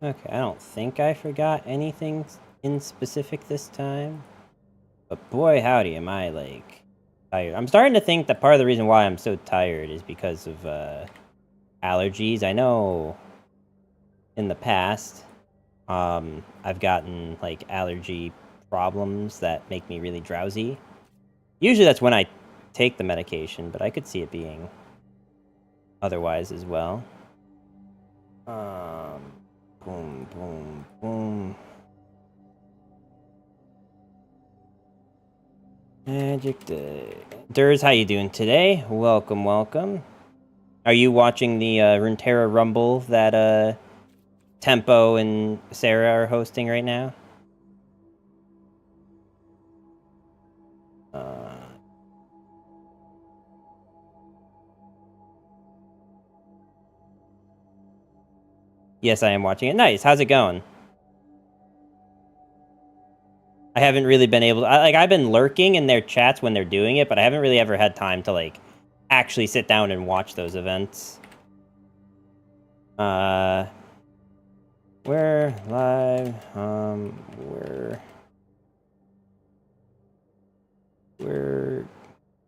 Okay, I don't think I forgot anything in specific this time. But boy, howdy, am I, like, tired. I'm starting to think that part of the reason why I'm so tired is because of, allergies. I know in the past, I've gotten, like, allergy problems that make me really drowsy. Usually that's when I take the medication, but I could see it being otherwise as well. Boom, boom, boom. Magic Day. Durs, how you doing today? Welcome, welcome. Are you watching the Runeterra Rumble that Tempo and Sarah are hosting right now? Yes, I am watching it. Nice. How's it going? I haven't really been able to, I've been lurking in their chats when they're doing it, but I haven't really ever had time to, like, actually sit down and watch those events. We're live,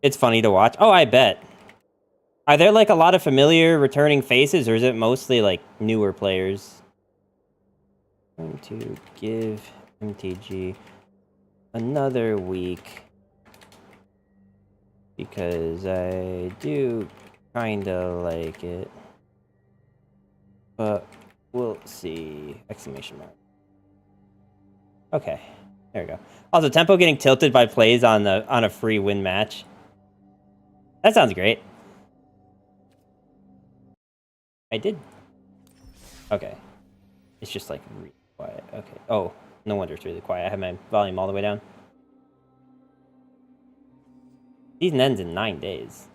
it's funny to watch. Oh, I bet. Are there, like, a lot of familiar returning faces, or is it mostly, like, newer players? Going to give MTG another week because I do kinda like it, but we'll see. Exclamation mark. Okay, there we go. Also, Tempo getting tilted by plays on a free win match. That sounds great. I did. Okay, it's just like really quiet. Okay. Oh, no wonder it's really quiet. I have my volume all the way down. Season ends in 9 days.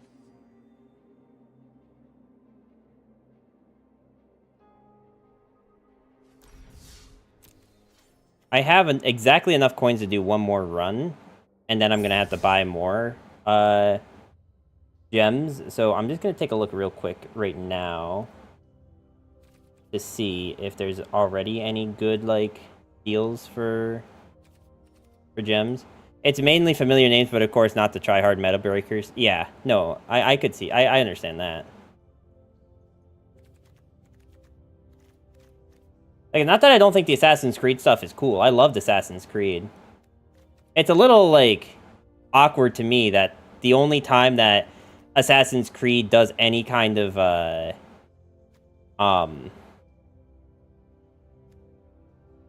I have exactly enough coins to do one more run, and then I'm gonna have to buy more gems. So I'm just gonna take a look real quick right now to see if there's already any good, like, deals for gems. It's mainly familiar names, but of course not the try-hard meta breakers. Yeah, no, I could see. I understand that. Like, not that I don't think the Assassin's Creed stuff is cool. I loved Assassin's Creed. It's a little, like, awkward to me that the only time that Assassin's Creed does any kind of,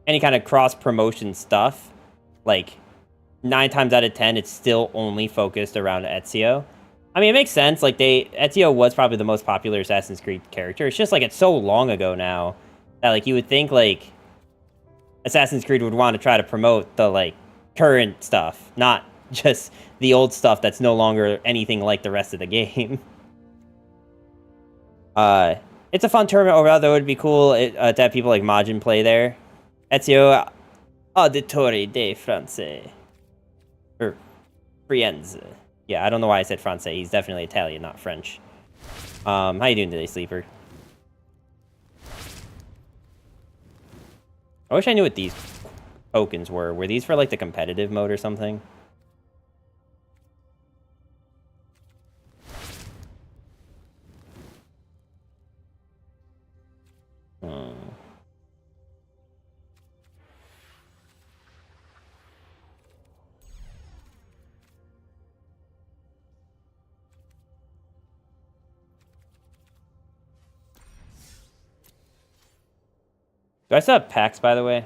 any kind of cross-promotion stuff, like, 9 times out of 10, it's still only focused around Ezio. I mean, it makes sense. Like, Ezio was probably the most popular Assassin's Creed character. It's just, like, it's so long ago now that, like, you would think, like, Assassin's Creed would want to try to promote the, like, current stuff, not just the old stuff that's no longer anything like the rest of the game. It's a fun tournament overall, though. It would be cool to have people like Majin play there. Ezio Auditore de France. Or Frienz. Yeah, I don't know why I said France. He's definitely Italian, not French. How you doing today, Sleeper? I wish I knew what these tokens were. Were these for, like, the competitive mode or something? Do I still have packs, by the way?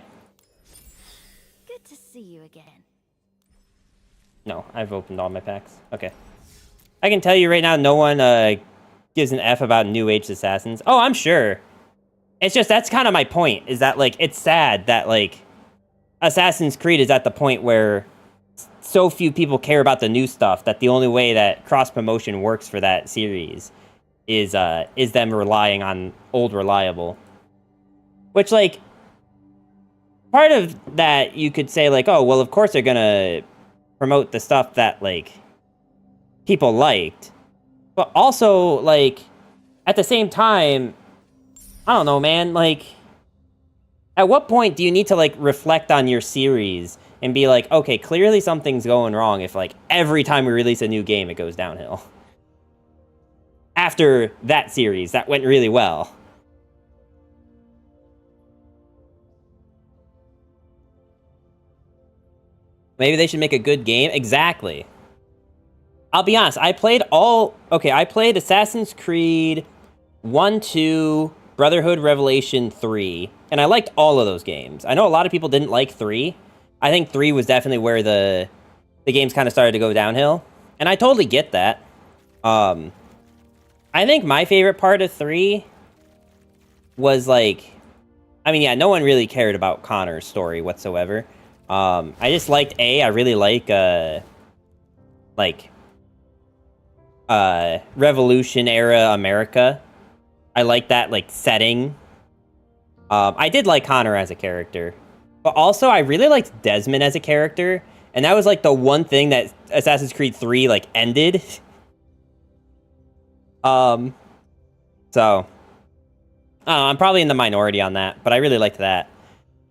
Good to see you again. No, I've opened all my packs. Okay. I can tell you right now, no one gives an F about New Age Assassins. Oh, I'm sure. It's just, that's kind of my point, is that, like, it's sad that, like, Assassin's Creed is at the point where so few people care about the new stuff that the only way that cross-promotion works for that series is them relying on old reliable. Which, like, part of that you could say, like, oh, well, of course they're gonna promote the stuff that, like, people liked. But also, like, at the same time, I don't know, man, like, At what point do you need to, like, reflect on your series and be like, okay, clearly something's going wrong if, like, every time we release a new game, it goes downhill? After that series, that went really well. Maybe they should make a good game. Exactly. I'll be honest, I played Assassin's Creed 1, 2, Brotherhood, Revelation 3, and I liked all of those games. I know a lot of people didn't like 3. I think 3 was definitely where the games kind of started to go downhill, and I totally get that. I think my favorite part of 3 was, like, I mean, yeah, no one really cared about Connor's story whatsoever. I just liked I really like Revolution era America. I like that, like, setting. I did like Connor as a character, but also I really liked Desmond as a character, and that was, like, the one thing that Assassin's Creed 3, like, ended. So I don't know, I'm probably in the minority on that, but I really liked that.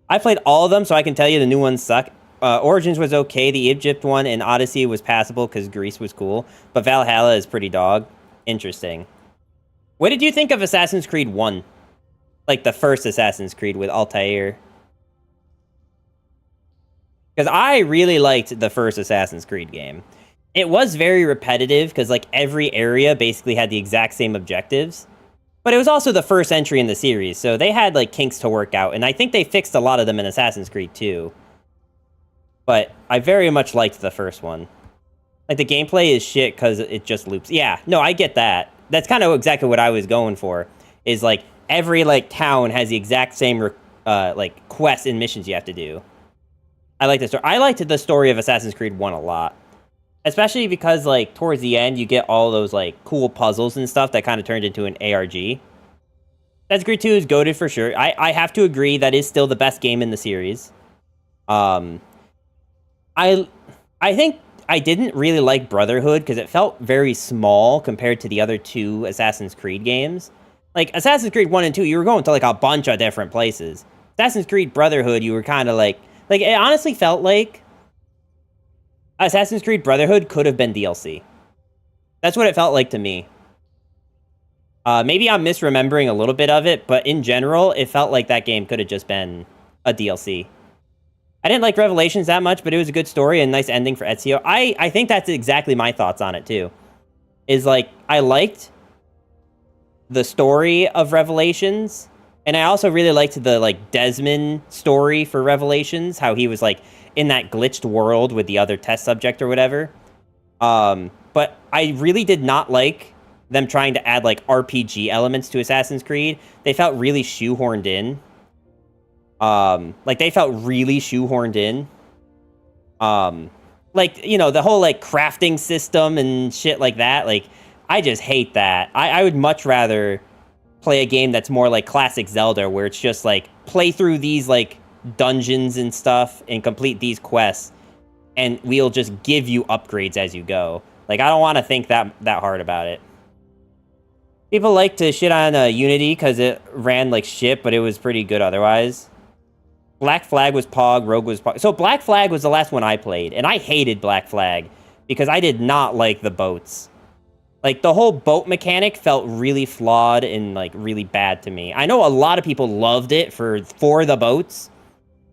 I played all of them, so I can tell you the new ones suck. Origins was okay. The Egypt one and Odyssey was passable because Greece was cool. But Valhalla is pretty dog. Interesting. What did you think of Assassin's Creed 1? Like the first Assassin's Creed with Altair? Because I really liked the first Assassin's Creed game. It was very repetitive because, like, every area basically had the exact same objectives. But it was also the first entry in the series, so they had, like, kinks to work out, and I think they fixed a lot of them in Assassin's Creed 2. But I very much liked the first one. Like, the gameplay is shit because it just loops. Yeah, no, I get that. That's kind of exactly what I was going for, is, like, every, like, town has the exact same, like, quests and missions you have to do. I like the story. I liked the story of Assassin's Creed 1 a lot. Especially because, like, towards the end, you get all those, like, cool puzzles and stuff that kind of turned into an ARG. Assassin's Creed 2 is goated for sure. I have to agree that is still the best game in the series. I think I didn't really like Brotherhood because it felt very small compared to the other two Assassin's Creed games. Like, Assassin's Creed 1 and 2, you were going to, like, a bunch of different places. Assassin's Creed Brotherhood, you were kind of like, it honestly felt like Assassin's Creed Brotherhood could have been DLC. That's what it felt like to me. Maybe I'm misremembering a little bit of it, but in general, it felt like that game could have just been a DLC. I didn't like Revelations that much, but it was a good story and nice ending for Ezio. I think that's exactly my thoughts on it, too. Is, like, I liked the story of Revelations, and I also really liked the, like, Desmond story for Revelations, how he was, like, in that glitched world with the other test subject or whatever. But I really did not like them trying to add, like, RPG elements to Assassin's Creed. They felt really shoehorned in. Like, they felt really shoehorned in. Like, you know, the whole, like, crafting system and shit like that. Like, I just hate that. I would much rather play a game that's more like classic Zelda, where it's just, like, play through these, like, dungeons and stuff and complete these quests, and we'll just give you upgrades as you go. Like, I don't want to think that hard about it. People like to shit on Unity because it ran like shit, but it was pretty good otherwise. Black Flag was Pog, Rogue was Pog. So Black Flag was the last one I played, and I hated Black Flag because I did not like the boats. Like, the whole boat mechanic felt really flawed and, like, really bad to me. I know a lot of people loved it for the boats.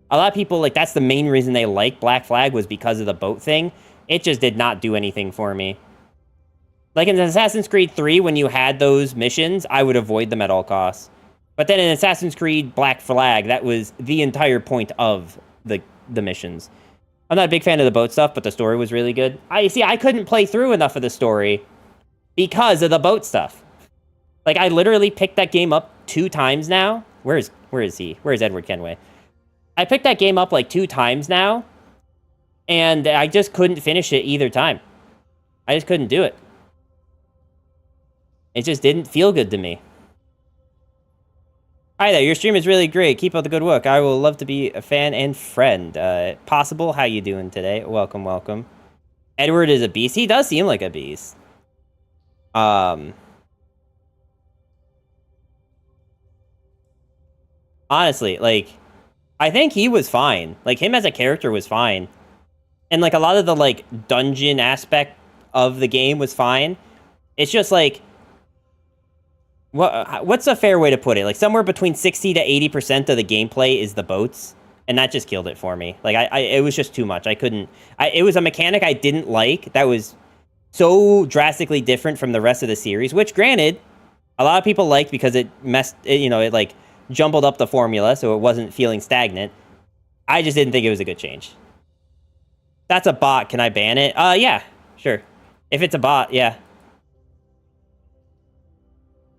A lot of people, like, that's the main reason they like Black Flag was because of the boat thing. It just did not do anything for me. Like, in Assassin's Creed 3, when you had those missions, I would avoid them at all costs. But then in Assassin's Creed Black Flag, that was the entire point of the missions. I'm not a big fan of the boat stuff, but the story was really good. I couldn't play through enough of the story because of the boat stuff. Like, I literally picked that game up 2 times now. Where is he? Where is Edward Kenway? I picked that game up, like, 2 times now, and I just couldn't finish it either time. I just couldn't do it. It just didn't feel good to me. Hi there, your stream is really great. Keep up the good work. I will love to be a fan and friend. Possible, how you doing today? Welcome, welcome. Edward is a beast. He does seem like a beast. Honestly, like, I think he was fine. Like, him as a character was fine. And, like, a lot of the, like, dungeon aspect of the game was fine. It's just, like, what's a fair way to put it? Like, somewhere between 60 to 80% of the gameplay is the boats. And that just killed it for me. Like, it was just too much. I couldn't... it was a mechanic I didn't like that was so drastically different from the rest of the series, which, granted, a lot of people liked because it like, jumbled up the formula so it wasn't feeling stagnant. I just didn't think it was a good change. That's a bot. Can I ban it? Yeah, sure. If it's a bot, yeah.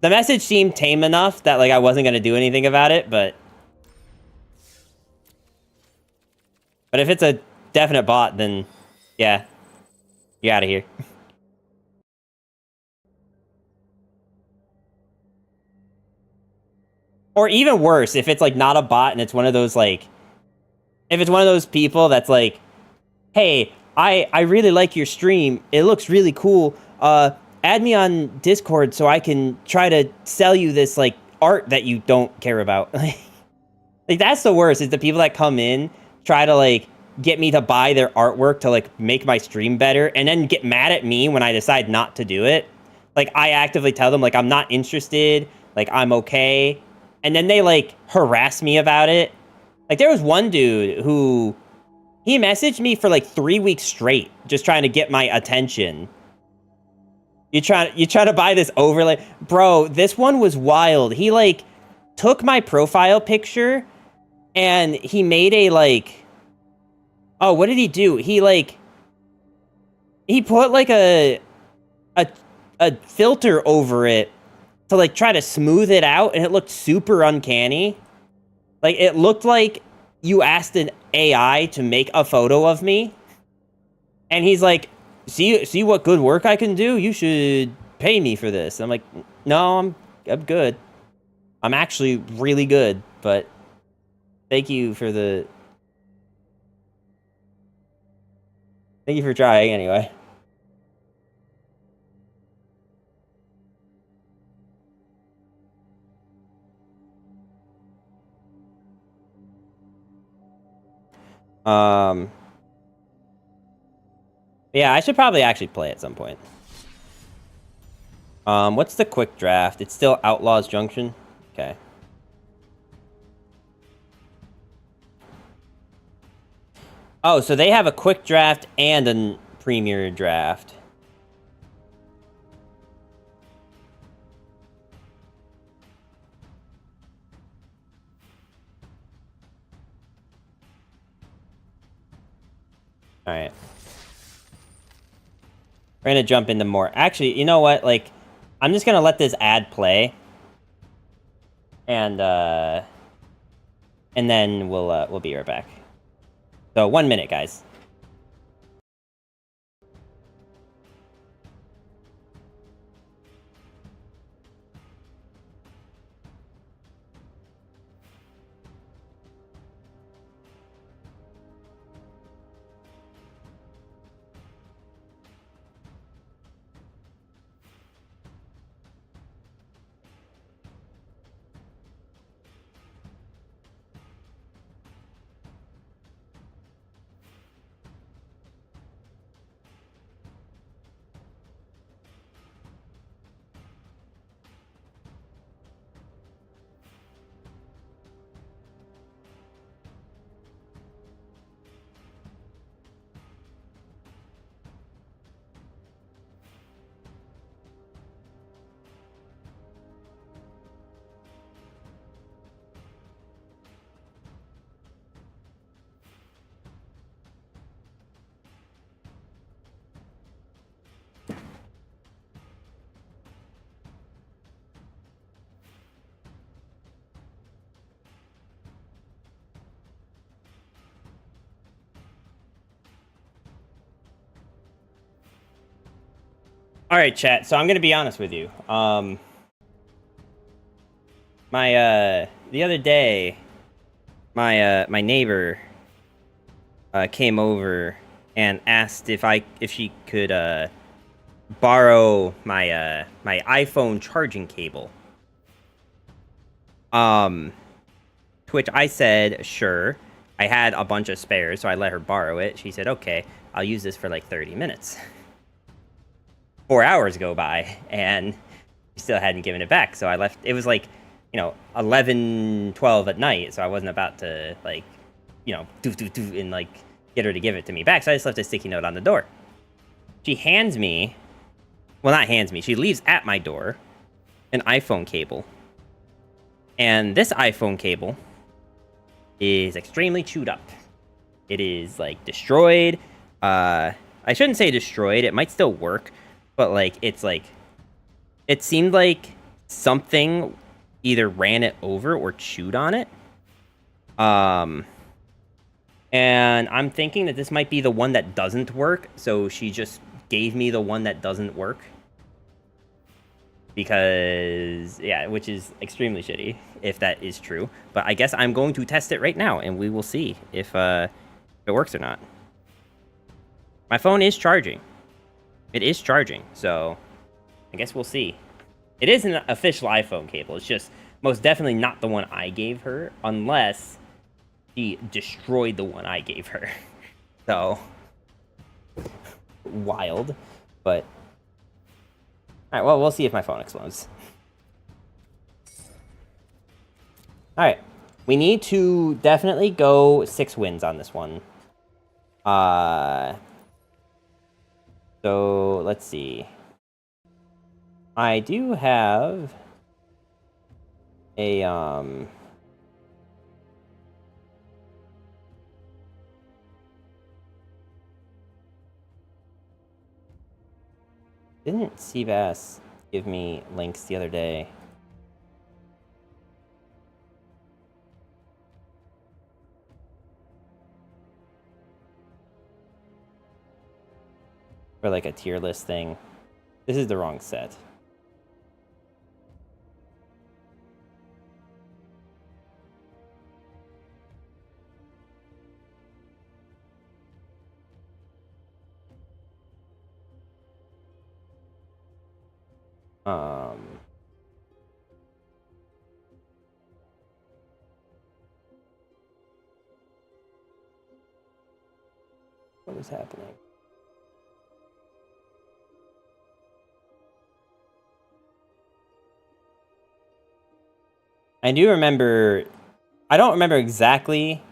The message seemed tame enough that, like, I wasn't going to do anything about it, but if it's a definite bot, then, yeah. You're out of here. Or even worse, if it's, like, not a bot and it's one of those, like... If it's one of those people that's like, hey, I really like your stream. It looks really cool. Add me on Discord so I can try to sell you this, like, art that you don't care about. Like, that's the worst, is the people that come in, try to, like, get me to buy their artwork to, like, make my stream better, and then get mad at me when I decide not to do it. Like, I actively tell them, like, I'm not interested, like, I'm okay. And then they, like, harass me about it. Like, there was one dude who... He messaged me for, like, 3 weeks straight, just trying to get my attention. You try to buy this overlay? Bro, this one was wild. He, like, took my profile picture, and he made a, like... Oh, what did he do? He, like... He put, like, a filter over it to, like, try to smooth it out, and it looked super uncanny. Like, it looked like you asked an AI to make a photo of me, and he's like, see what good work I can do? You should pay me for this. I'm like, no, I'm good. I'm actually really good, but thank you for trying anyway. Yeah, I should probably actually play at some point. What's the quick draft? It's still Outlaws Junction? Okay. Oh, so they have a quick draft and a premier draft. Alright. We're gonna jump into more. Actually, you know what? Like, I'm just gonna let this ad play. And then we'll be right back. So 1 minute, guys. All right, chat. So I'm gonna be honest with you. The other day, my neighbor came over and asked if she could borrow my iPhone charging cable. To which I said, sure. I had a bunch of spares, so I let her borrow it. She said, okay, I'll use this for like 30 minutes. 4 hours go by, and she still hadn't given it back. So I left. It was like, 11, 12 at night, so I wasn't about to, like, and, like, get her to give it to me back. So I just left a sticky note on the door. She hands me, well, not hands me, she leaves at my door an iPhone cable. And this iPhone cable is extremely chewed up. It is, like, destroyed. I shouldn't say destroyed. It might still work, but, like, it's, like, it seemed like something either ran it over or chewed on it. And I'm thinking that this might be the one that doesn't work, so she just gave me the one that doesn't work. Because, yeah, which is extremely shitty, if that is true. But I guess I'm going to test it right now, and we will see if it works or not. My phone is charging. It is charging, so I guess we'll see. It is an official iPhone cable. It's just most definitely not the one I gave her, unless she destroyed the one I gave her. So, wild, but... Alright, well, we'll see if my phone explodes. Alright, we need to definitely go 6 wins on this one. So, let's see. I do have a, didn't Seabass give me links the other day? For like a tier list thing. This is the wrong set. What is happening? I do remember, I don't remember exactly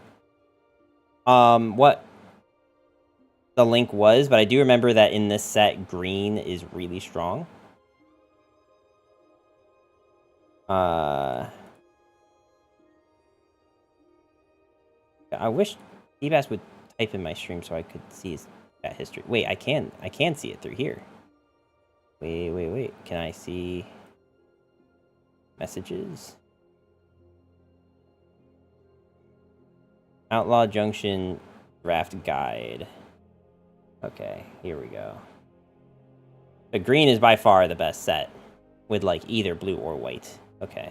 what the link was, but I do remember that in this set, green is really strong. I wish Seabass would type in my stream so I could see his chat history. Wait, I can see it through here. Wait. Can I see messages? Outlaw Junction draft guide. Okay, here we go. The green is by far the best set, with like either blue or white. Okay.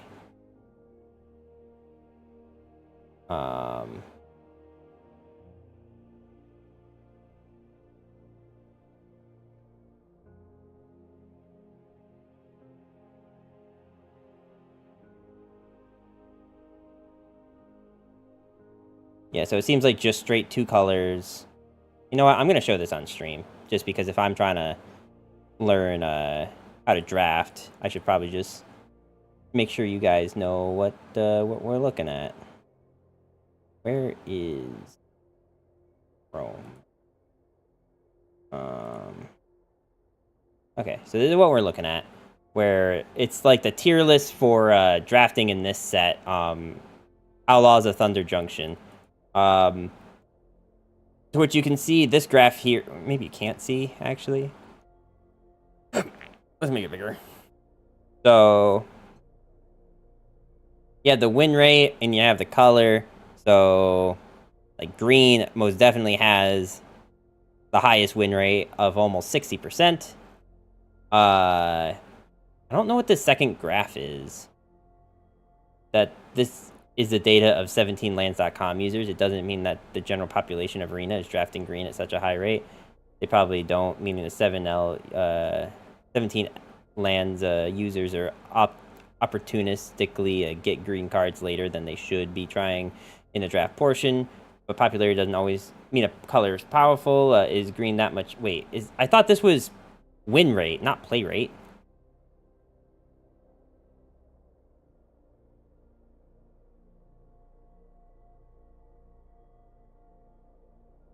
Yeah, so it seems like just straight 2 colors. You know what? I'm going to show this on stream. Just because if I'm trying to learn how to draft, I should probably just make sure you guys know what we're looking at. Where is Chrome? Okay, so this is what we're looking at. Where it's like the tier list for drafting in this set. Outlaws of Thunder Junction. To which you can see this graph here. Maybe you can't see, actually. Let's make it bigger. So, you have the win rate, and you have the color. So, like, green most definitely has the highest win rate of almost 60%. I don't know what the second graph is. That this is the data of 17lands.com users. It doesn't mean that the general population of Arena is drafting green at such a high rate. They probably don't, meaning the 17 lands users are opportunistically get green cards later than they should be trying in the draft portion. But popularity doesn't always mean a color is powerful. Is green that much? Wait, I thought this was win rate, not play rate.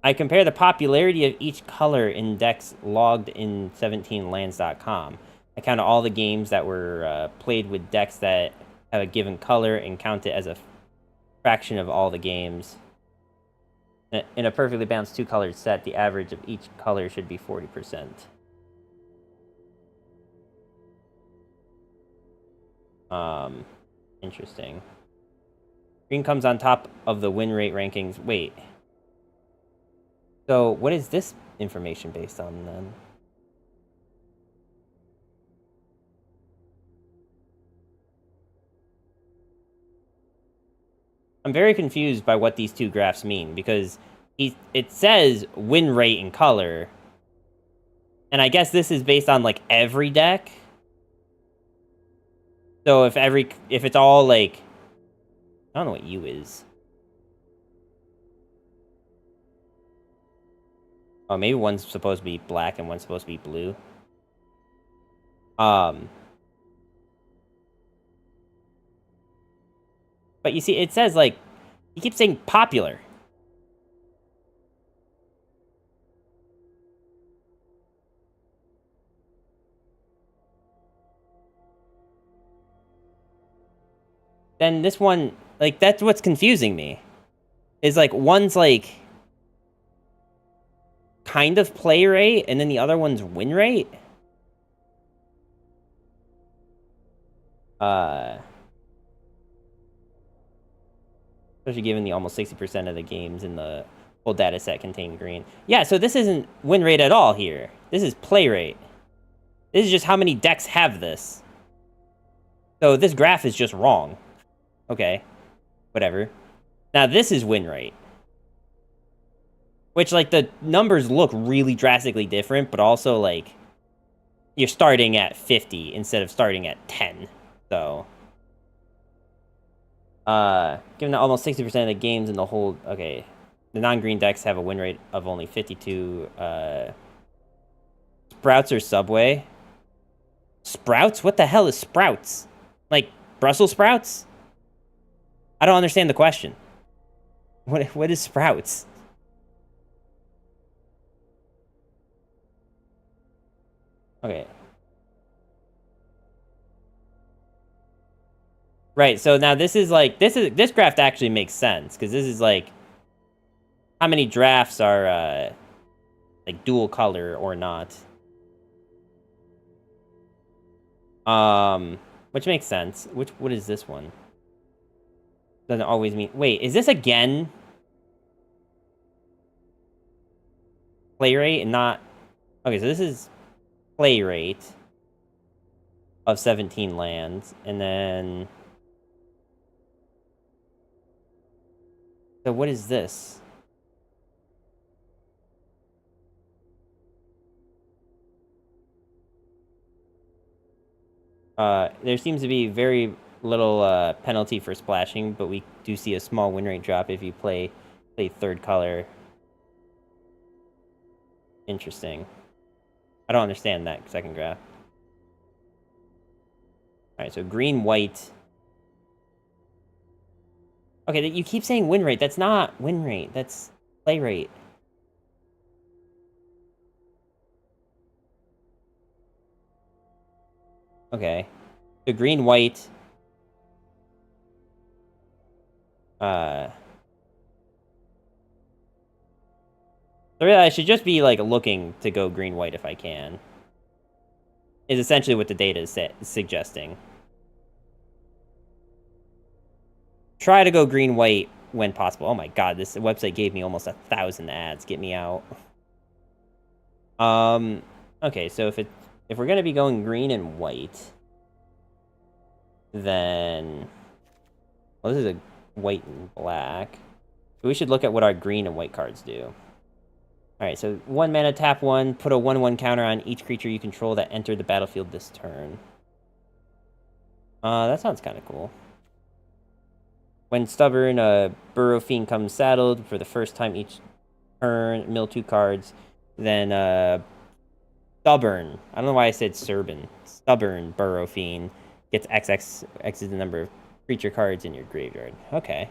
I compare the popularity of each color in decks logged in 17lands.com. I count all the games that were played with decks that have a given color and count it as a fraction of all the games. In a perfectly balanced two-colored set, the average of each color should be 40%. Interesting. Green comes on top of the win rate rankings. Wait. So, what is this information based on, then? I'm very confused by what these two graphs mean, because it says win rate in color, and I guess this is based on, like, every deck? So, if it's all, like... I don't know what U is. Oh, maybe one's supposed to be black and one's supposed to be blue. But you see, it says, like, you keep saying popular. Then this one, like, that's what's confusing me. Is, like, one's, like, kind of play rate, and then the other one's win rate? Especially given the almost 60% of the games in the whole data set contain green. Yeah, so this isn't win rate at all here. This is play rate. This is just how many decks have this. So this graph is just wrong. Okay. Whatever. Now this is win rate. Which, like, the numbers look really drastically different, but also, like, you're starting at 50 instead of starting at 10. So, given that almost 60% of the games in the whole... Okay, the non-green decks have a win rate of only 52. Sprouts or Subway? Sprouts? What the hell is Sprouts? Like, Brussels sprouts? I don't understand the question. What is Sprouts? Okay. Right, so now this is like, this graph actually makes sense, because this is like, how many drafts are, like, dual color or not. Which makes sense. What is this one? Doesn't always mean, wait, is this again play rate and not, okay, so this is play rate of 17 lands, and then... So what is this? There seems to be very little penalty for splashing, but we do see a small win rate drop if you play third color. Interesting. I don't understand that second graph. Alright, so green, white. Okay, you keep saying win rate. That's not win rate. That's play rate. Okay. So green, white. So really, I should just be, like, looking to go green, white if I can. Is essentially what the data is suggesting. Try to go green, white when possible. Oh my god, this website gave me almost 1,000 ads. Get me out. Okay, so if we're gonna be going green and white, then... Well, this is a white and black. So we should look at what our green and white cards do. Alright, so 1 mana, tap 1, put a 1/1 counter on each creature you control that entered the battlefield this turn. That sounds kind of cool. When Stubborn, Burrow Fiend comes saddled for the first time each turn, mill 2 cards. Then, Stubborn. I don't know why I said Serban. Stubborn Burrow Fiend gets XX is the number of creature cards in your graveyard. Okay.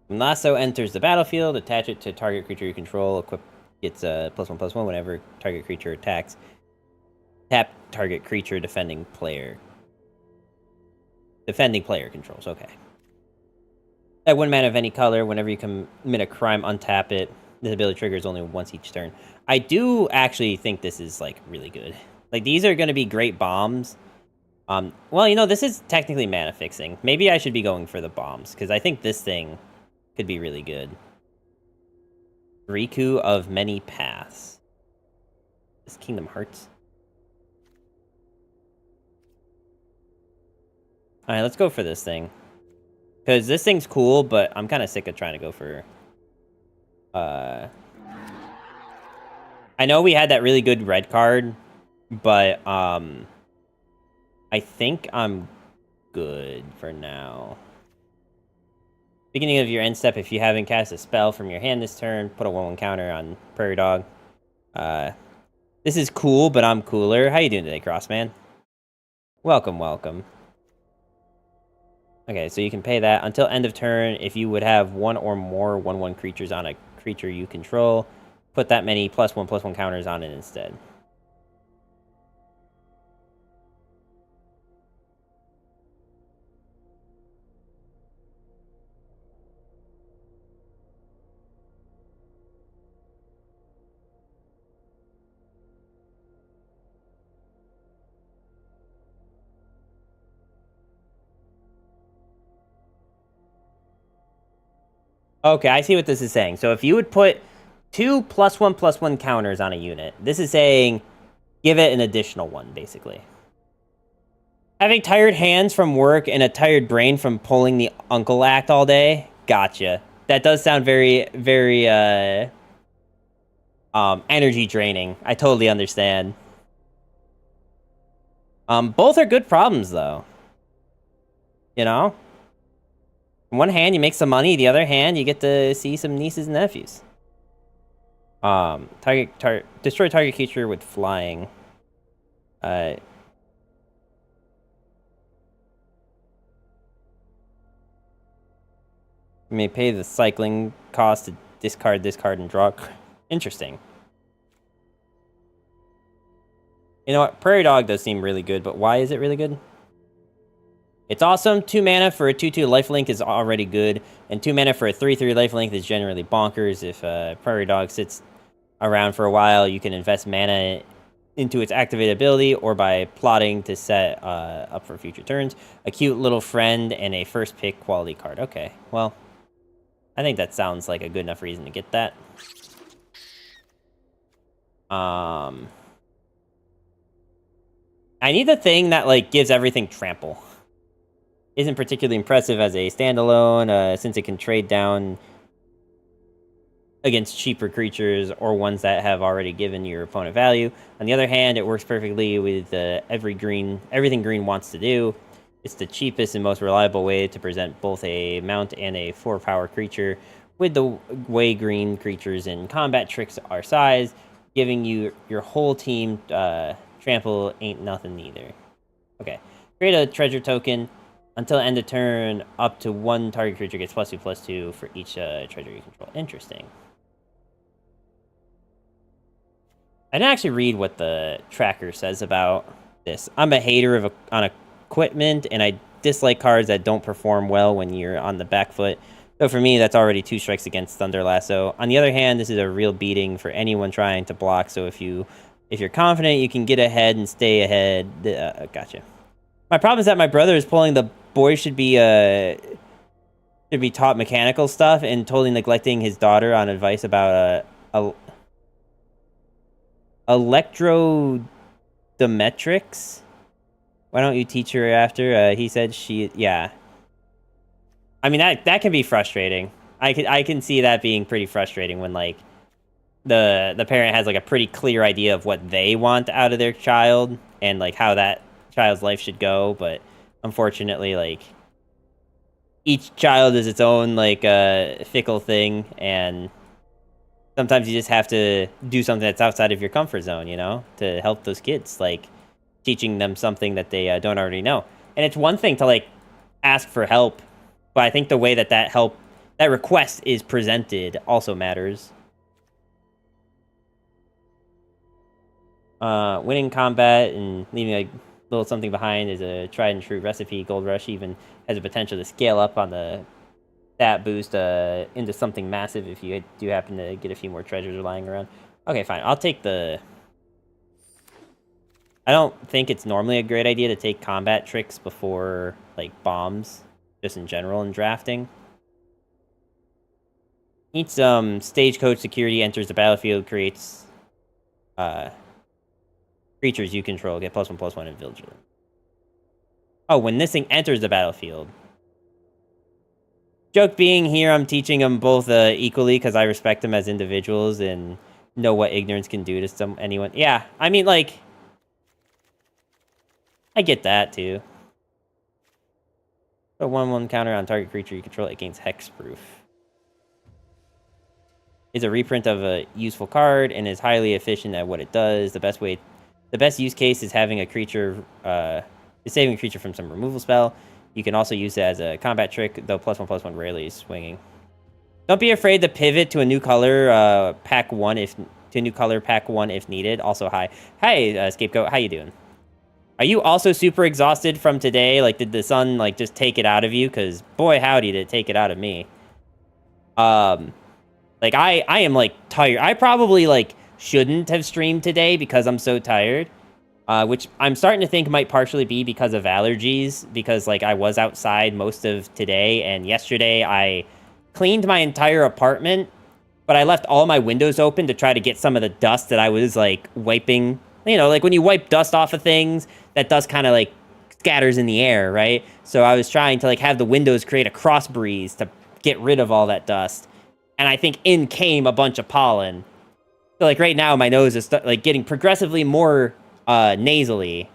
When Lasso enters the battlefield, attach it to target creature you control. Equip gets +1/+1 whenever target creature attacks. Tap target creature defending player. Defending player controls, okay. At 1 mana of any color, whenever you commit a crime, untap it. This ability triggers only once each turn. I do actually think this is, like, really good. Like, these are going to be great bombs. Well, you know, this is technically mana fixing. Maybe I should be going for the bombs, because I think this thing could be really good. Riku of Many Paths. This Kingdom Hearts. Alright, let's go for this thing. Because this thing's cool, but I'm kind of sick of trying to go for... I know we had that really good red card, but, I think I'm good for now. Beginning of your end step, if you haven't cast a spell from your hand this turn, put a 1/1 counter on Prairie Dog. This is cool, but I'm cooler. How you doing today, Crossman? Welcome, welcome. Okay, so you can pay that. Until end of turn, if you would have 1 or more 1/1 creatures on a creature you control, put that many +1/+1 counters on it instead. Okay, I see what this is saying. So if you would put 2 +1/+1 counters on a unit, this is saying give it an additional one, basically. Having tired hands from work and a tired brain from pulling the uncle act all day? Gotcha. That does sound very, very, energy draining. I totally understand. Both are good problems, though. You know? On one hand, you make some money. The other hand, you get to see some nieces and nephews. Destroy target creature with flying. You may pay the cycling cost to discard this card and draw. Interesting. You know what? Prairie Dog does seem really good, but why is it really good? It's awesome. 2 mana for a 2/2 lifelink is already good, and 2 mana for a 3/3 lifelink is generally bonkers. If Prairie Dog sits around for a while, you can invest mana into its activated ability, or by plotting to set up for future turns. A cute little friend and a first pick quality card. Okay, well, I think that sounds like a good enough reason to get that. I need the thing that, like, gives everything trample. Isn't particularly impressive as a standalone, since it can trade down against cheaper creatures or ones that have already given your opponent value. On the other hand, it works perfectly with everything green wants to do. It's the cheapest and most reliable way to present both a mount and a 4-power creature, with the way green creatures in combat tricks our size, giving you your whole team trample ain't nothing either. Okay, create a treasure token. Until end of turn, up to 1 target creature gets +2/+2 for each treasure you control. Interesting. I didn't actually read what the tracker says about this. I'm a hater on equipment, and I dislike cards that don't perform well when you're on the back foot. So for me, that's already 2 strikes against Thunder Lasso. On the other hand, this is a real beating for anyone trying to block. So if you're confident you can get ahead and stay ahead, gotcha. My problem is that my brother is pulling the boys should be taught mechanical stuff and totally neglecting his daughter on advice about electrodometrics. Why don't you teach her after? He said yeah. I mean, that can be frustrating. I can see that being pretty frustrating when, like, the parent has, like, a pretty clear idea of what they want out of their child and, like, how that child's life should go, but unfortunately, like, each child is its own, like, fickle thing, and sometimes you just have to do something that's outside of your comfort zone, you know, to help those kids, like, teaching them something that they don't already know. And it's one thing to, like, ask for help, but I think the way that that request is presented also matters. Winning combat and leaving a little something behind is a tried and true recipe. Gold Rush even has the potential to scale up on the stat boost into something massive if you do happen to get a few more treasures lying around. Okay, fine. I'll take the... I don't think it's normally a great idea to take combat tricks before, like, bombs, just in general in drafting. Each stagecoach security enters the battlefield, creates creatures you control get +1/+1 in vigilant. Oh, when this thing enters the battlefield. Joke being here, I'm teaching them both equally because I respect them as individuals and know what ignorance can do to anyone. Yeah, I mean, like, I get that too. A 1/1 counter on target creature you control, it gains hexproof. Is a reprint of a useful card and is highly efficient at what it does. The best use case is having a creature, is saving a creature from some removal spell. You can also use it as a combat trick, though +1/+1 rarely is swinging. Don't be afraid to pivot to a new color pack one if needed. Also, hi, Scapegoat. How you doing? Are you also super exhausted from today? Like, did the sun like just take it out of you? Because boy, howdy, did it take it out of me. Like I am like tired. I probably like shouldn't have streamed today because I'm so tired. Which I'm starting to think might partially be because of allergies, because like I was outside most of today, and yesterday I cleaned my entire apartment, but I left all my windows open to try to get some of the dust that I was like wiping. You know, like when you wipe dust off of things, that dust kind of like scatters in the air, right? So I was trying to like have the windows create a cross breeze to get rid of all that dust. And I think in came a bunch of pollen. So like right now my nose is like getting progressively more nasally.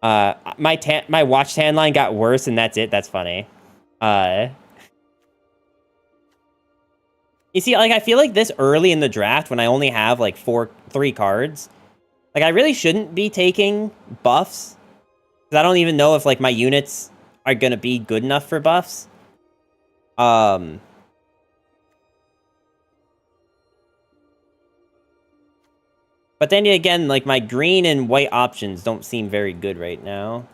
My watch tan line got worse, and that's it. That's funny. You see, like, I feel like this early in the draft, when I only have like 3 cards, like I really shouldn't be taking buffs, because I don't even know if like my units are gonna be good enough for buffs. But then again, like, my green and white options don't seem very good right now.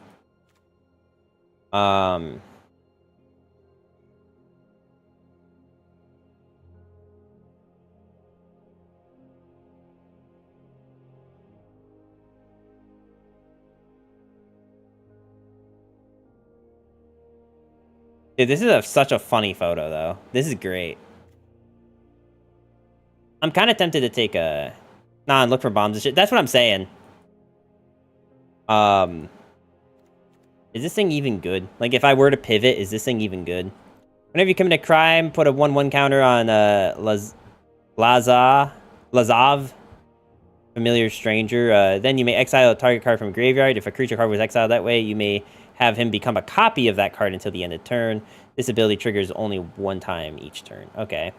Dude, this is such a funny photo, though. This is great. I'm kind of tempted to take a... Nah, and look for bombs and shit. That's what I'm saying. Is this thing even good? Like, if I were to pivot, is this thing even good? Whenever you commit a crime, put a 1/1 counter on Lazav, familiar stranger. Then you may exile a target card from a graveyard. If a creature card was exiled that way, you may have him become a copy of that card until the end of turn. This ability triggers only 1 time each turn. Okay.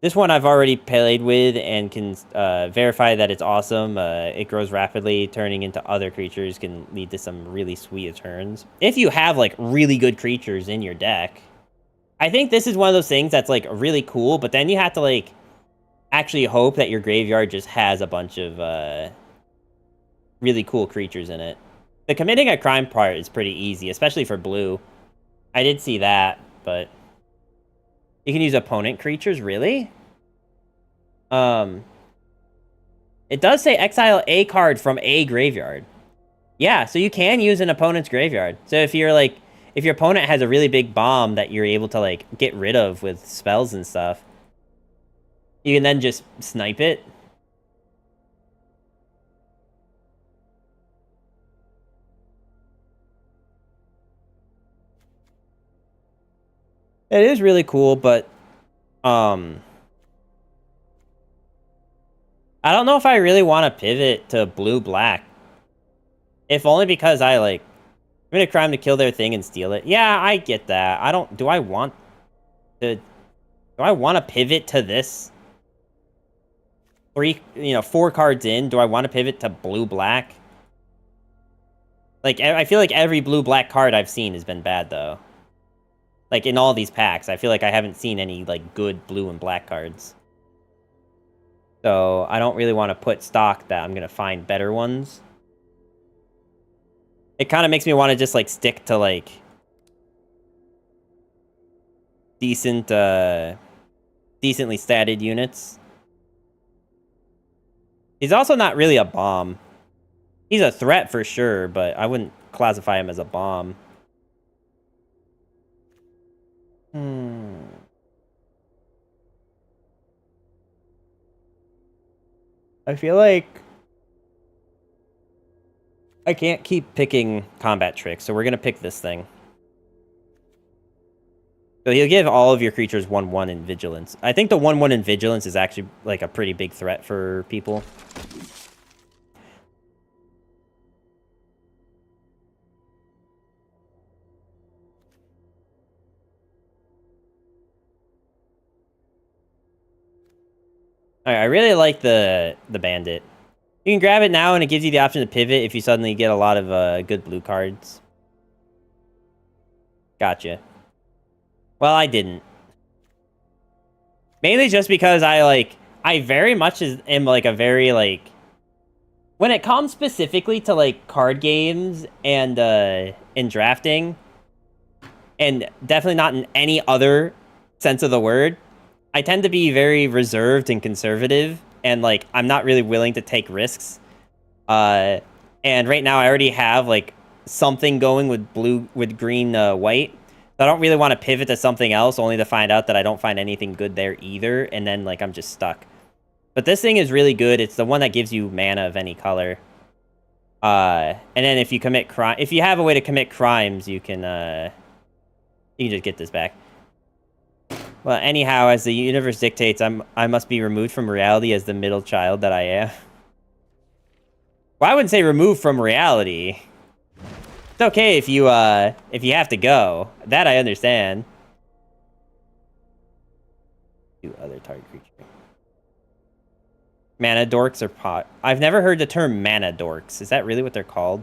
This one I've already played with and can verify that it's awesome. It grows rapidly. Turning into other creatures can lead to some really sweet turns. If you have, like, really good creatures in your deck. I think this is one of those things that's, like, really cool, but then you have to, like, actually hope that your graveyard just has a bunch of really cool creatures in it. The committing a crime part is pretty easy, especially for blue. I did see that, but... You can use opponent creatures, really? It does say exile a card from a graveyard. Yeah, so you can use an opponent's graveyard. So if you're like, if your opponent has a really big bomb that you're able to like get rid of with spells and stuff, you can then just snipe it. It is really cool, but I don't know if I really want to pivot to blue-black. If only because I like commit a crime to kill their thing and steal it. Yeah, I get that. I don't. Do I want to pivot to this? 4 cards in. Do I want to pivot to blue-black? Like, I feel like every blue-black card I've seen has been bad, though. Like, in all these packs, I feel like I haven't seen any, like, good blue and black cards. So, I don't really want to put stock that I'm going to find better ones. It kind of makes me want to just, like, stick to, like, decently statted units. He's also not really a bomb. He's a threat for sure, but I wouldn't classify him as a bomb. I feel like I can't keep picking combat tricks, so we're going to pick this thing. So he'll give all of your creatures 1/1 in vigilance. I think the 1/1 in vigilance is actually like a pretty big threat for people. Alright, I really like the bandit. You can grab it now, and it gives you the option to pivot if you suddenly get a lot of good blue cards. Gotcha. Well, I didn't. Mainly just because I very much am like a very like... When it comes specifically to like card games and in drafting, and definitely not in any other sense of the word, I tend to be very reserved and conservative, and like I'm not really willing to take risks. And right now I already have like something going with green, white. So I don't really want to pivot to something else, only to find out that I don't find anything good there either, and then like I'm just stuck. But this thing is really good. It's the one that gives you mana of any color. And then if you commit crime, if you have a way to commit crimes, you can just get this back. Well, anyhow, as the universe dictates, I must be removed from reality as the middle child that I am. Well, I wouldn't say removed from reality. It's okay if you have to go. That I understand. Do other target creature. Mana dorks or pot. I've never heard the term mana dorks. Is that really what they're called?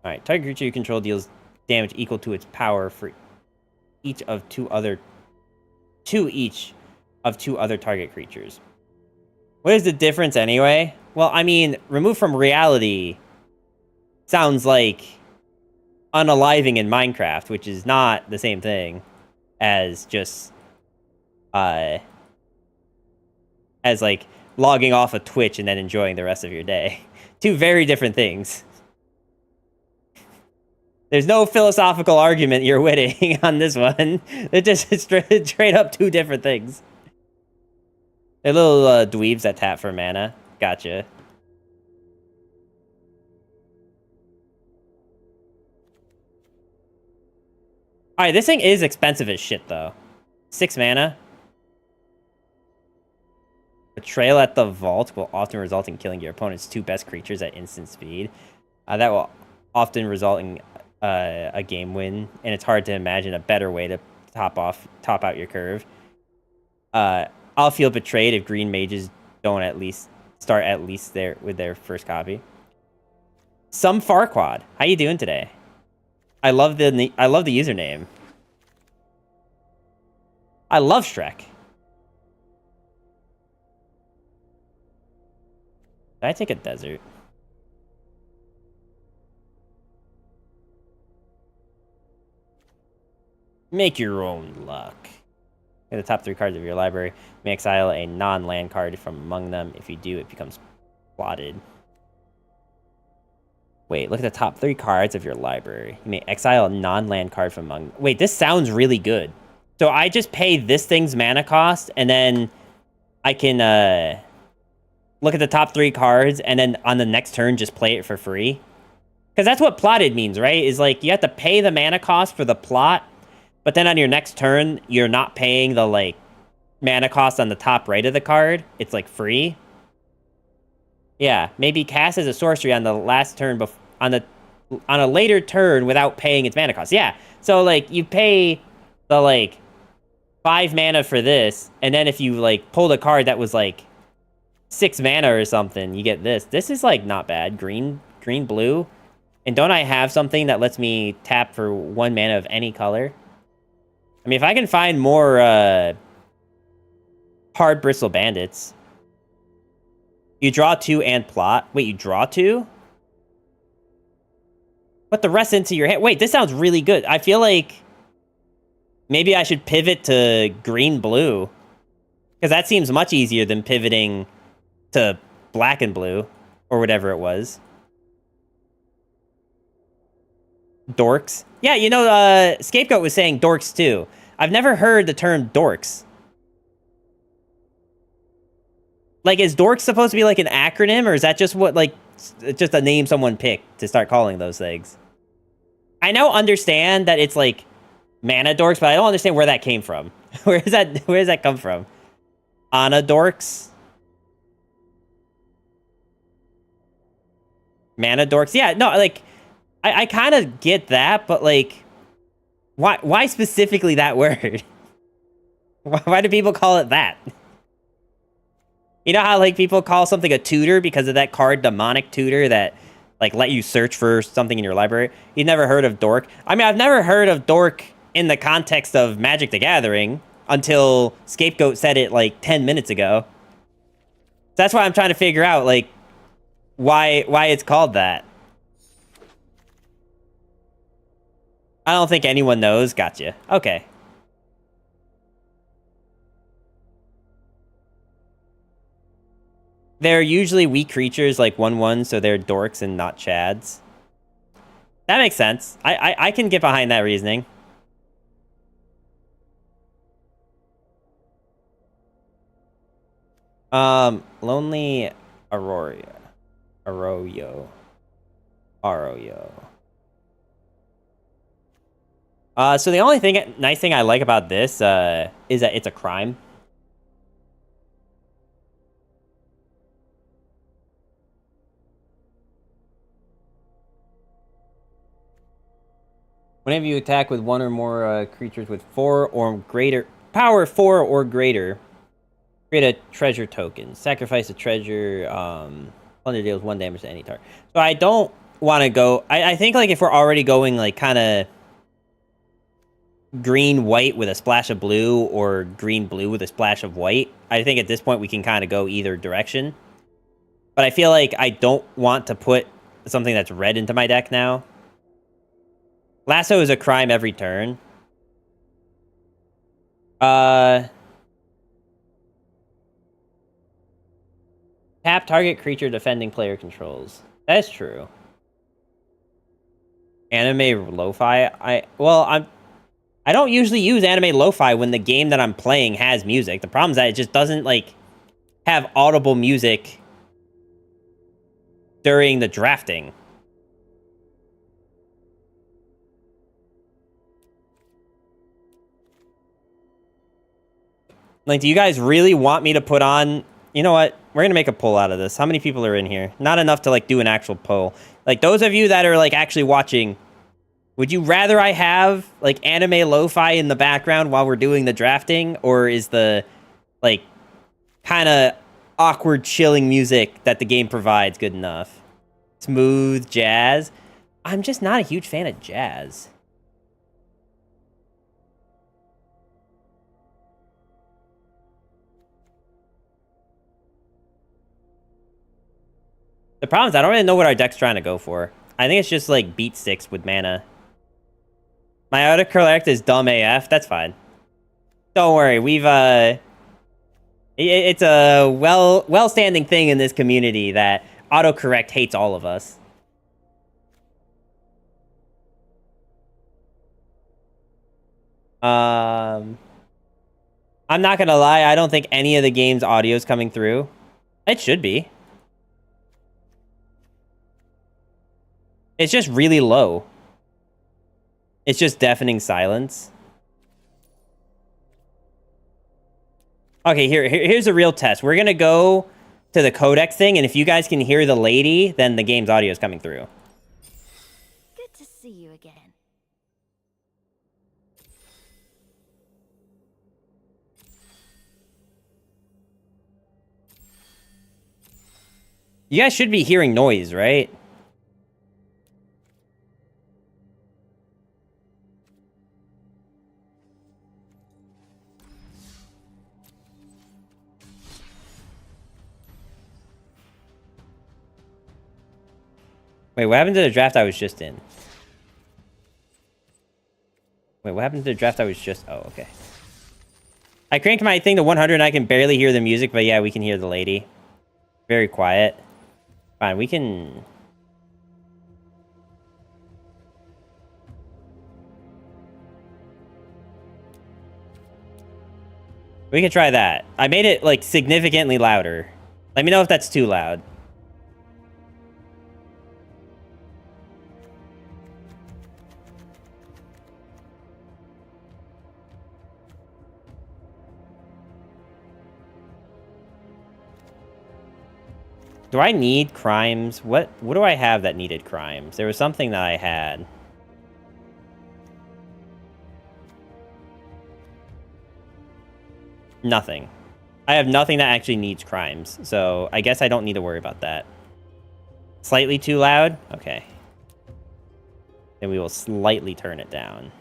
Alright, target creature you control deals damage equal to its power for each of two other target creatures. What is the difference anyway? Well, I mean, removed from reality sounds like unaliving in Minecraft, which is not the same thing as just as like logging off of Twitch and then enjoying the rest of your day. Two very different things. There's no philosophical argument you're winning on this one. They're just straight up two different things. They're little dweebs that tap for mana. Gotcha. Alright, this thing is expensive as shit, though. 6 mana. Betrayal at the Vault will often result in killing your opponent's 2 best creatures at instant speed. That will often result in a game win, and it's hard to imagine a better way to top out your curve. I'll feel betrayed if green mages don't start there with their first copy. Some Farquad, how you doing today? I love the username. I love Shrek. Did I take a desert? Make your own luck. Get the top 3 cards of your library. You may exile a non-land card from among them. If you do, it becomes plotted. Wait, look at the top 3 cards of your library. You may exile a non-land card from among... Wait, this sounds really good. So I just pay this thing's mana cost, and then I can look at the top 3 cards, and then on the next turn, just play it for free. Because that's what plotted means, right? Is like you have to pay the mana cost for the plot, but then on your next turn, you're not paying the like mana cost on the top right of the card. It's like free. Yeah, maybe cast as a sorcery on the last turn on a later turn without paying its mana cost. Yeah, so like you pay the like 5 mana for this, and then if you like pulled a card that was like 6 mana or something, you get this. This is like not bad. Green, blue. And don't I have something that lets me tap for 1 mana of any color? I mean, if I can find more hard bristle bandits. You draw 2 and plot. Wait, you draw 2? Put the rest into your hand. Wait, this sounds really good. I feel like maybe I should pivot to green blue. Because that seems much easier than pivoting to black and blue. Or whatever it was. Dorks. Yeah, you know, Scapegoat was saying dorks too. I've never heard the term dorks. Like, is dorks supposed to be like an acronym, or is that just what, like, just a name someone picked to start calling those things? I now understand that it's like mana dorks, but I don't understand where that came from. Where does that come from? Ana dorks? Mana dorks? Yeah, no, like, I kind of get that, but like, why specifically that word? Why do people call it that? You know how like people call something a tutor because of that card, Demonic Tutor, that like let you search for something in your library? You've never heard of dork? I mean, I've never heard of dork in the context of Magic the Gathering until Scapegoat said it like 10 minutes ago. That's why I'm trying to figure out like why it's called that. I don't think anyone knows. Gotcha. Okay. They're usually weak creatures like 1/1, so they're dorks and not chads. That makes sense. I can get behind that reasoning. Lonely Arroyo. So the only nice thing I like about this is that it's a crime. Whenever you attack with 1 or more creatures with 4 or greater power, 4 or greater, create a treasure token. Sacrifice a treasure. Plunder deals 1 damage to any target. So I don't want to go. I think like if we're already going like kind of green white with a splash of blue or green blue with a splash of white, I think at this point we can kind of go either direction. But I feel like I don't want to put something that's red into my deck now. Lasso is a crime every turn. Tap target creature defending player controls. That's true. Anime lo-fi. I don't usually use anime lo-fi when the game that I'm playing has music. The problem is that it just doesn't like have audible music during the drafting. Like, do you guys really want me to put on... You know what? We're going to make a poll out of this. How many people are in here? Not enough to, like, do an actual poll. Like, those of you that are, like, actually watching, would you rather I have, like, anime lo-fi in the background while we're doing the drafting? Or is the, like, kind of awkward, chilling music that the game provides good enough? Smooth jazz? I'm just not a huge fan of jazz. The problem is I don't really know what our deck's trying to go for. I think it's just like beat 6 with mana. My autocorrect is dumb AF. That's fine. Don't worry. We've it's a well-standing thing in this community that autocorrect hates all of us. I'm not gonna lie. I don't think any of the game's audio is coming through. It should be. It's just really low. It's just deafening silence. Okay, here's a real test. We're gonna go to the codec thing, and if you guys can hear the lady, then the game's audio is coming through. Good to see you again. You guys should be hearing noise, right? Wait, what happened to the draft I was just in? Wait, what happened to the draft I was just... Oh, okay. I cranked my thing to 100 and I can barely hear the music, but yeah, we can hear the lady. Very quiet. Fine, we can... We can try that. I made it, like, significantly louder. Let me know if that's too loud. Do I need crimes? What do I have that needed crimes? There was something that I had. Nothing. I have nothing that actually needs crimes, so I guess I don't need to worry about that. Slightly too loud? Okay. Then we will slightly turn it down.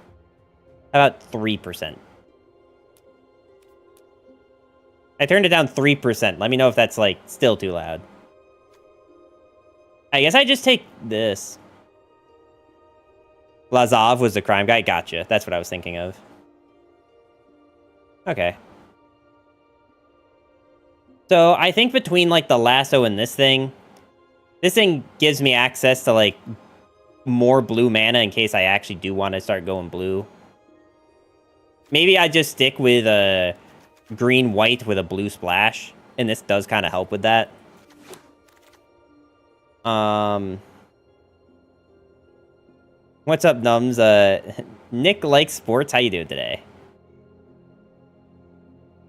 How about 3%? I turned it down 3%. Let me know if that's, like, still too loud. I guess I just take this. Lazov was the crime guy. Gotcha. That's what I was thinking of. Okay. So I think between, like, the lasso and this thing gives me access to, like, more blue mana in case I actually do want to start going blue. Maybe I just stick with a green-white with a blue splash, and this does kind of help with that. What's up, Nums? Nick likes sports. How you doing today?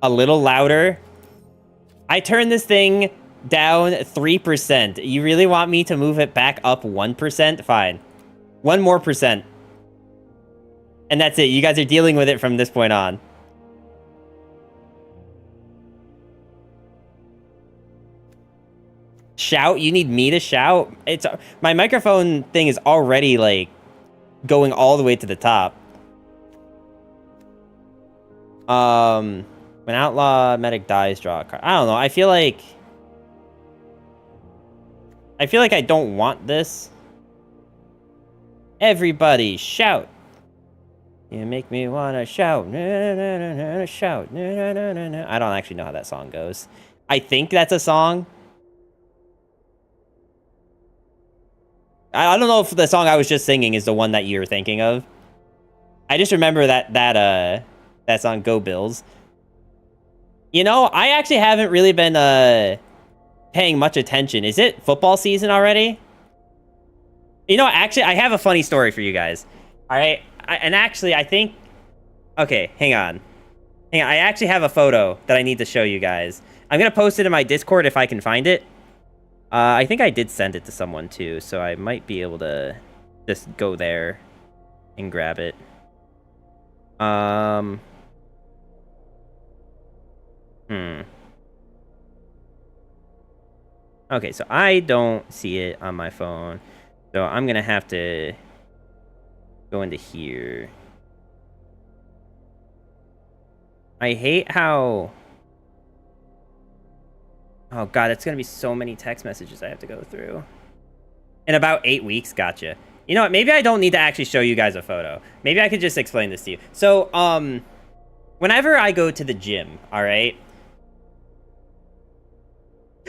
A little louder. I turned this thing down 3%. You really want me to move it back up 1%? Fine. 1 more percent. And that's it. You guys are dealing with it from this point on. Shout? You need me to shout? It's my microphone thing is already, like, going all the way to the top. When outlaw medic dies, draw a card. I don't know. I feel like I don't want this. Everybody shout. You make me wanna shout. Na, na, na, na, na, shout. Na, na, na, na. I don't actually know how that song goes. I think that's a song. I don't know if the song I was just singing is the one that you're thinking of. I just remember that song, Go Bills. You know, I actually haven't really been paying much attention. Is it football season already? You know, actually, I have a funny story for you guys. All right, I think... Okay, hang on. I actually have a photo that I need to show you guys. I'm going to post it in my Discord if I can find it. I think I did send it to someone too, so I might be able to just go there and grab it. Okay, so I don't see it on my phone, so I'm gonna have to go into here. I hate how... Oh, God, it's going to be so many text messages I have to go through. In about 8 weeks, gotcha. You know what? Maybe I don't need to actually show you guys a photo. Maybe I could just explain this to you. So, whenever I go to the gym, all right?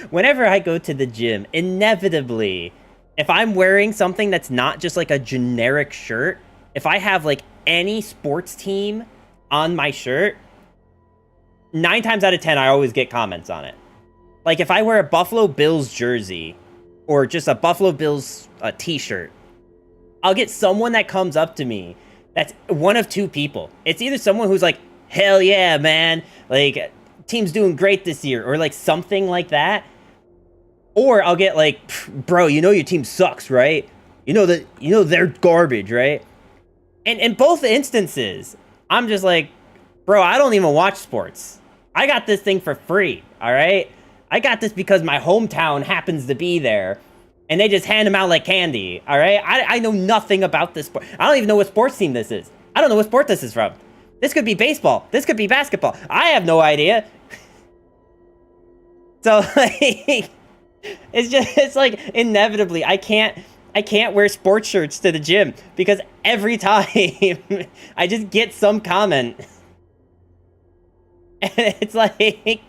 Whenever I go to the gym, inevitably, if I'm wearing something that's not just like a generic shirt, if I have like any sports team on my shirt, 9 times out of 10, I always get comments on it. Like, if I wear a Buffalo Bills jersey, or just a Buffalo Bills t-shirt, I'll get someone that comes up to me. That's one of two people. It's either someone who's like, hell yeah, man, like, team's doing great this year, or like something like that. Or I'll get like, bro, you know your team sucks, right? You know they're garbage, right? And in both instances, I'm just like, bro, I don't even watch sports. I got this thing for free, all right? I got this because my hometown happens to be there, and they just hand them out like candy, all right? I know nothing about this sport. I don't even know what sports team this is. I don't know what sport this is from. This could be baseball. This could be basketball. I have no idea. So, like, it's like inevitably I can't wear sports shirts to the gym because every time I just get some comment. And it's like,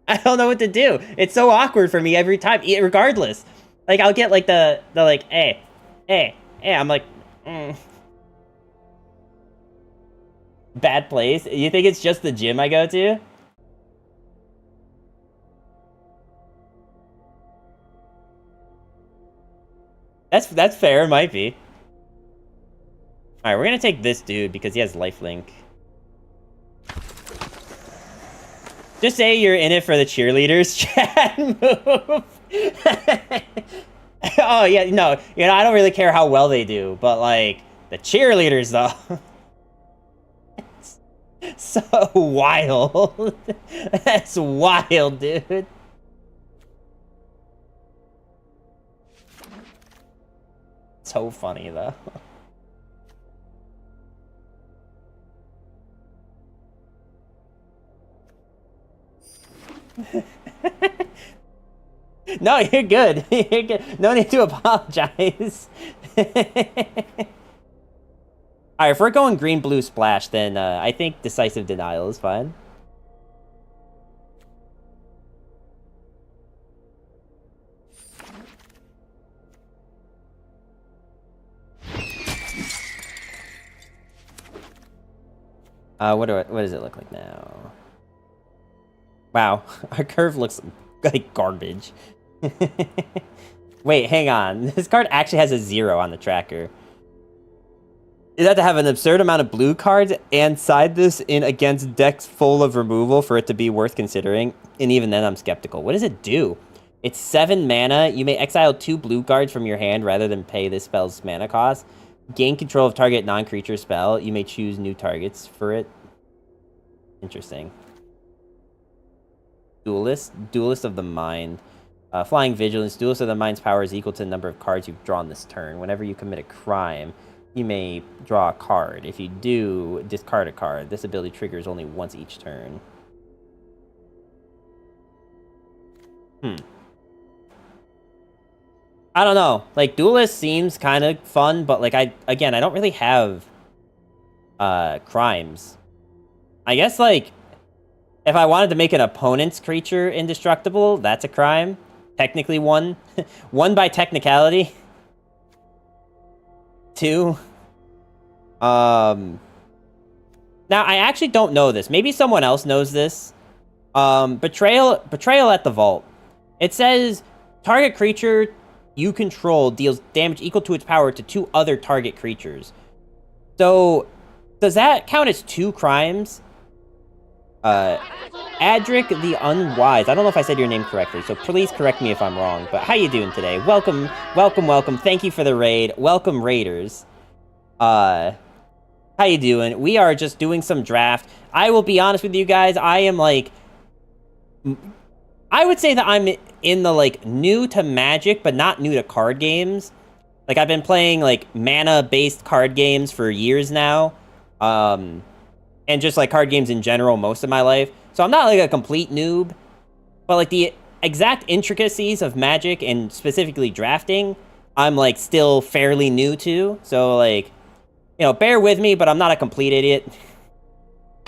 I don't know what to do. It's so awkward for me every time, regardless. Like, I'll get like the like, hey. I'm like, bad place. You think it's just the gym I go to? That's fair, it might be. Alright, we're gonna take this dude because he has lifelink. Just say you're in it for the cheerleaders, Chad. Move. Oh, yeah, no. You know, I don't really care how well they do, but, like, the cheerleaders, though. So wild. That's wild, dude. So funny, though. No, you're good. You're good. No need to apologize. Alright, if we're going green-blue splash, then I think Decisive Denial is fine. What does it look like now? Wow, our curve looks like garbage. Wait, hang on. This card actually has a 0 on the tracker. You have to have an absurd amount of blue cards and side this in against decks full of removal for it to be worth considering. And even then, I'm skeptical. What does it do? It's 7 mana. You may exile 2 blue cards from your hand rather than pay this spell's mana cost. Gain control of target non-creature spell. You may choose new targets for it. Interesting. Duelist of the Mind. Flying Vigilance. Duelist of the Mind's power is equal to the number of cards you've drawn this turn. Whenever you commit a crime, you may draw a card. If you do, discard a card. This ability triggers only once each turn. I don't know. Like, Duelist seems kind of fun, but, like, I don't really have crimes. I guess, like, if I wanted to make an opponent's creature indestructible, that's a crime. Technically one. One by technicality. 2. Now, I actually don't know this. Maybe someone else knows this. Betrayal at the Vault. It says, target creature you control deals damage equal to its power to 2 other target creatures. So, does that count as 2 crimes? Adric the Unwise. I don't know if I said your name correctly, so please correct me if I'm wrong. But how you doing today? Welcome. Thank you for the raid. Welcome, Raiders. How you doing? We are just doing some draft. I will be honest with you guys. I am like, I would say that I'm in the like new to Magic, but not new to card games. Like I've been playing like mana-based card games for years now. And just like card games in general most of my life. So I'm not like a complete noob, but like the exact intricacies of Magic and specifically drafting, I'm like still fairly new to. So like, you know, bear with me, but I'm not a complete idiot.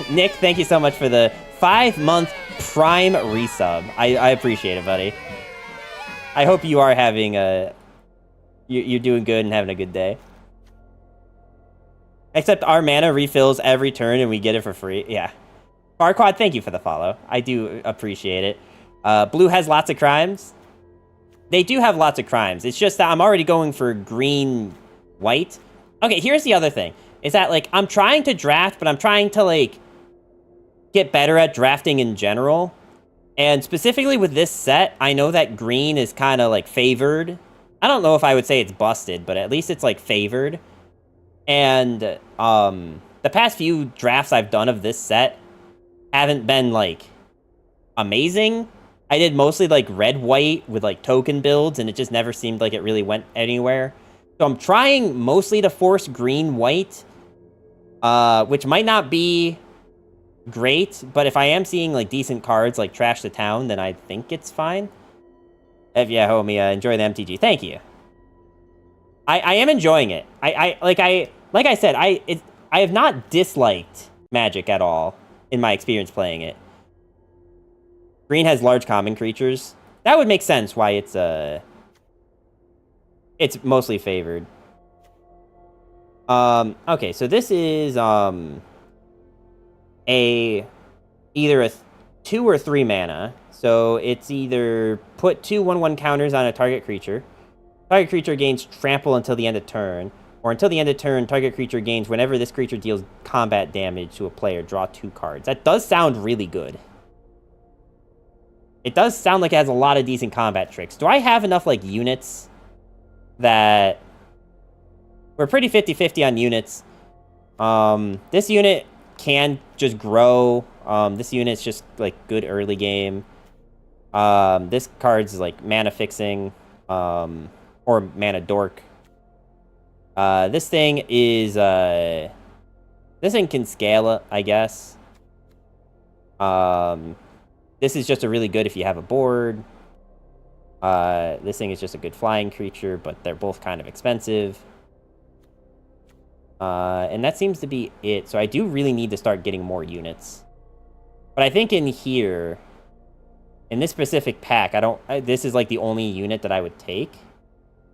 Nick, thank you so much for the 5-month Prime resub. I appreciate it, buddy. I hope you are having you're doing good and having a good day. Except our mana refills every turn and we get it for free. Yeah. Farquad, thank you for the follow. I do appreciate it. Blue has lots of crimes. They do have lots of crimes. It's just that I'm already going for green-white. Okay, here's the other thing. Is that, like, I'm trying to draft, but I'm trying to, like, get better at drafting in general. And specifically with this set, I know that green is kind of, like, favored. I don't know if I would say it's busted, but at least it's, like, favored. And, the past few drafts I've done of this set haven't been, like, amazing. I did mostly, like, red-white with, like, token builds, and it just never seemed like it really went anywhere. So I'm trying mostly to force green-white, which might not be great, but if I am seeing, like, decent cards, like Trash the Town, then I think it's fine. Yeah, homie, enjoy the MTG. Thank you. I am enjoying it. Like I said, I have not disliked Magic at all in my experience playing it. Green has large common creatures. That would make sense why it's mostly favored. Okay, so this is either a 2 or 3 mana. So it's either put 2 1/1 counters on a target creature. Target creature gains trample until the end of turn, or until the end of turn, target creature gains whenever this creature deals combat damage to a player, draw 2 cards. That does sound really good. It does sound like it has a lot of decent combat tricks. Do I have enough, like, units that... We're pretty 50-50 on units. This unit can just grow. This unit's just, like, good early game. This card's, like, mana fixing, or mana dork. This thing is, this thing can scale it, I guess. This is just a really good if you have a board. This thing is just a good flying creature, but they're both kind of expensive. And that seems to be it. So I do really need to start getting more units. But I think in here, in this specific pack, this is like the only unit that I would take.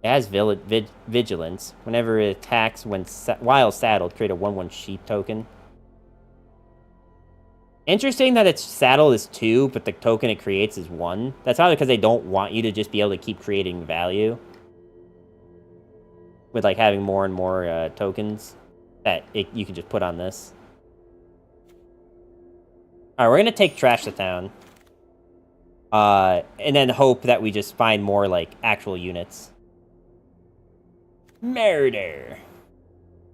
It has Vigilance. Whenever it attacks while saddled, create a 1/1 sheep token. Interesting that its saddle is 2, but the token it creates is 1. That's probably because they don't want you to just be able to keep creating value. With, like, having more and more tokens that you can just put on this. Alright, we're going to take Trash the Town. And then hope that we just find more, like, actual units. Murder!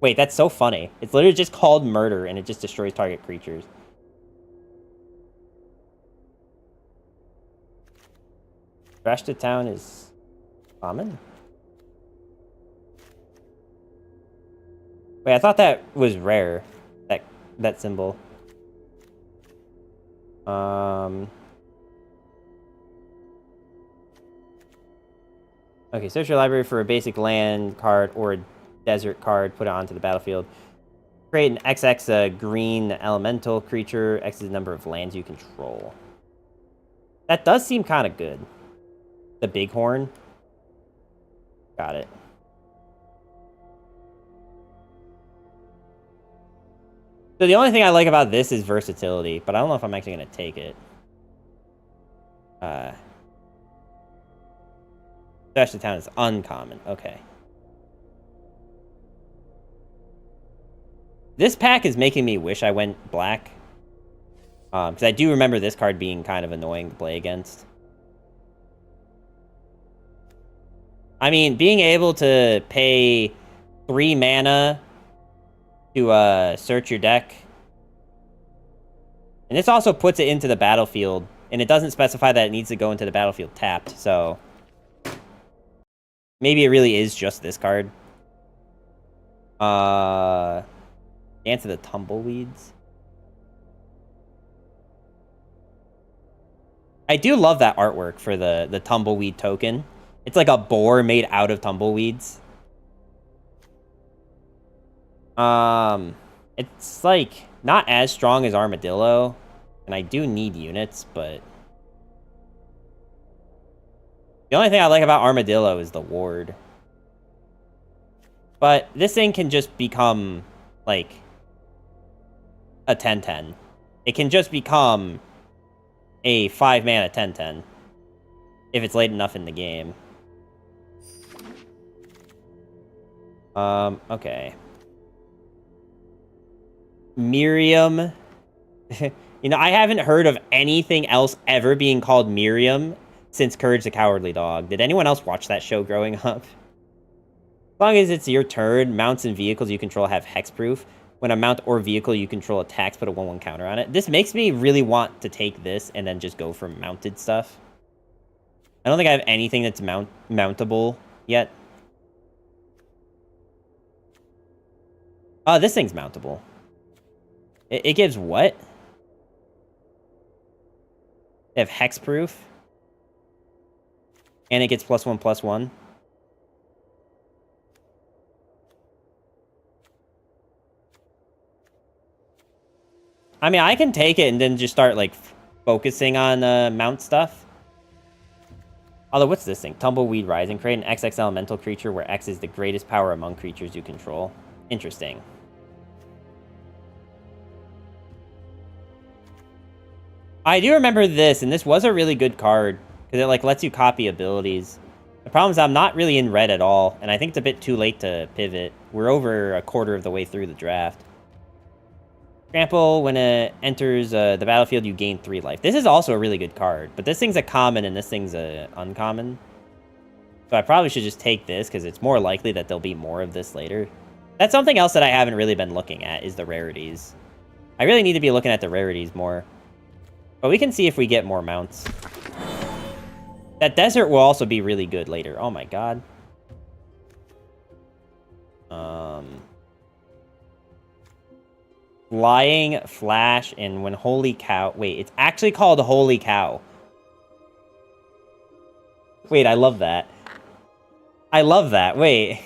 Wait, that's so funny. It's literally just called Murder, and it just destroys target creatures. Trash the Town is common? Wait, I thought that was rare. That symbol. Okay, search your library for a basic land card or a desert card. Put it onto the battlefield. Create an XX green elemental creature. X is the number of lands you control. That does seem kind of good. The Bighorn. Got it. So the only thing I like about this is versatility, but I don't know if I'm actually going to take it. Trash the Town is uncommon. Okay. This pack is making me wish I went black. Because I do remember this card being kind of annoying to play against. I mean, being able to pay 3 mana to search your deck. And this also puts it into the battlefield. And it doesn't specify that it needs to go into the battlefield tapped, so... Maybe it really is just this card. Dance of the Tumbleweeds. I do love that artwork for the Tumbleweed token. It's like a boar made out of tumbleweeds. It's like not as strong as Armadillo, and I do need units, but the only thing I like about Armadillo is the ward. But this thing can just become like a 10/10. It can just become a 5-mana 10/10 if it's late enough in the game. Okay. Miriam. You know, I haven't heard of anything else ever being called Miriam since Courage the Cowardly Dog. Did anyone else watch that show growing up? As long as it's your turn, mounts and vehicles you control have hexproof. When a mount or vehicle you control attacks, put a 1/1 counter on it. This makes me really want to take this and then just go for mounted stuff. I don't think I have anything that's mountable yet. This thing's mountable. It gives what? They have hexproof. And it gets +1/+1. I mean, I can take it and then just start, like, focusing on mount stuff. Although, what's this thing? Tumbleweed Rising. Create an XX elemental creature where X is the greatest power among creatures you control. Interesting. I do remember this, and this was a really good card, because it, like, lets you copy abilities. The problem is I'm not really in red at all, and I think it's a bit too late to pivot. We're over a quarter of the way through the draft. Trample, when it enters the battlefield, you gain 3 life. This is also a really good card, but this thing's a common and this thing's a uncommon. So I probably should just take this, because it's more likely that there'll be more of this later. That's something else that I haven't really been looking at, is the rarities. I really need to be looking at the rarities more. But we can see if we get more mounts. That desert will also be really good later. Oh my god. Flying, Flash, and when Holy Cow... Wait, it's actually called Holy Cow. Wait, I love that. I love that. Wait.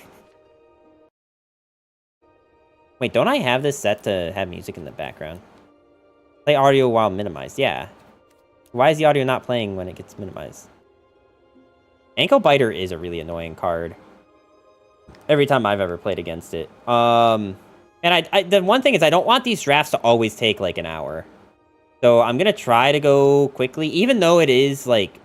Wait, don't I have this set to have music in the background? Play audio while minimized. Yeah. Why is the audio not playing when it gets minimized? Ankle Biter is a really annoying card. Every time I've ever played against it. And the one thing is I don't want these drafts to always take, like, an hour. So I'm going to try to go quickly, even though it is, like,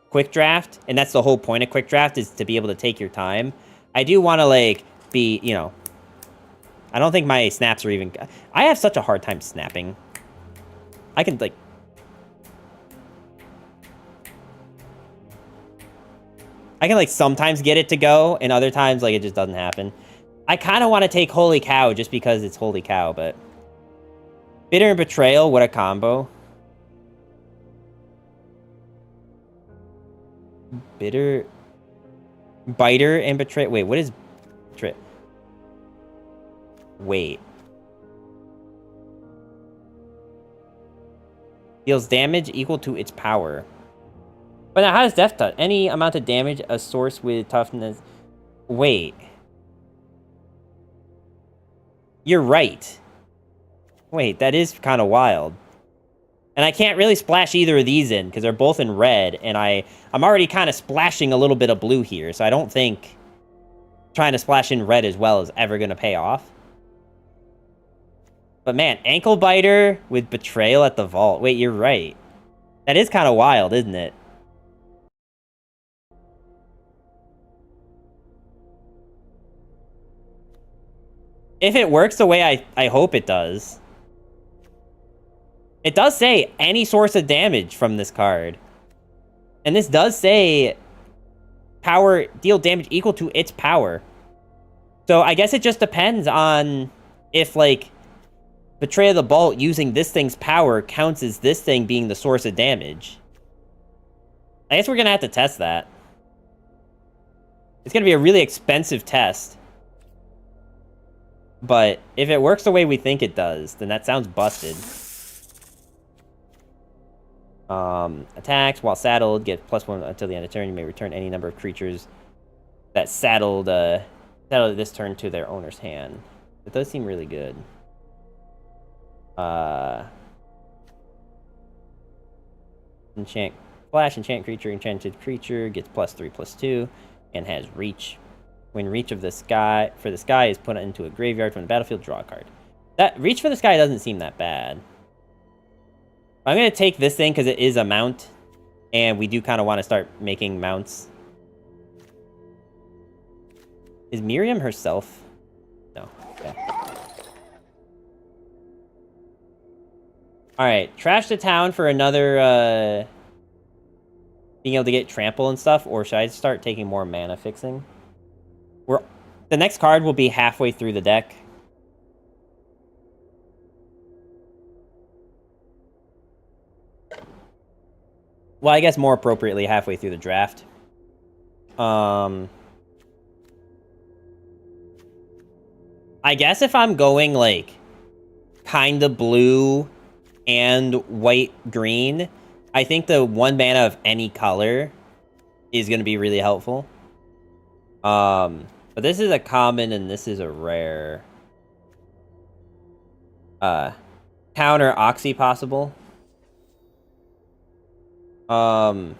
quick draft. And that's the whole point of quick draft, is to be able to take your time. I do want to, like, be, you know... I don't think my snaps are even... I have such a hard time snapping. I can, like... I can, like, sometimes get it to go, and other times, like, it just doesn't happen. I kind of want to take Holy Cow just because it's Holy Cow, but... Bitter and Betrayal, what a combo. Bitter... Biter and Betrayal... Wait, what is... Wait. Deals damage equal to its power. But now, how does Death Touch? Any amount of damage a source with toughness... Wait. You're right. Wait, that is kind of wild. And I can't really splash either of these in, because they're both in red, and I'm already kind of splashing a little bit of blue here, so I don't think trying to splash in red as well is ever going to pay off. But man, Ankle Biter with Betrayal at the vault. Wait, you're right. That is kind of wild, isn't it? If it works the way I hope it does. It does say any source of damage from this card. And this does say power, deal damage equal to its power. So I guess it just depends on if, like, Betray of the Vault using this thing's power counts as this thing being the source of damage. I guess we're going to have to test that. It's going to be a really expensive test. But if it works the way we think it does, then that sounds busted. Attacks while saddled, get +1 until the end of turn. You may return any number of creatures that saddled this turn to their owner's hand. It does seem really good. Enchant Flash, enchant creature, enchanted creature, gets +3/+2, and has reach. When Reach of the Sky for the Sky is put into a graveyard from the battlefield, draw a card. That Reach for the Sky doesn't seem that bad. I'm going to take this thing because it is a mount, and we do kind of want to start making mounts. Is Miriam herself? No. Okay. Alright, trash the town for another, being able to get trample and stuff, or should I start taking more mana fixing? The next card will be halfway through the deck. Well, I guess more appropriately, halfway through the draft. I guess if I'm going, like, kind of blue and white-green, I think the 1 mana of any color is going to be really helpful. But this is a common and this is a rare. Counter Oxy possible. I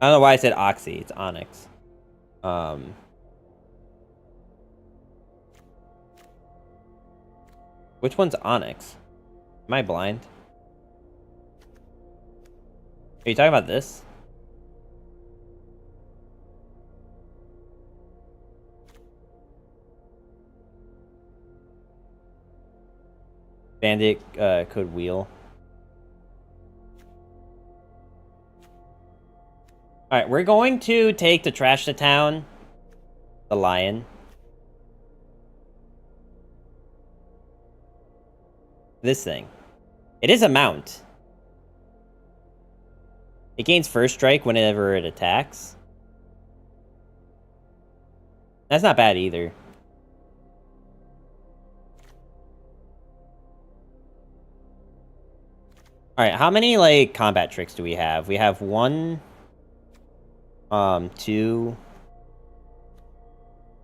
don't know why I said Oxy. It's Onyx. Which one's Onyx? Am I blind? Are you talking about this? Bandit could wheel. Alright, we're going to take the trash to town. The lion. This thing. It is a mount. It gains first strike whenever it attacks. That's not bad either. Alright, how many, like, combat tricks do we have? We have 1... 2...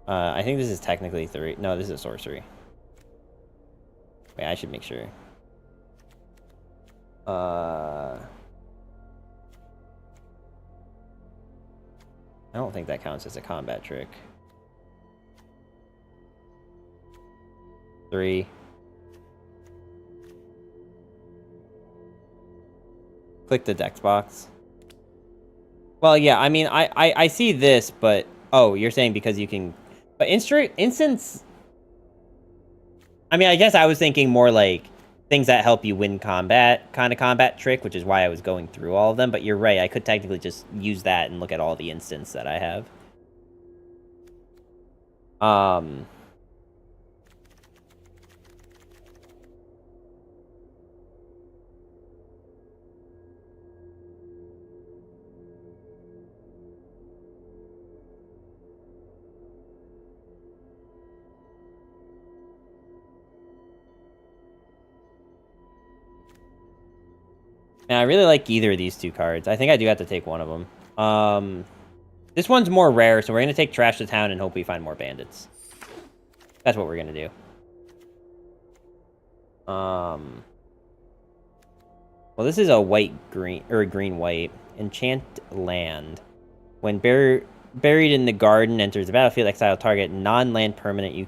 I think this is technically 3. No, this is a sorcery. Wait, I should make sure. I don't think that counts as a combat trick. 3. Click the dex box. Well, yeah, I mean, I see this, but... Oh, you're saying because you can... But instance... I mean, I guess I was thinking more like things that help you win combat, kind of combat trick, which is why I was going through all of them. But you're right, I could technically just use that and look at all the instants that I have. And I really like either of these 2 cards. I think I do have to take one of them. This one's more rare, so we're going to take Trash the Town and hope we find more bandits. That's what we're going to do. Well, this is a white-green, or green-white. Enchant land. When buried in the garden, enters the battlefield, exile target non-land permanent you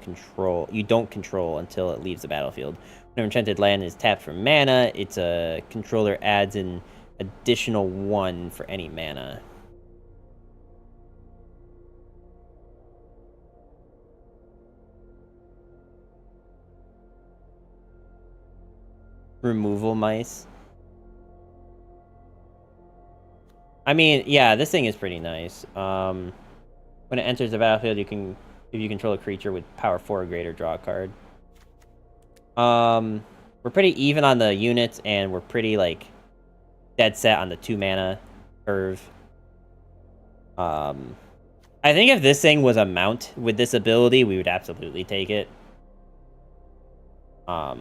don't control until it leaves the battlefield. When enchanted land is tapped for mana, its a controller adds an additional 1 for any mana. Removal mice. I mean, yeah, this thing is pretty nice. When it enters the battlefield, if you control a creature with power 4 or greater, draw a card. We're pretty even on the units, and we're pretty, like, dead set on the 2 mana curve. I think if this thing was a mount with this ability, we would absolutely take it. I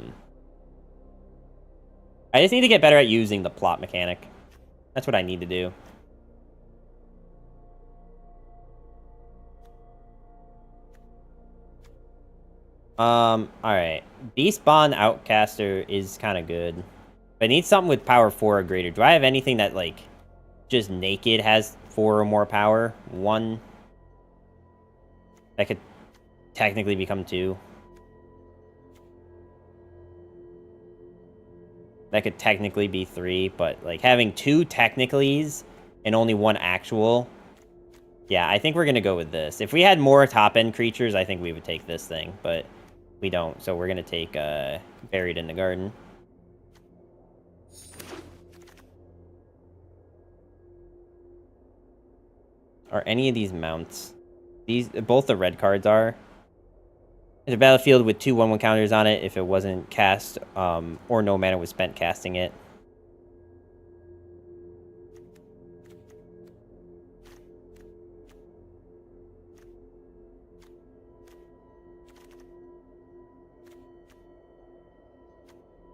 just need to get better at using the plot mechanic. That's what I need to do. Alright. Beastbond Outcaster is kind of good. But I need something with power 4 or greater. Do I have anything that, like, just naked has 4 or more power? 1. That could technically become 2. That could technically be 3, but like having 2 technicallys and only 1 actual. Yeah, I think we're gonna go with this. If we had more top-end creatures, I think we would take this thing, but we don't. So we're gonna take Buried in the Garden. Are any of these mounts? Both the red cards are. It's a battlefield with 2 1/1 counters on it if it wasn't cast, or no mana was spent casting it.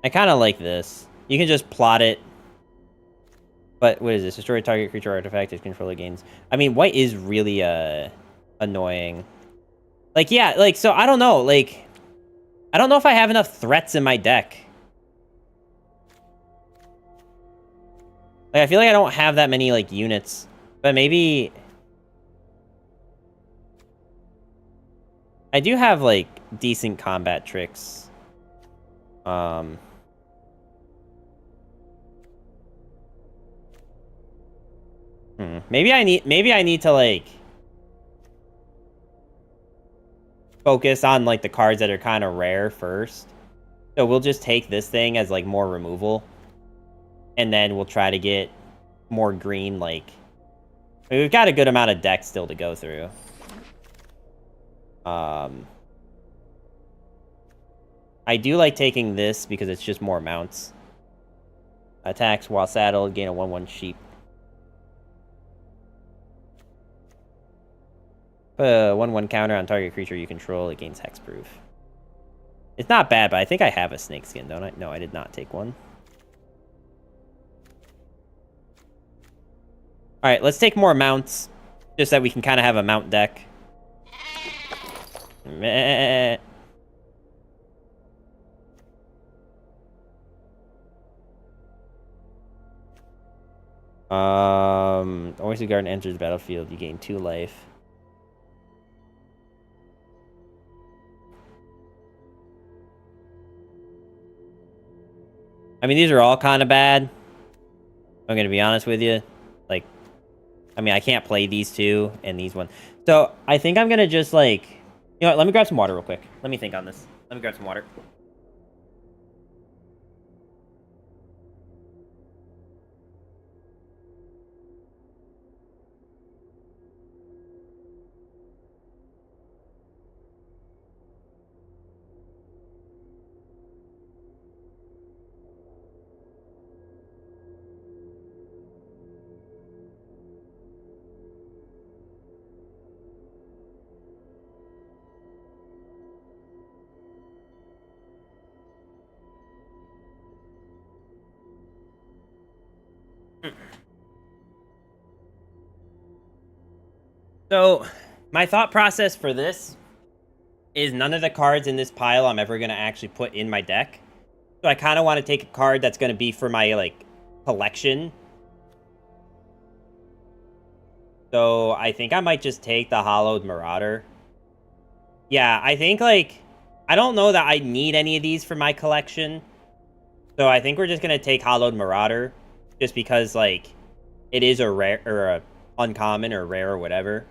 I kind of like this. You can just plot it. But what is this? Destroy target creature artifact if controller gains. I mean, white is really annoying. Like, yeah, like, so I don't know. Like, I don't know if I have enough threats in my deck. Like, I feel like I don't have that many, like, units. But maybe... I do have, like, decent combat tricks. Maybe I need to, like... focus on, like, the cards that are kind of rare first. So we'll just take this thing as, like, more removal. And then we'll try to get more green, like... I mean, we've got a good amount of decks still to go through. I do like taking this because it's just more mounts. Attacks while saddled, gain a 1/1 sheep. Put a 1/1 counter on target creature you control, it gains hexproof. It's not bad, but I think I have a snakeskin, don't I? No, I did not take one. Alright, let's take more mounts. Just that we can kind of have a mount deck. Meh. Oyster Garden enters the battlefield. You gain 2 life. I mean, these are all kind of bad. I'm going to be honest with you. Like, I mean, I can't play these 2 and these 1. So, I think I'm going to just, like... You know what? Let me grab some water real quick. Let me think on this. Let me grab some water. So, my thought process for this is none of the cards in this pile I'm ever going to actually put in my deck. So I kind of want to take a card that's going to be for my, like, collection. So I think I might just take the Hollowed Marauder. Yeah, I think, like, I don't know that I need any of these for my collection. So I think we're just going to take Hollowed Marauder. Just because, like, it is a rare, or a uncommon, or rare, or whatever.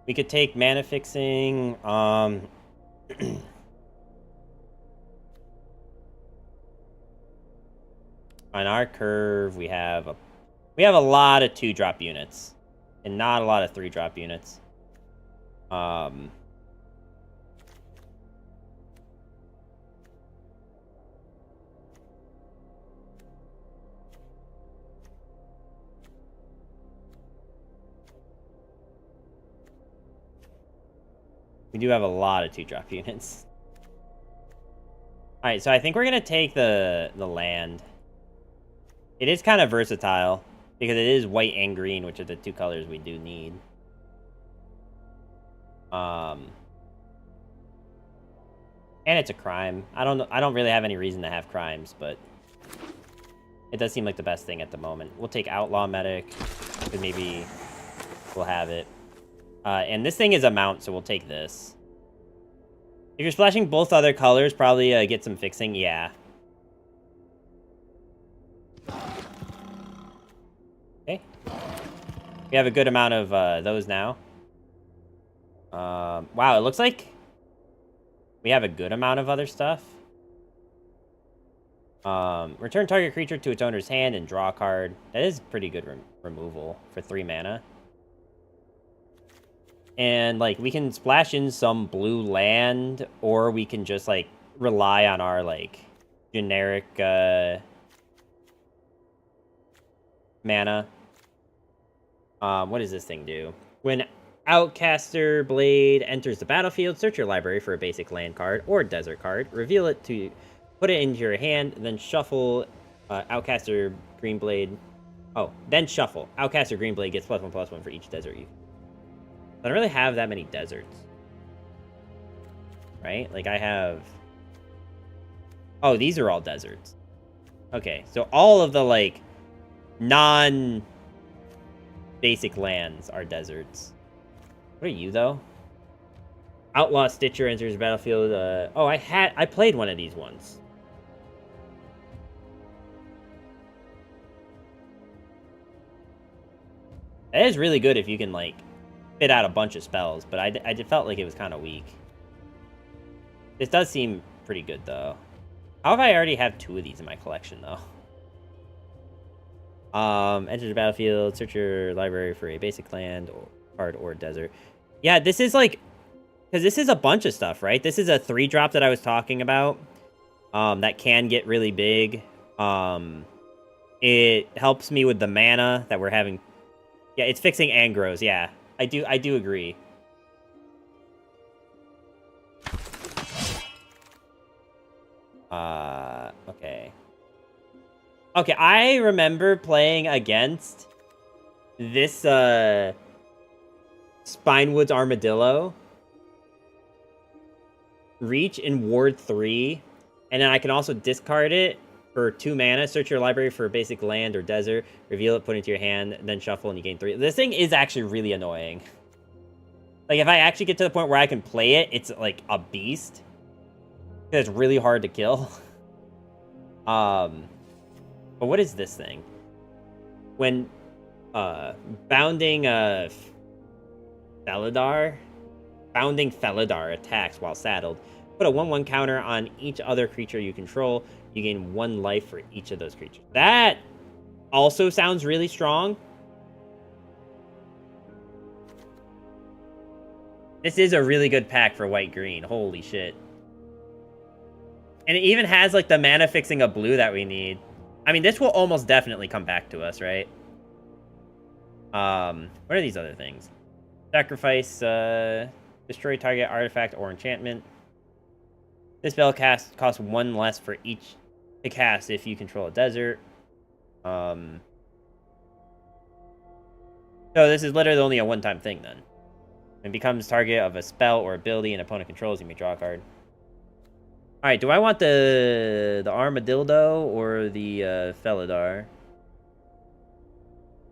We could take Mana Fixing, on our curve, we have a lot of 2-drop units, and not a lot of 3-drop units. We do have a lot of 2-drop units. Alright, so I think we're going to take the land. It is kind of versatile, because it is white and green, which are the 2 colors we do need. And it's a crime. I don't really have any reason to have crimes, but it does seem like the best thing at the moment. We'll take Outlaw Medic, because maybe we'll have it. And this thing is a mount, so we'll take this. If you're splashing both other colors, probably get some fixing. Yeah. Okay. We have a good amount of those now. Wow, it looks like we have a good amount of other stuff. Return target creature to its owner's hand and draw a card. That is pretty good removal for 3 mana. And, like, we can splash in some blue land, or we can just, like, rely on our, like, generic, mana. What does this thing do? When Outcaster Blade enters the battlefield, search your library for a basic land card or desert card. Reveal it to... Put it into your hand, then shuffle Outcaster Greenblade. Oh, then shuffle. Outcaster Greenblade gets +1/+1 for each desert you... I don't really have that many deserts. Right? Like, I have... Oh, these are all deserts. Okay, so all of the, like, non-basic lands are deserts. What are you, though? Outlaw Stitcher enters the battlefield. Oh, I played one of these once. That is really good if you can, like, fit out a bunch of spells, but I felt like it was kind of weak. This does seem pretty good, though. How have I already have 2 of these in my collection, though? Enter the battlefield, search your library for a basic land, or card, or desert. Yeah, this is, like... Because this is a bunch of stuff, right? This is a 3-drop that I was talking about. That can get really big. It helps me with the mana that we're having... Yeah, it's fixing Angros, yeah. I do agree. Okay. Okay, I remember playing against this, Spinewood's Armadillo. Reach in Ward 3. And then I can also discard it for 2 mana. Search your library for a basic land or desert. Reveal it, put it into your hand, then shuffle, and you gain 3. This thing is actually really annoying. Like, if I actually get to the point where I can play it, it's, like, a beast. It's really hard to kill. But what is this thing? When, Bounding Felidar attacks while saddled. Put a 1/1 counter on each other creature you control. You gain 1 life for each of those creatures. That also sounds really strong. This is a really good pack for white-green. Holy shit. And it even has, like, the mana fixing of blue that we need. I mean, this will almost definitely come back to us, right? What are these other things? Sacrifice, destroy target artifact or enchantment. This spell costs 1 less for each to cast if you control a desert. So this is literally only a one-time thing, then. It becomes target of a spell or ability an opponent controls. You may draw a card. Alright, do I want the Armadillo or the Felidar?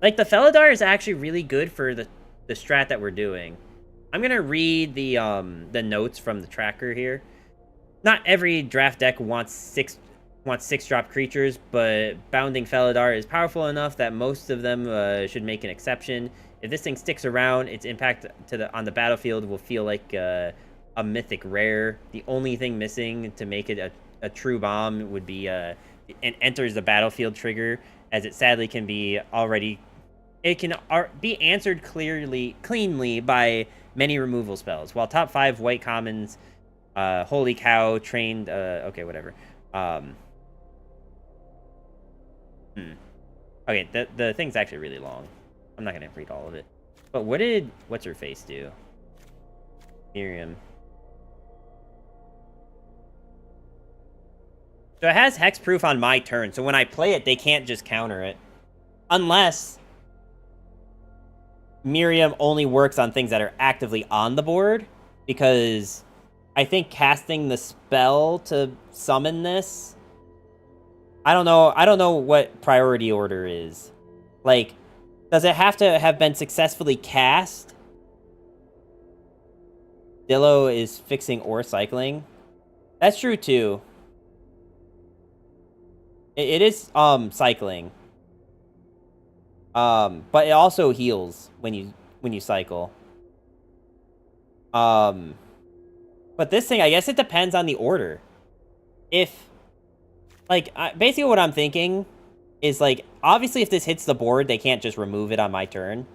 Like, the Felidar is actually really good for the strat that we're doing. I'm gonna read the notes from the tracker here. Not every draft deck wants 6-drop creatures, but Bounding Felidar is powerful enough that most of them should make an exception. If this thing sticks around, its impact on the battlefield will feel like a mythic rare. The only thing missing to make it a true bomb would be an enters the battlefield trigger, as it sadly can be already... It can be answered cleanly by many removal spells. While top 5 white commons, Holy Cow, Trained... okay, whatever. Okay, the thing's actually really long. I'm not gonna read all of it. But what did What's-Her-Face do? Miriam. So it has hexproof on my turn, so when I play it, they can't just counter it. Unless Miriam only works on things that are actively on the board, because I think casting the spell to summon this... I don't know what priority order is. Like, does it have to have been successfully cast Dillo is fixing or cycling. That's true too. It is cycling. But it also heals when you cycle. But this thing, I guess it depends on the order. If, like, basically what I'm thinking is, like, obviously if this hits the board, they can't just remove it on my turn.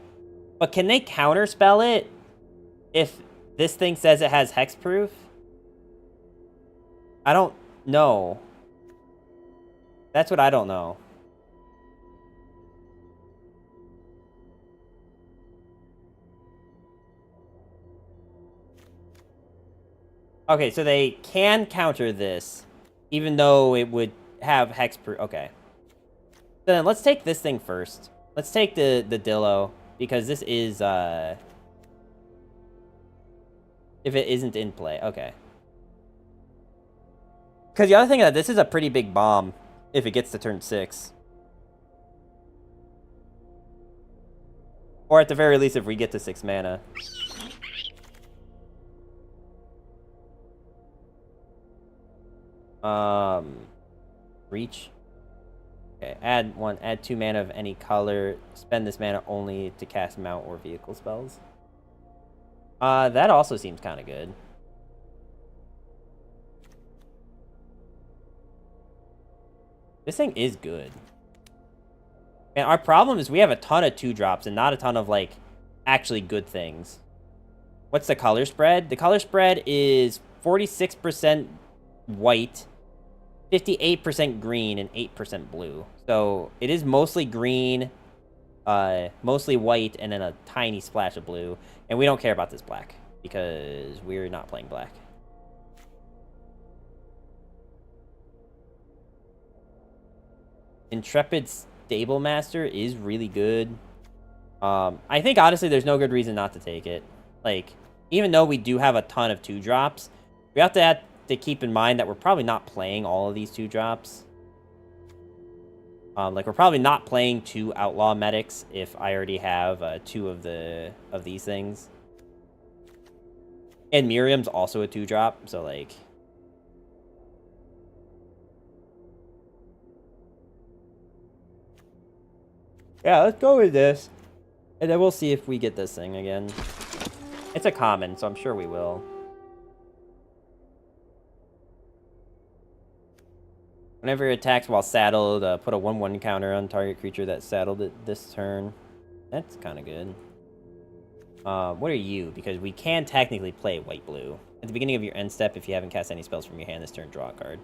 But can they counterspell it if this thing says it has hexproof? I don't know. That's what I don't know. Okay, so they can counter this, even though it would have hexproof. Okay. So then let's take this thing first. Let's take the Dillo, because this is, if it isn't in play. Okay. Because the other thing is that this is a pretty big bomb if it gets to turn 6. Or at the very least, if we get to 6 mana. Reach. Okay, add 2 mana of any color. Spend this mana only to cast mount or vehicle spells. That also seems kind of good. This thing is good. And our problem is we have a ton of 2-drops and not a ton of, like, actually good things. What's the color spread? The color spread is 46% white, 58% green, and 8% blue. So it is mostly green, mostly white, and then a tiny splash of blue. And we don't care about this black because we're not playing black. Intrepid Stable Master is really good. I think, honestly, there's no good reason not to take it. Like, even though we do have a ton of 2-drops, we have to keep in mind that we're probably not playing all of these 2-drops. Like, we're probably not playing 2 Outlaw Medics if I already have 2 of these things. And Miriam's also a 2-drop, so, like... Yeah, let's go with this. And then we'll see if we get this thing again. It's a common, so I'm sure we will. Whenever it attacks while saddled, put a 1/1 counter on target creature that saddled it this turn. That's kind of good. What are you? Because we can technically play white-blue. At the beginning of your end step, if you haven't cast any spells from your hand this turn, draw a card.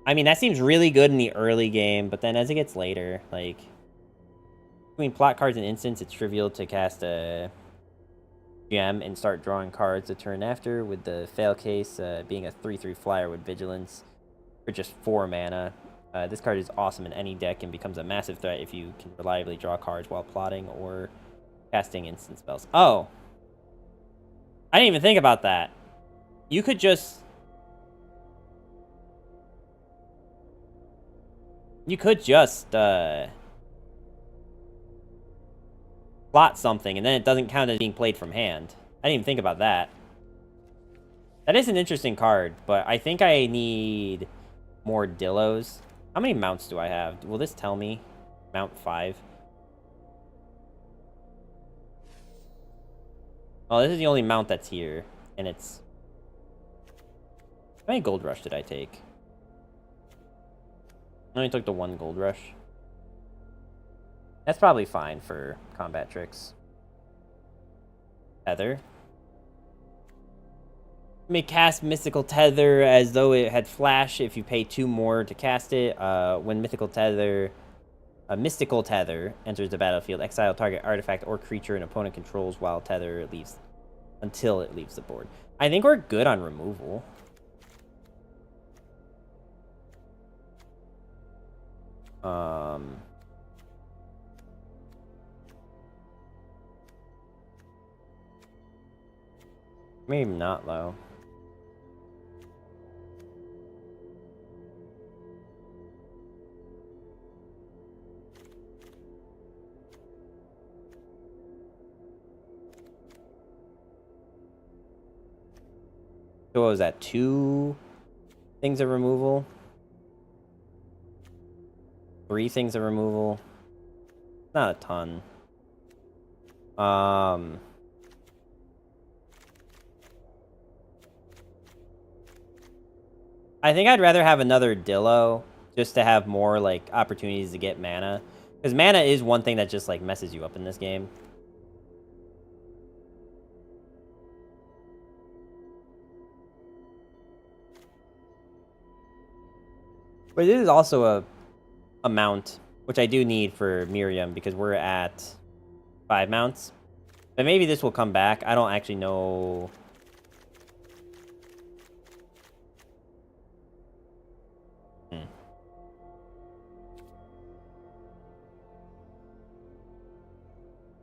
I mean, that seems really good in the early game, but then as it gets later, like... Between plot cards and instants, it's trivial to cast a gem and start drawing cards the turn after, with the fail case being a 3/3 flyer with vigilance for just 4 mana. This card is awesome in any deck and becomes a massive threat if you can reliably draw cards while plotting or casting instant spells. Oh! I didn't even think about that. You could just... plot something, and then it doesn't count as being played from hand. I didn't even think about that. That is an interesting card, but I think I need more Dillos. How many mounts do I have? Will this tell me? Mount 5. Oh, this is the only mount that's here, and it's... How many Gold Rush did I take? I only took the 1 Gold Rush. That's probably fine for combat tricks. Tether. You may cast Mystical Tether as though it had flash if you pay 2 more to cast it. When Mystical Tether enters the battlefield, exile target artifact or creature an opponent controls while Tether leaves until it leaves the board. I think we're good on removal. Maybe not, though. So what was that? 2 things of removal? 3 things of removal? Not a ton. I think I'd rather have another Dillo just to have more, like, opportunities to get mana. Because mana is one thing that just, like, messes you up in this game. But it is also a mount, which I do need for Miriam, because we're at 5 mounts. But maybe this will come back. I don't actually know.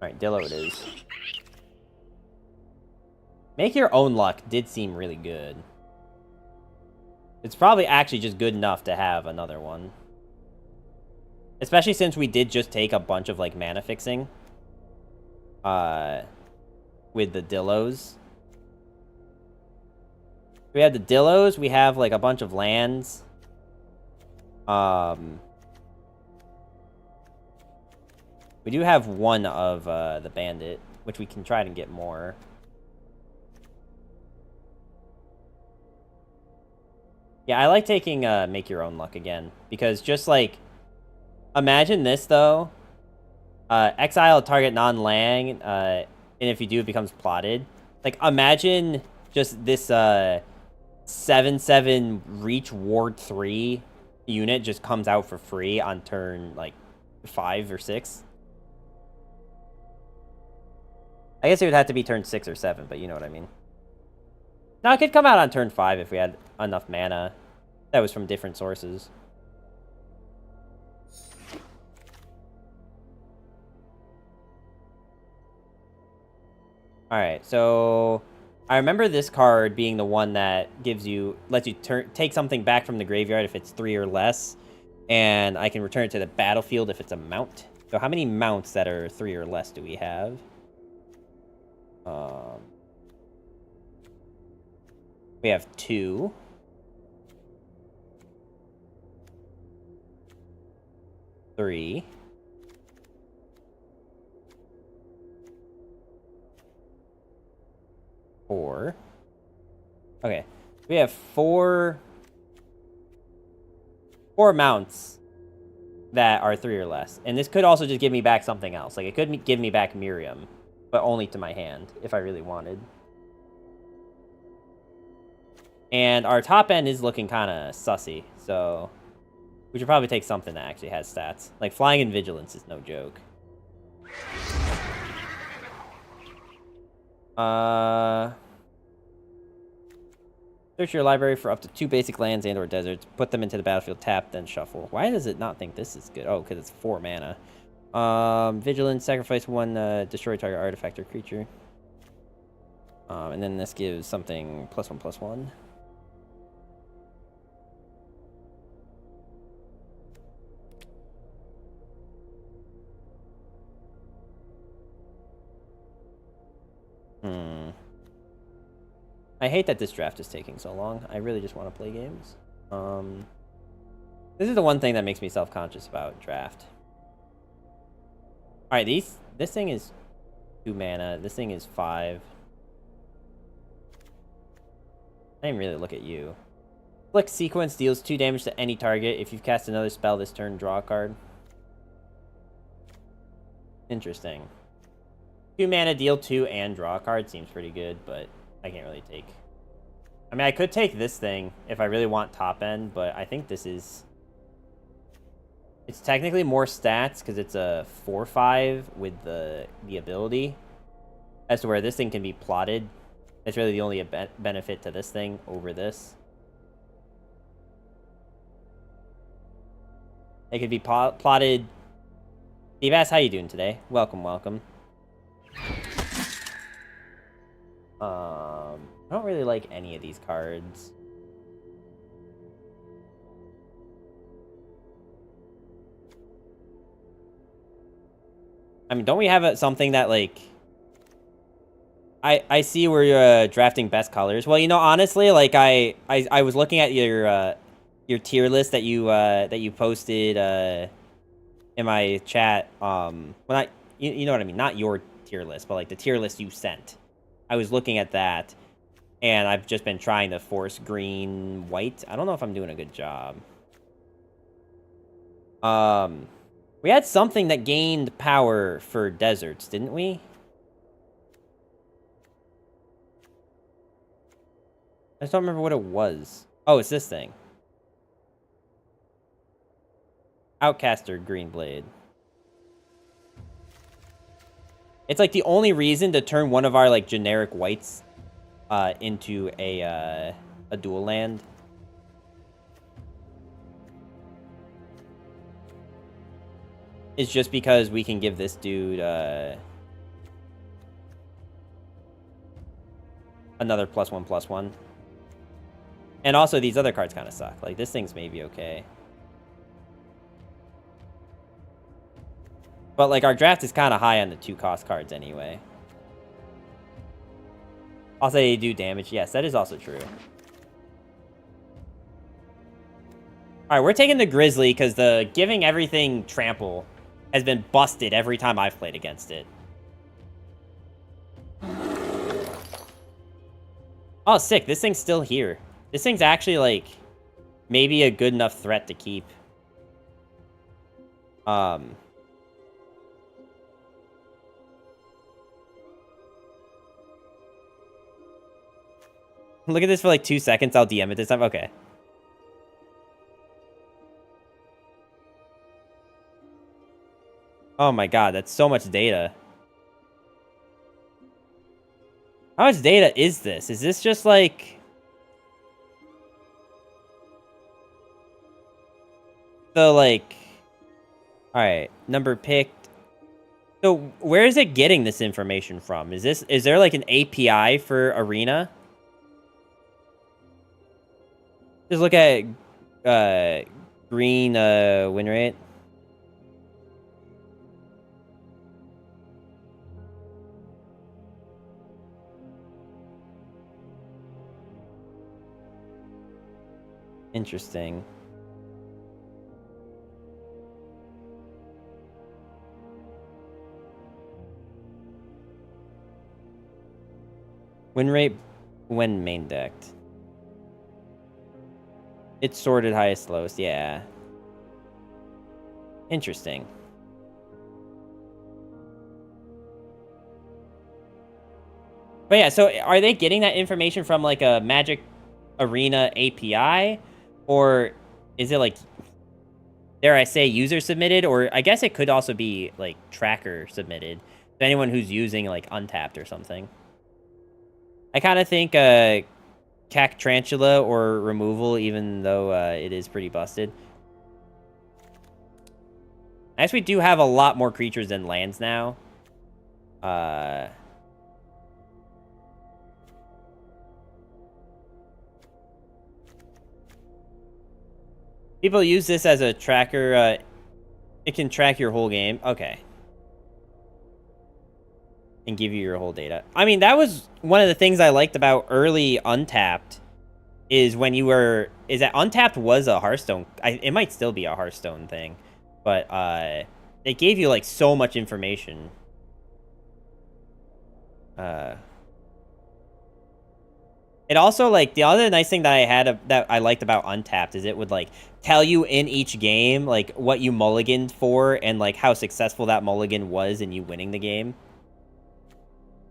Alright, Dillo it is. Make Your Own Luck did seem really good. It's probably actually just good enough to have another one. Especially since we did just take a bunch of, like, mana fixing. With the Dillos. We have the Dillos, we have, like, a bunch of lands. We do have one of the Bandit, which we can try to get more. Yeah, I like taking Make Your Own Luck again. Because just, like, imagine this, though. Exile target non-lang, and if you do, it becomes plotted. Like, imagine just this 7/7 Reach Ward 3 unit just comes out for free on turn, like, 5 or 6. I guess it would have to be turn 6 or 7, but you know what I mean. Now, it could come out on turn 5 if we had enough mana that was from different sources. Alright, so I remember this card being the one that gives you, lets you take something back from the graveyard if it's 3 or less, and I can return it to the battlefield if it's a mount. So how many mounts that are 3 or less do we have? We have 2. Three. 4. Okay. We have 4 mounts that are 3 or less. And this could also just give me back something else. Like, it could give me back Miriam, but only to my hand, if I really wanted. And our top end is looking kind of sussy, so we should probably take something that actually has stats. Like, Flying and Vigilance is no joke. Search your library for up to 2 basic lands and or deserts. Put them into the battlefield, tap, then shuffle. Why does it not think this is good? Oh, because it's 4 mana. Vigilance, sacrifice 1 destroy target artifact or creature. And then this gives something +1/+1. I hate that this draft is taking so long. I really just want to play games. This is the one thing that makes me self-conscious about draft. Alright, this thing is 2 mana. This thing is 5. I didn't really look at you. Flick sequence deals 2 damage to any target. If you've cast another spell this turn, draw a card. Interesting. 2 mana, deal 2, and draw a card seems pretty good, but I can't really take. I mean, I could take this thing if I really want top end, but I think this is... It's technically more stats because it's a 4/5 with the ability, as to where this thing can be plotted. It's really the only benefit to this thing over this. It could be plotted. Steve Ass, how you doing today? Welcome, welcome. I don't really like any of these cards. I mean, don't we have something that, like... I see where you're drafting best colors. Well, you know, honestly, like I was looking at your tier list that you posted in my chat. Well, not you know what I mean, not your tier list, but like the tier list you sent. I was looking at that, and I've just been trying to force green, white. I don't know if I'm doing a good job. We had something that gained power for deserts, didn't we? I just don't remember what it was. Oh, it's this thing. Outcaster Green Blade. It's like the only reason to turn one of our like generic whites into a dual land. Is just because we can give this dude another +1/+1. And also these other cards kind of suck. Like this thing's maybe okay. But like our draft is kind of high on the 2-cost cards anyway. I'll say they do damage. Yes, that is also true. All right, we're taking the Grizzly because the giving everything trample has been busted every time I've played against it. Oh, sick. This thing's still here. This thing's actually, like, maybe a good enough threat to keep. Look at this for, like, 2 seconds. I'll DM it this time. Okay. Oh my god, that's so much data. How much data is this? Is this just, like... So, like... Alright, number picked. So, where is it getting this information from? Is there, like, an API for Arena? Just look at, green, win rate. Interesting. Win rate when main decked. It's sorted highest lowest, yeah. Interesting. But yeah, so are they getting that information from like a Magic Arena API? Or is it like, dare I say, user submitted? Or I guess it could also be like tracker submitted to anyone who's using like Untapped or something. I kind of think Cactrantula or removal, even though it is pretty busted. I guess we do have a lot more creatures than lands now. People use this as a tracker. It can track your whole game. Okay. And give you your whole data. I mean, that was one of the things I liked about early Untapped. Is when you were... Is that Untapped was a Hearthstone... it might still be a Hearthstone thing. But it gave you, like, so much information. It also, like, the other nice thing that I had that I liked about Untapped is it would, like, tell you in each game, like, what you mulliganed for and, like, how successful that mulligan was in you winning the game.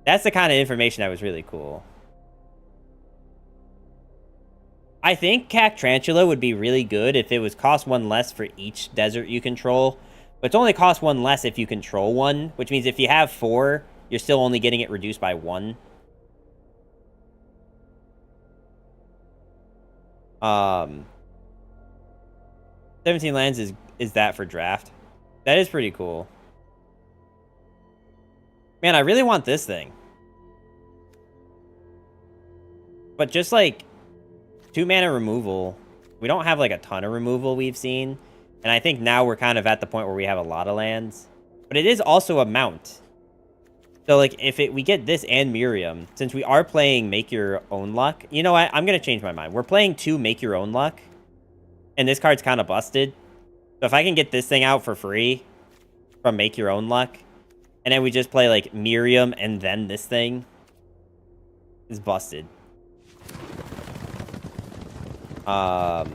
That's the kind of information that was really cool. I think Cactrantula would be really good if it was cost 1 less for each desert you control. But it's only cost 1 less if you control 1, which means if you have 4, you're still only getting it reduced by 1. 17 lands is that for draft. That is pretty cool. Man, I really want this thing. But just like 2 mana removal, we don't have like a ton of removal we've seen. And I think now we're kind of at the point where we have a lot of lands. But it is also a mount. So, like, if we get this and Miriam, since we are playing Make Your Own Luck, you know what? I'm going to change my mind. We're playing 2 Make Your Own Luck, and this card's kind of busted. So if I can get this thing out for free from Make Your Own Luck, and then we just play, like, Miriam and then this thing, is busted. I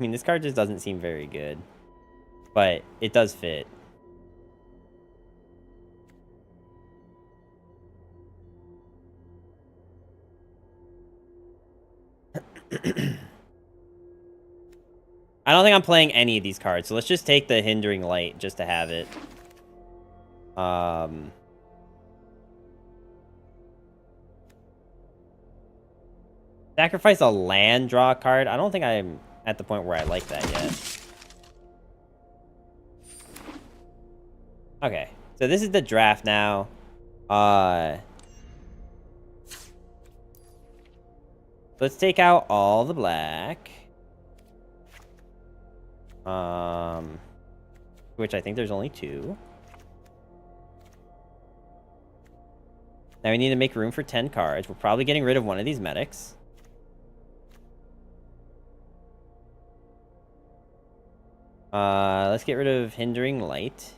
mean, this card just doesn't seem very good. But it does fit. I don't think I'm playing any of these cards, so let's just take the Hindering Light just to have it. Sacrifice a land, draw a card. I don't think I'm at the point where I like that yet. Okay, so this is the draft now. Let's take out all the black. Which I think there's only 2. Now we need to make room for 10 cards. We're probably getting rid of one of these medics. Let's get rid of Hindering Light.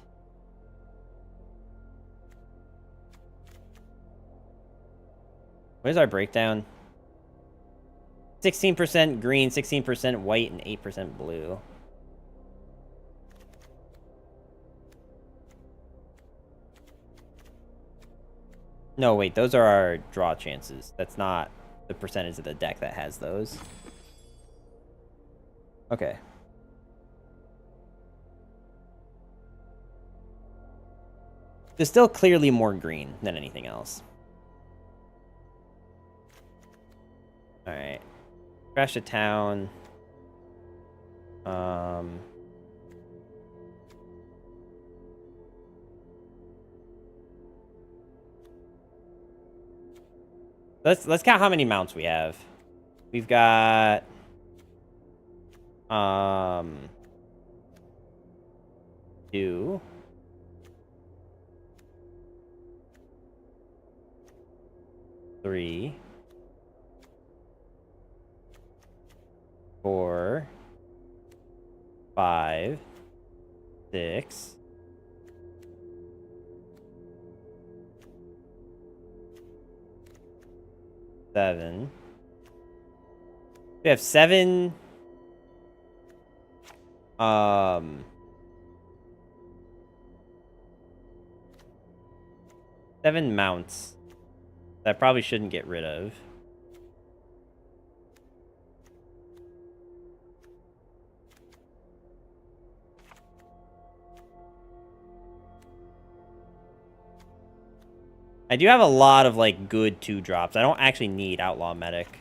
What is our breakdown? 16% green, 16% white, and 8% blue. No, wait, those are our draw chances. That's not the percentage of the deck that has those. Okay. There's still clearly more green than anything else. Alright. Crash a town. Let's count how many mounts we have. We've got 2. 3. 4. 5. 6. 7. We have 7. 7 mounts that I probably shouldn't get rid of. I do have a lot of, like, good 2-drops. I don't actually need Outlaw Medic.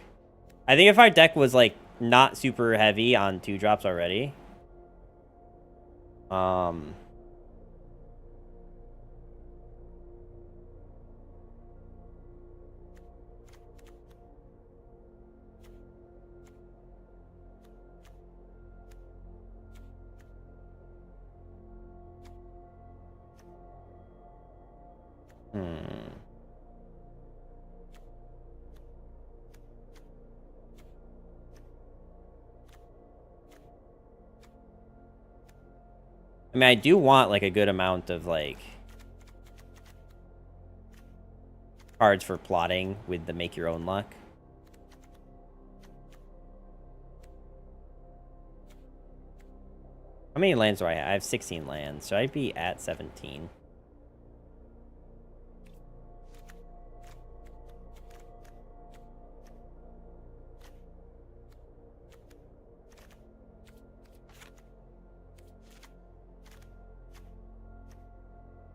I think if our deck was, like, not super heavy on 2-drops already. I mean, I do want, like, a good amount of, like, cards for plotting with the Make Your Own Luck. How many lands do I have? I have 16 lands. Should I be at 17?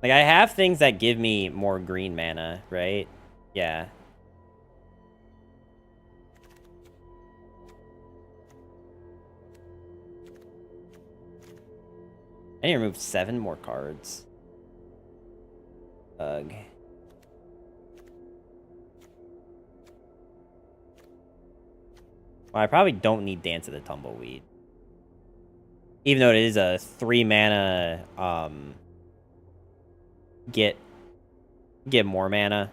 Like, I have things that give me more green mana, right? Yeah. I need to remove 7 more cards. Ugh. Well, I probably don't need Dance of the Tumbleweed. Even though it is a 3 mana, get more mana.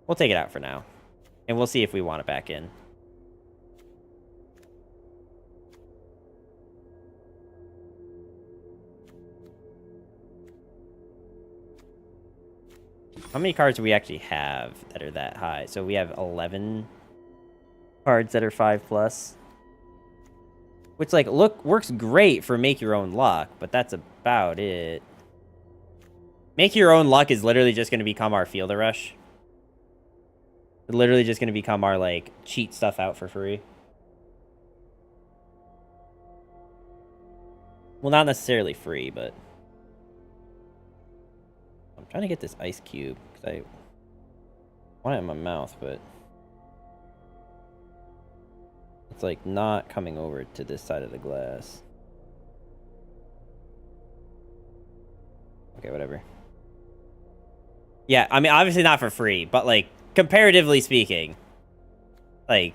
We'll take it out for now. And we'll see if we want it back in. How many cards do we actually have that are that high? So we have 11 cards that are 5+. Which, like, works great for Make Your Own Luck, but that's about it. Make Your Own Luck is literally just going to become our Field of Rush. It's literally just going to become our, like, cheat stuff out for free. Well, not necessarily free, but... I'm trying to get this ice cube, because I want it in my mouth, but... It's, like, not coming over to this side of the glass. Okay, whatever. Yeah, I mean, obviously not for free, but, like, comparatively speaking, like,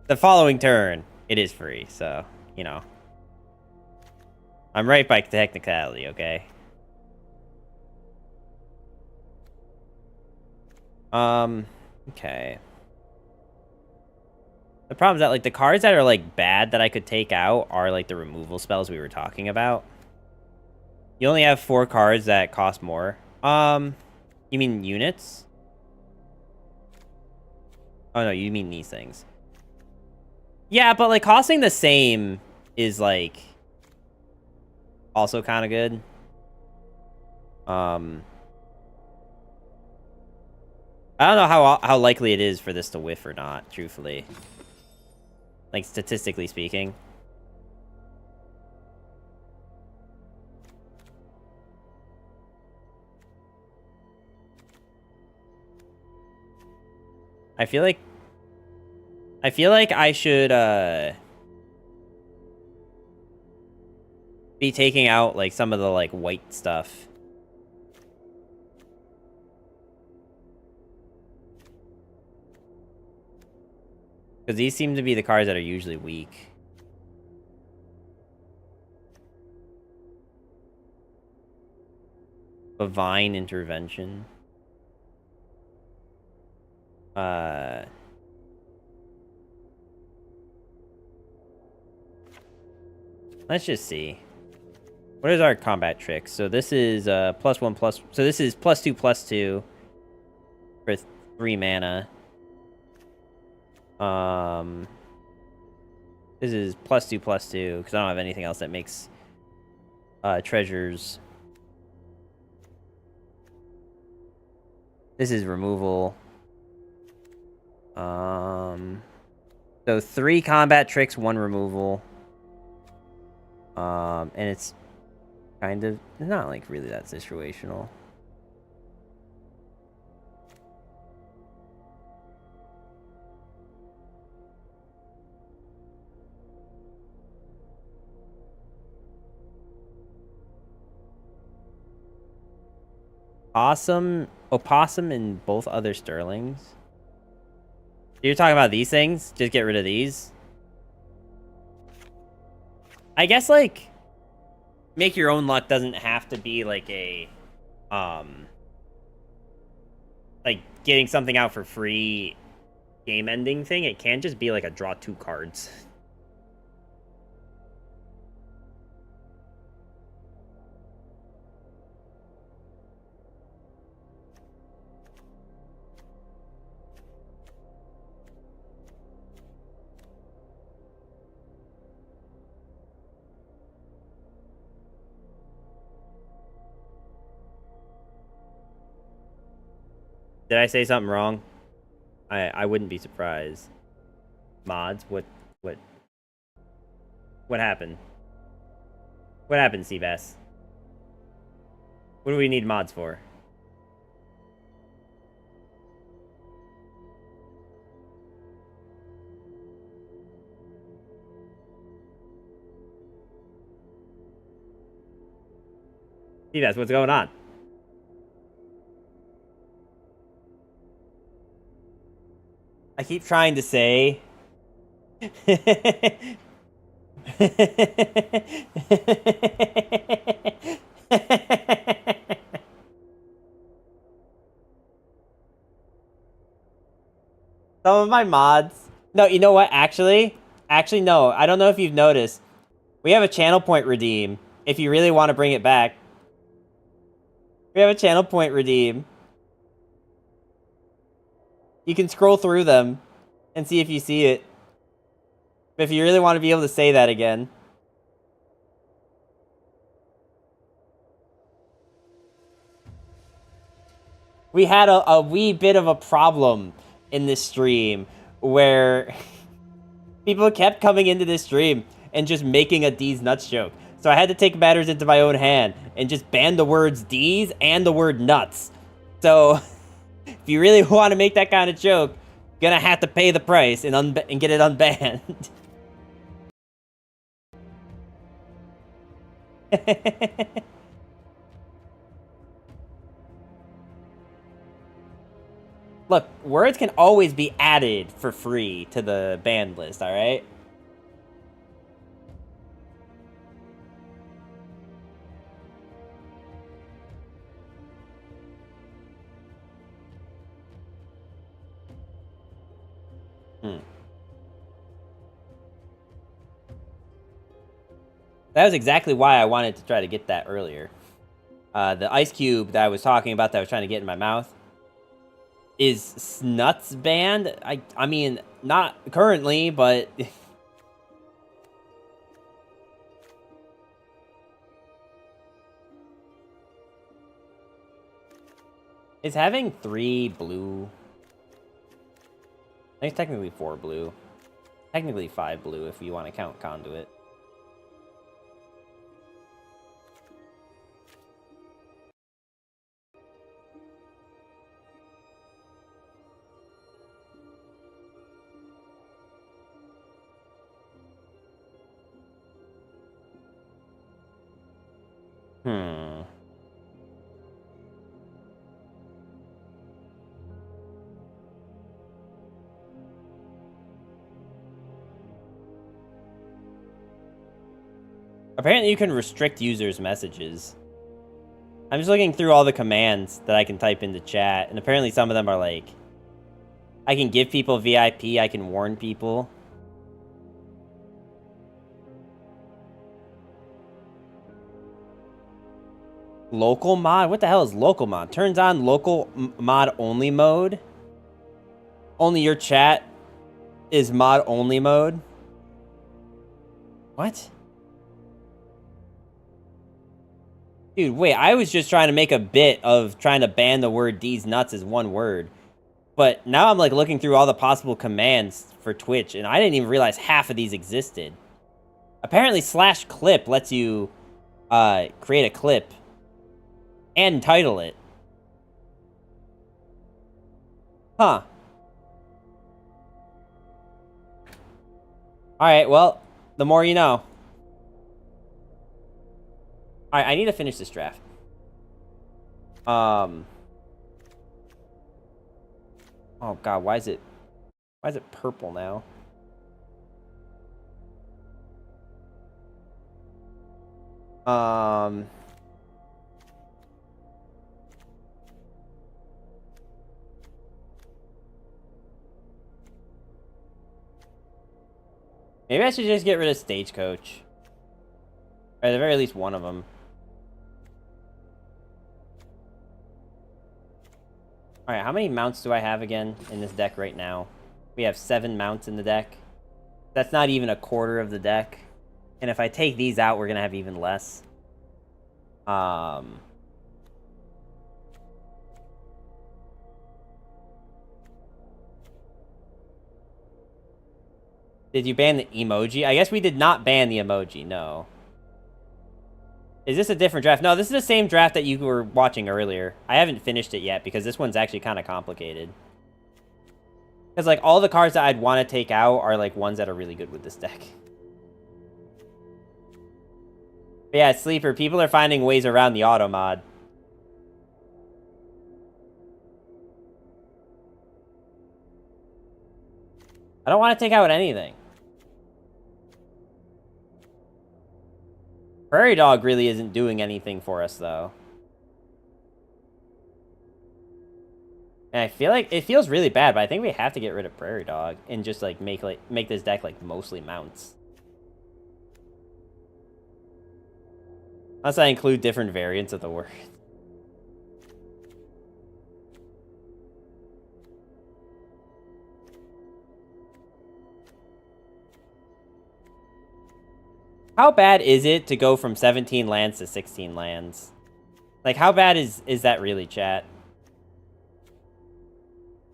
the following turn, it is free, so, you know. I'm right by technicality, okay? Okay. The problem is that, like, the cards that are, like, bad that I could take out are, like, the removal spells we were talking about. You only have 4 cards that cost more. You mean units? Oh, no, you mean these things. Yeah, but, like, costing the same is, like, also kind of good. I don't know how likely it is for this to whiff or not, truthfully. Like, statistically speaking. I feel like I should, be taking out, like, some of the, like, white stuff. Because these seem to be the cards that are usually weak. Divine Intervention. Let's just see. What is our combat tricks? So this is +1+. So this is +2/+2 for 3 mana. This is +2/+2 because I don't have anything else that makes treasures. This is removal. So 3 combat tricks, 1 removal. And it's kind of not like really that situational. Opossum and both other Sterlings. You're talking about these things? Just get rid of these? I guess, like, Make Your Own Luck doesn't have to be, like, a, like, getting something out for free game-ending thing. It can just be, like, a draw 2 cards. Did I say something wrong? I wouldn't be surprised. Mods? What happened? What happened, Seabass? What do we need mods for? Seabass, what's going on? I keep trying to say. Some of my mods. No, you know what? Actually, no. I don't know if you've noticed. We have a channel point redeem. If you really want to bring it back, we have a channel point redeem. You can scroll through them and see if you see it. But if you really want to be able to say that again. We had a wee bit of a problem in this stream where people kept coming into this stream and just making a D's nuts joke. So I had to take matters into my own hand and just ban the words D's and the word nuts. So if you really want to make that kind of joke, you're gonna have to pay the price and get it unbanned. Look, words can always be added for free to the banned list, alright? That was exactly why I wanted to try to get that earlier. The ice cube that I was talking about that I was trying to get in my mouth is Snuts banned. I mean, not currently, but is having 3 blue. I think it's technically 4 blue. Technically 5 blue if you want to count conduit. Apparently you can restrict users' messages. I'm just looking through all the commands that I can type into chat, and apparently some of them are like, I can give people VIP, I can warn people. Local mod? What the hell is local mod? Turns on local mod only mode. Only your chat is mod only mode. What? Dude, wait, I was just trying to make a bit of trying to ban the word D's nuts as one word. But now I'm like looking through all the possible commands for Twitch, and I didn't even realize half of these existed. Apparently /clip lets you create a clip and title it. Huh. Alright, well, the more you know. Alright, I need to finish this draft. Oh god, why is it purple now? Maybe I should just get rid of Stagecoach. Or at the very least one of them. Alright, how many mounts do I have again in this deck right now? We have 7 mounts in the deck. That's not even a quarter of the deck. And if I take these out, we're gonna have even less. Did you ban the emoji? I guess we did not ban the emoji, no. Is this a different draft? No, this is the same draft that you were watching earlier. I haven't finished it yet because this one's actually kind of complicated. Because, like, all the cards that I'd want to take out are, like, ones that are really good with this deck. But yeah, Sleeper, people are finding ways around the auto mod. I don't want to take out anything. Prairie Dog really isn't doing anything for us, though. And I feel like it feels really bad, but I think we have to get rid of Prairie Dog and just like make this deck like mostly mounts. Unless I include different variants of the word. How bad is it to go from 17 lands to 16 lands? Like, how bad is that really, chat?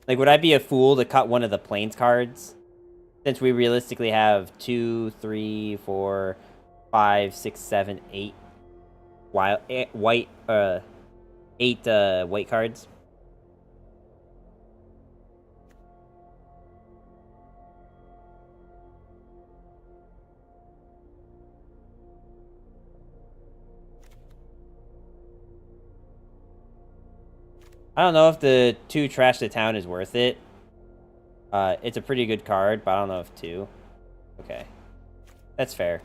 Like, would I be a fool to cut one of the Plains cards? Since we realistically have 2, 3, 4, 5, 6, 7, 8 white cards. I don't know if the 2 Trash the Town is worth it. It's a pretty good card, but I don't know if 2. Okay. That's fair.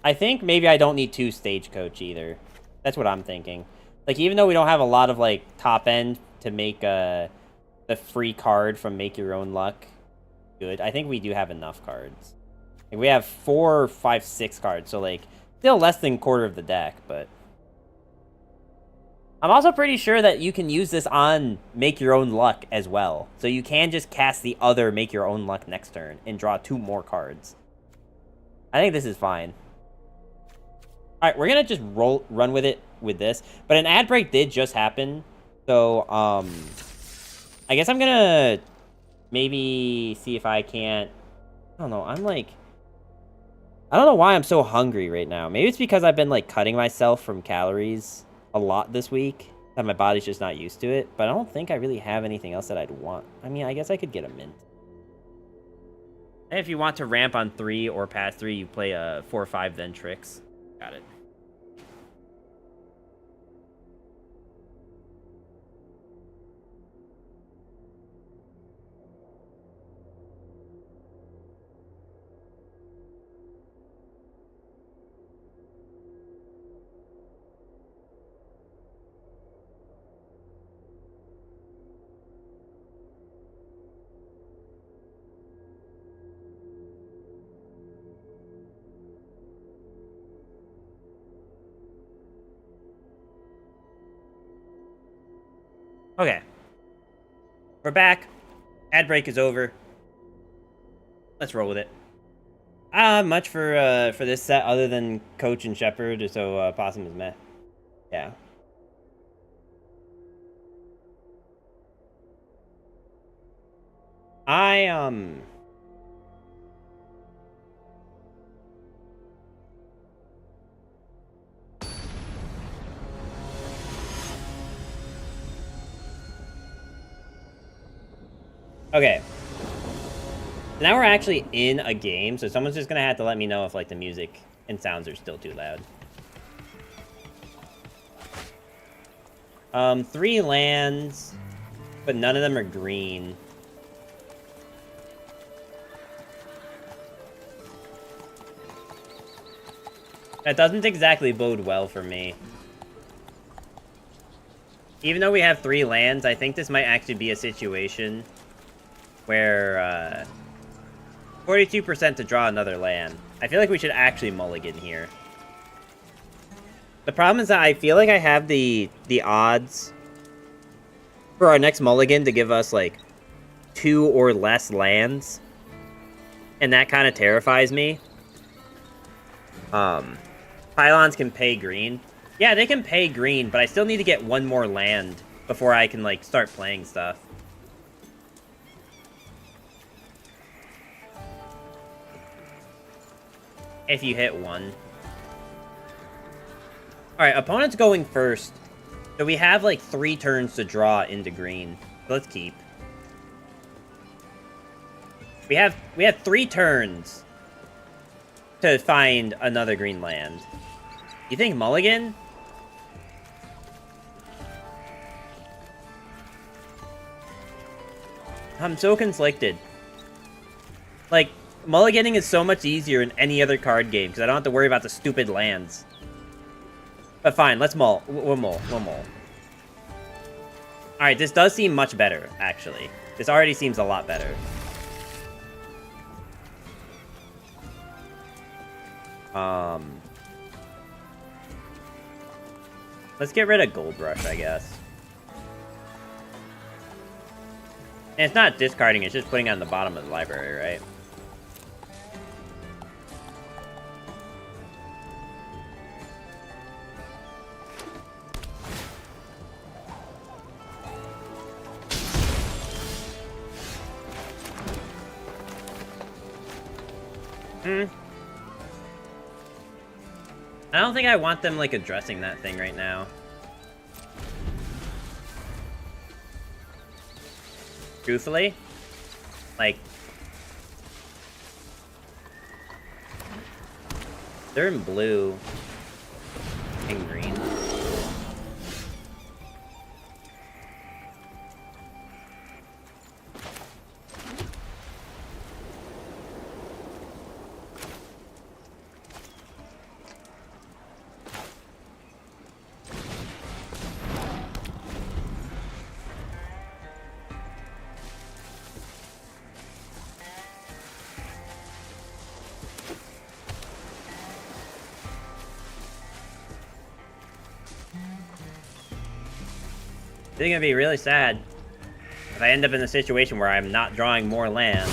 I think maybe I don't need 2 Stagecoach either. That's what I'm thinking. Like, even though we don't have a lot of, like, top end to make the free card from Make Your Own Luck good, I think we do have enough cards. Like, we have 4, 5, 6 cards, so, like, still less than quarter of the deck, but... I'm also pretty sure that you can use this on Make Your Own Luck as well. So you can just cast the other Make Your Own Luck next turn and draw 2 more cards. I think this is fine. Alright, we're gonna just run with it with this. But an ad break did just happen. So, I guess I'm gonna maybe see if I can't... I don't know, I'm like... I don't know why I'm so hungry right now. Maybe it's because I've been, like, cutting myself from calories a lot this week. That my body's just not used to it. But I don't think I really have anything else that I'd want. I mean, I guess I could get a mint. And if you want to ramp on 3 or past 3, you play a 4-5, then tricks. Got it. Okay. We're back. Ad break is over. Let's roll with it. Much for this set other than Coach and Shepherd, so Possum is meh. Yeah. Okay. Now we're actually in a game, so someone's just gonna have to let me know if, like, the music and sounds are still too loud. 3 lands, but none of them are green. That doesn't exactly bode well for me. Even though we have 3 lands, I think this might actually be a situation where, 42% to draw another land. I feel like we should actually mulligan here. The problem is that I feel like I have the odds for our next mulligan to give us, like, 2 or less lands. And that kind of terrifies me. Pylons can pay green. Yeah, they can pay green, but I still need to get 1 more land before I can, like, start playing stuff. If you hit 1. Alright, opponent's going first. So we have, like, 3 turns to draw into green. So let's keep. We have 3 turns to find another green land. You think mulligan? I'm so conflicted. Like, mulliganing is so much easier in any other card game, because I don't have to worry about the stupid lands. But fine, let's mull. We'll mull. We'll mull. Alright, this does seem much better, actually. This already seems a lot better. Let's get rid of Gold Rush, I guess. And it's not discarding, it's just putting it on the bottom of the library, right? I don't think I want them, like, addressing that thing right now. Truthfully, like, they're in blue and green. I think it'd be really sad if I end up in a situation where I'm not drawing more land.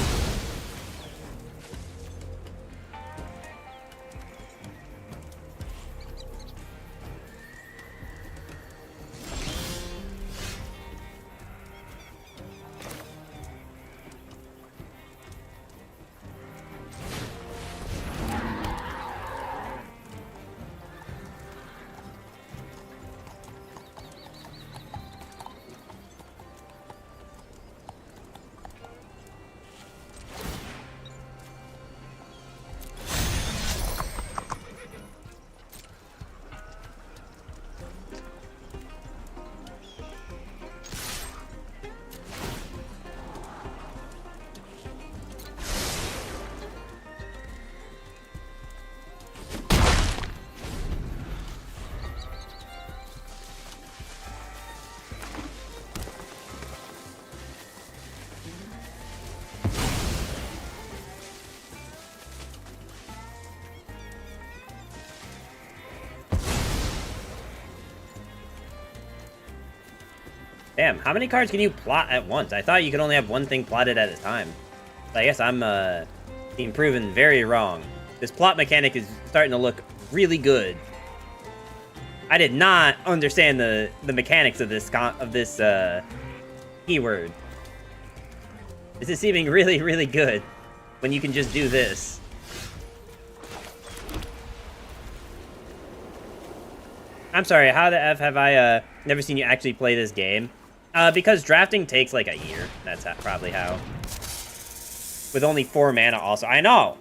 Damn, how many cards can you plot at once? I thought you could only have one thing plotted at a time. So I guess I'm being proven very wrong. This plot mechanic is starting to look really good. I did not understand the mechanics of this keyword. This is seeming really, really good when you can just do this. I'm sorry, how the F have I never seen you actually play this game? Because drafting takes like a year. That's probably how. With only 4 mana also. I know!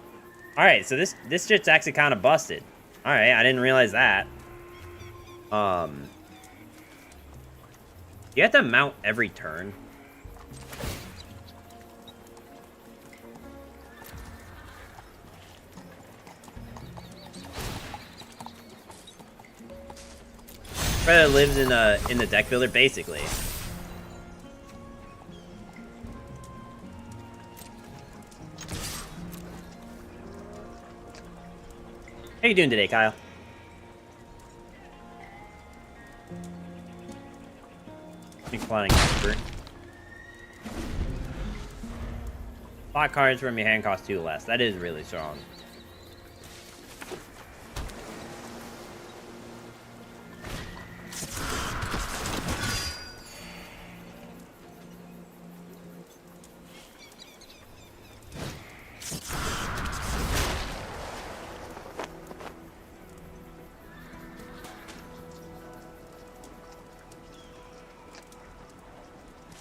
Alright, so this shit's actually kind of busted. Alright, I didn't realize that. You have to mount every turn. Brother lives in the deck builder, basically. How you doing today, Kyle? Plotting keeper. Plot cards from your hand cost 2 less. That is really strong.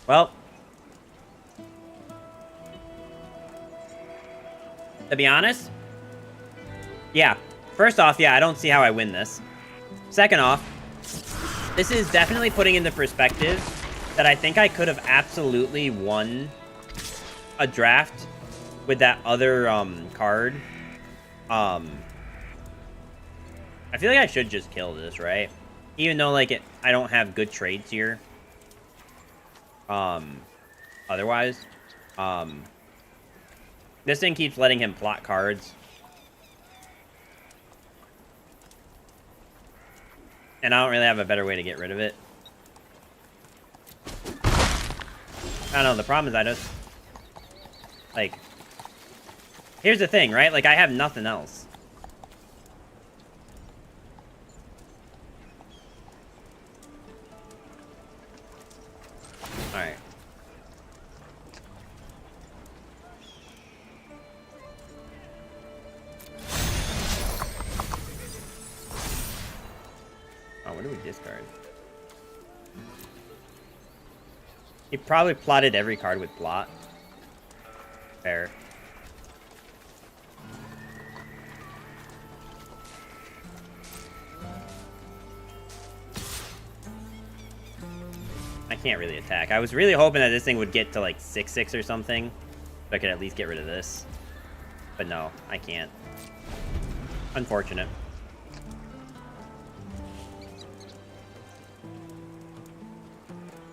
Well, to be honest, yeah. First off, yeah, I don't see how I win this. Second off, this is definitely putting into perspective that I think I could have absolutely won a draft with that other card, I feel like I should just kill this, right? Even though like I don't have good trades here. Otherwise, this thing keeps letting him plot cards. And I don't really have a better way to get rid of it. I don't know, the problem is I just... Like... Here's the thing, right? Like, I have nothing else. Alright. Oh, what do we discard? He probably plotted every card with plot. Fair. I can't really attack. I was really hoping that this thing would get to like 6/6 or something. So I could at least get rid of this. But no, I can't. Unfortunate.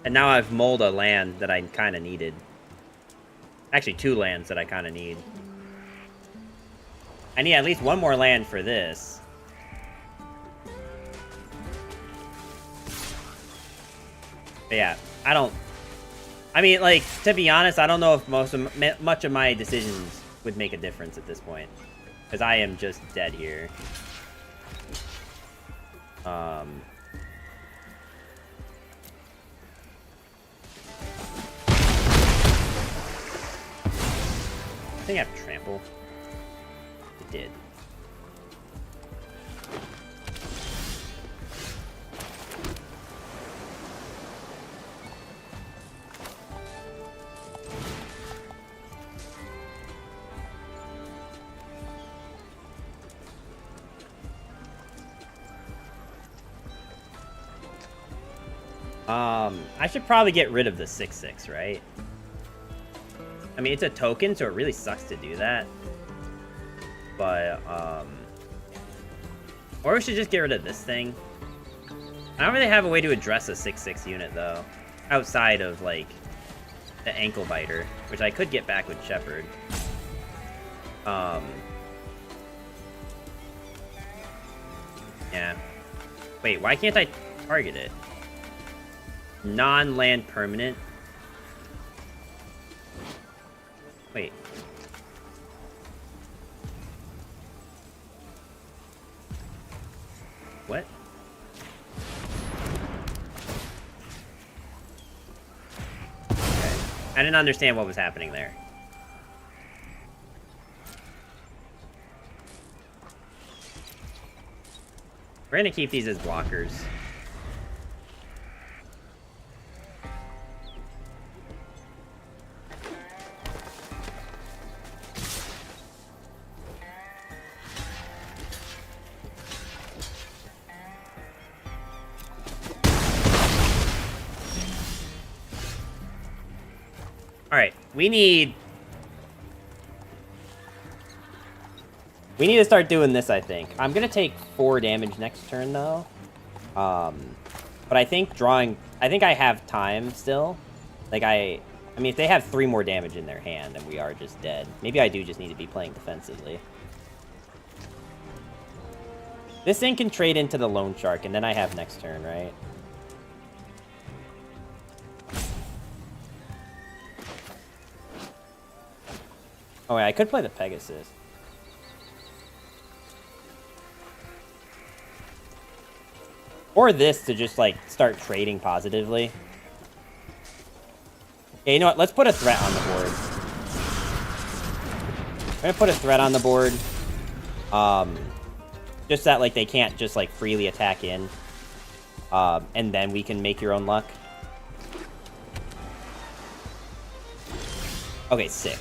And now I've mulled a land that I kind of needed. Actually, 2 lands that I kind of need. I need at least 1 more land for this. But yeah, I don't... I mean, like, to be honest, I don't know if much of my decisions would make a difference at this point. Because I am just dead here. I think I have trample. It did. I should probably get rid of the 6/6, right? I mean, it's a token, so it really sucks to do that. But, or we should just get rid of this thing. I don't really have a way to address a 6/6 unit, though. Outside of, like, the Ankle Biter, which I could get back with Shepherd. Yeah. Wait, why can't I target it? Non-land permanent. Wait. What? Okay. I didn't understand what was happening there. We're gonna keep these as blockers. Alright, we need to start doing this, I think. I'm gonna take 4 damage next turn, though. But I think I think I have time still. Like, I mean, if they have 3 more damage in their hand, then we are just dead. Maybe I do just need to be playing defensively. This thing can trade into the Loan Shark, and then I have next turn, right? Oh, wait, I could play the Pegasus. Or this to just, like, start trading positively. Okay, you know what? Let's put a threat on the board. I'm gonna put a threat on the board. Just that, like, they can't just, like, freely attack in. And then we can make your own luck. Okay, sick.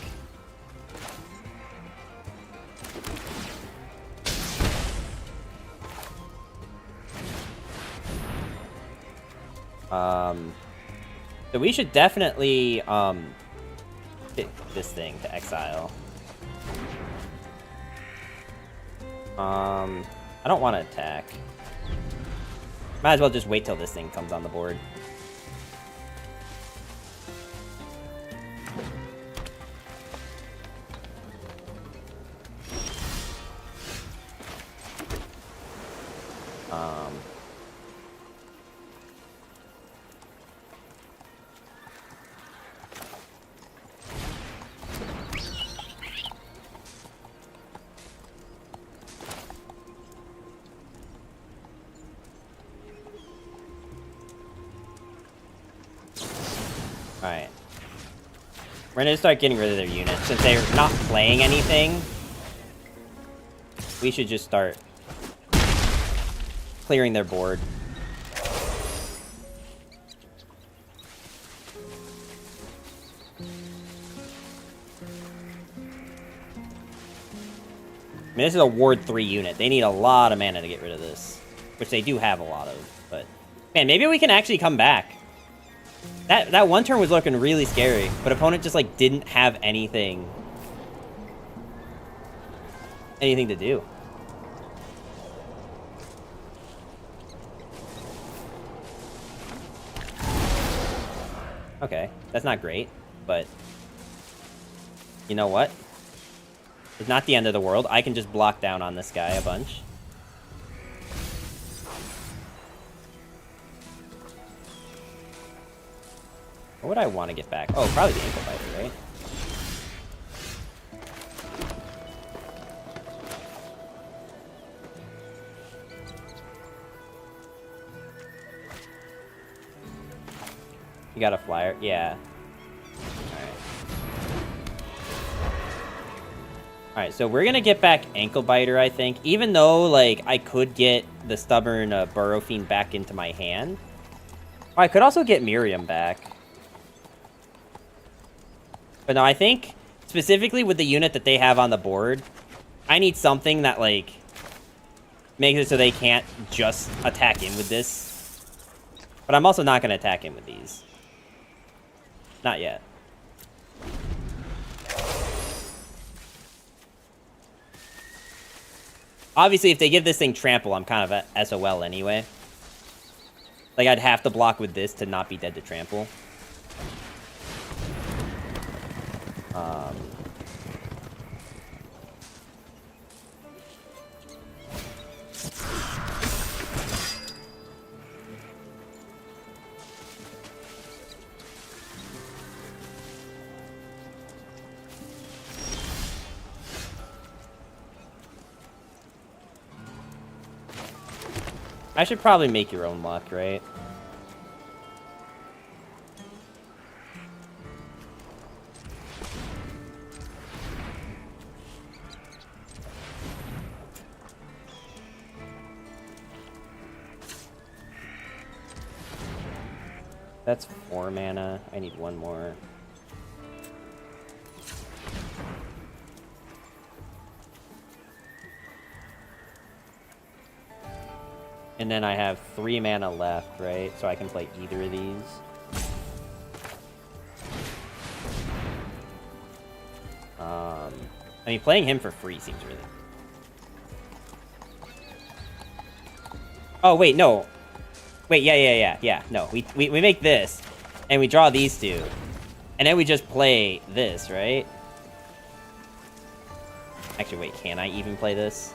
So we should definitely, this thing to exile. I don't want to attack. Might as well just wait till this thing comes on the board. Alright. We're gonna start getting rid of their units. Since they're not playing anything, we should just start clearing their board. I mean, this is a Ward 3 unit. They need a lot of mana to get rid of this. Which they do have a lot of, but... Man, maybe we can actually come back. That one turn was looking really scary, but opponent just, like, didn't have anything to do. Okay, that's not great, but you know what? It's not the end of the world. I can just block down on this guy a bunch. What would I want to get back? Oh, probably the ankle biter, right? You got a flyer? Yeah. Alright, so we're gonna get back Ankle Biter, I think. Even though, like, I could get the Stubborn Burrow Fiend back into my hand. Oh, I could also get Miriam back. But no, I think, specifically with the unit that they have on the board, I need something that, like, makes it so they can't just attack in with this. But I'm also not gonna attack in with these. Not yet. Obviously, if they give this thing trample, I'm kind of at SOL anyway. Like, I'd have to block with this to not be dead to trample. I should probably make your own luck, right? That's 4 mana. I need 1 more. And then I have 3 mana left, right? So I can play either of these. I mean, playing him for free seems really... Oh, wait, no. Wait, yeah. No, we make this, and we draw these 2. And then we just play this, right? Actually, wait, can I even play this?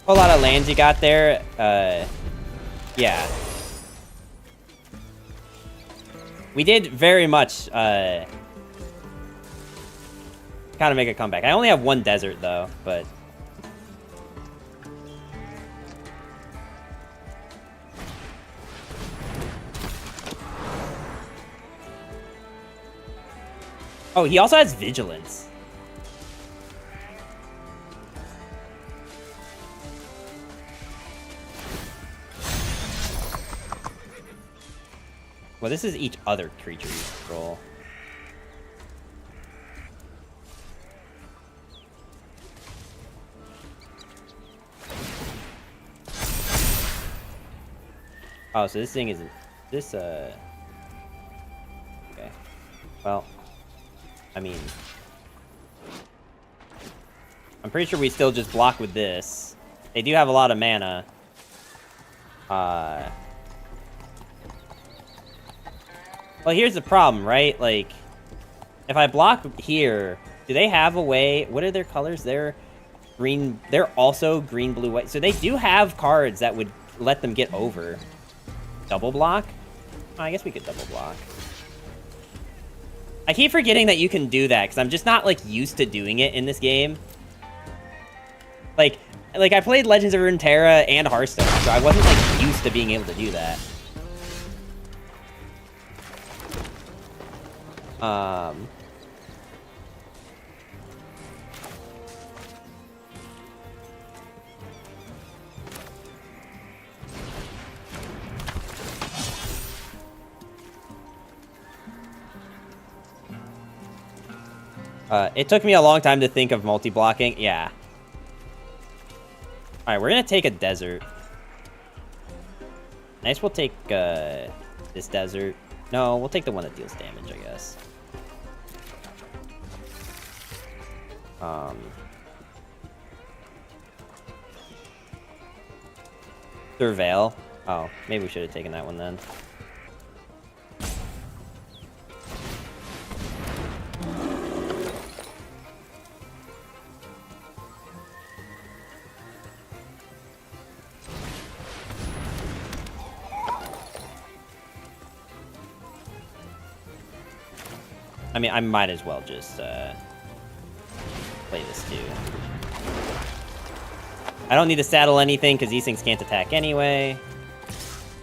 A lot of lands you got there. Yeah. We did very much kind of make a comeback. I only have 1 desert though, but oh, he also has vigilance. Well, this is each other creature you control. Oh, so this thing isn't... This, Okay. Well... I mean... I'm pretty sure we still just block with this. They do have a lot of mana. Well, here's the problem, right? Like... If I block here... Do they have a way... What are their colors? They're green... They're also green, blue, white. So they do have cards that would let them get over. Double block? Oh, I guess we could double block. I keep forgetting that you can do that, because I'm just not, like, used to doing it in this game. Like, I played Legends of Runeterra and Hearthstone, so I wasn't, like, used to being able to do that. It took me a long time to think of multi-blocking. Yeah. Alright, we're gonna take a desert. Nice, we'll take, this desert. No, we'll take the one that deals damage, I guess. Surveil. Oh, maybe we should have taken that one then. I mean, I might as well just, play this too. I don't need to saddle anything, because these things can't attack anyway.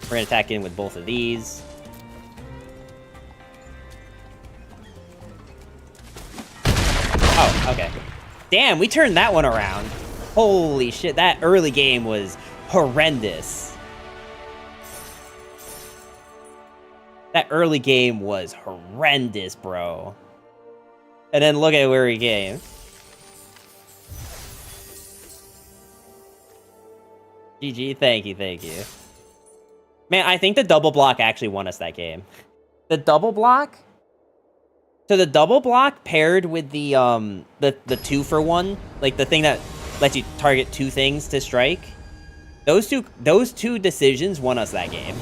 We're gonna attack in with both of these. Oh, okay. Damn, we turned that one around. Holy shit, that early game was horrendous. That early game was horrendous, bro. And then look at where we came. GG, thank you, thank you. Man, I think the double block actually won us that game. The double block? So the double block paired with the 2-for-1, like the thing that lets you target 2 things to strike. Those two decisions won us that game.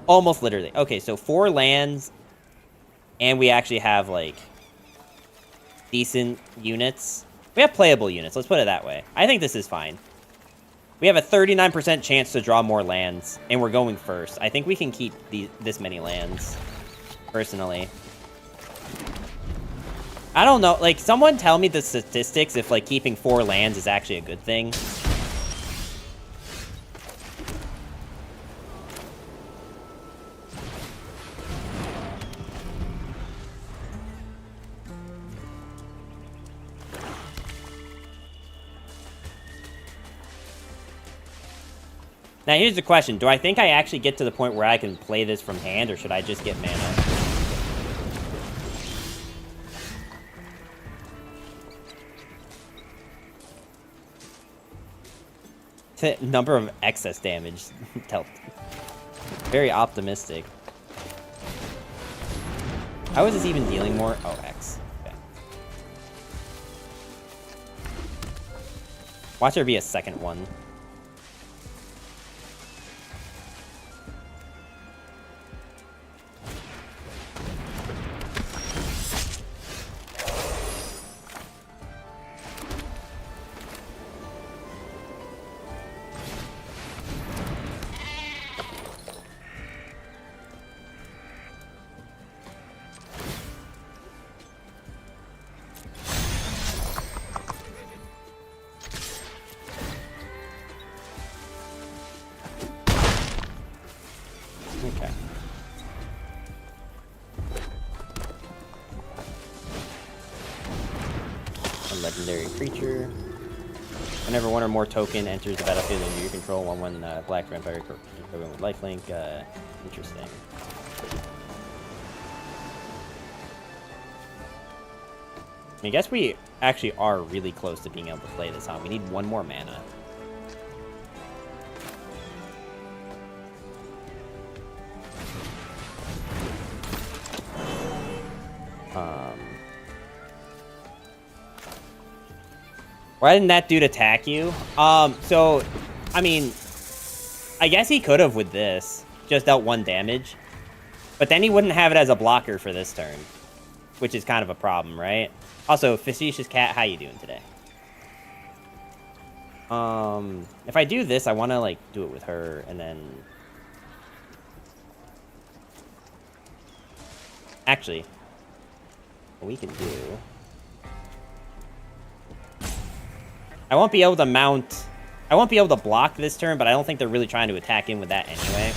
Almost literally. Okay, so 4 lands, and we actually have, like, decent units. We have playable units, let's put it that way. I think this is fine. We have a 39% chance to draw more lands, and we're going first. I think we can keep this many lands, personally. I don't know, like, someone tell me the statistics if, like, keeping 4 lands is actually a good thing. Now, here's the question. Do I think I actually get to the point where I can play this from hand, or should I just get mana? The number of excess damage dealt. Very optimistic. How is this even dealing more? Oh, X. Okay. Watch there be a second one. Okay. A legendary creature. Whenever one or more token enters the battlefield under your control, 1/1 black vampire token with lifelink. Interesting. I guess we actually are really close to being able to play this, huh? We need one more mana. Why didn't that dude attack you? So, I mean, I guess he could have with this. Just dealt 1 damage. But then he wouldn't have it as a blocker for this turn. Which is kind of a problem, right? Also, Facetious Cat, how you doing today? If I do this, I want to, like, do it with her, and then... Actually, what we can do... I won't be able to mount... I won't be able to block this turn, but I don't think they're really trying to attack in with that anyway.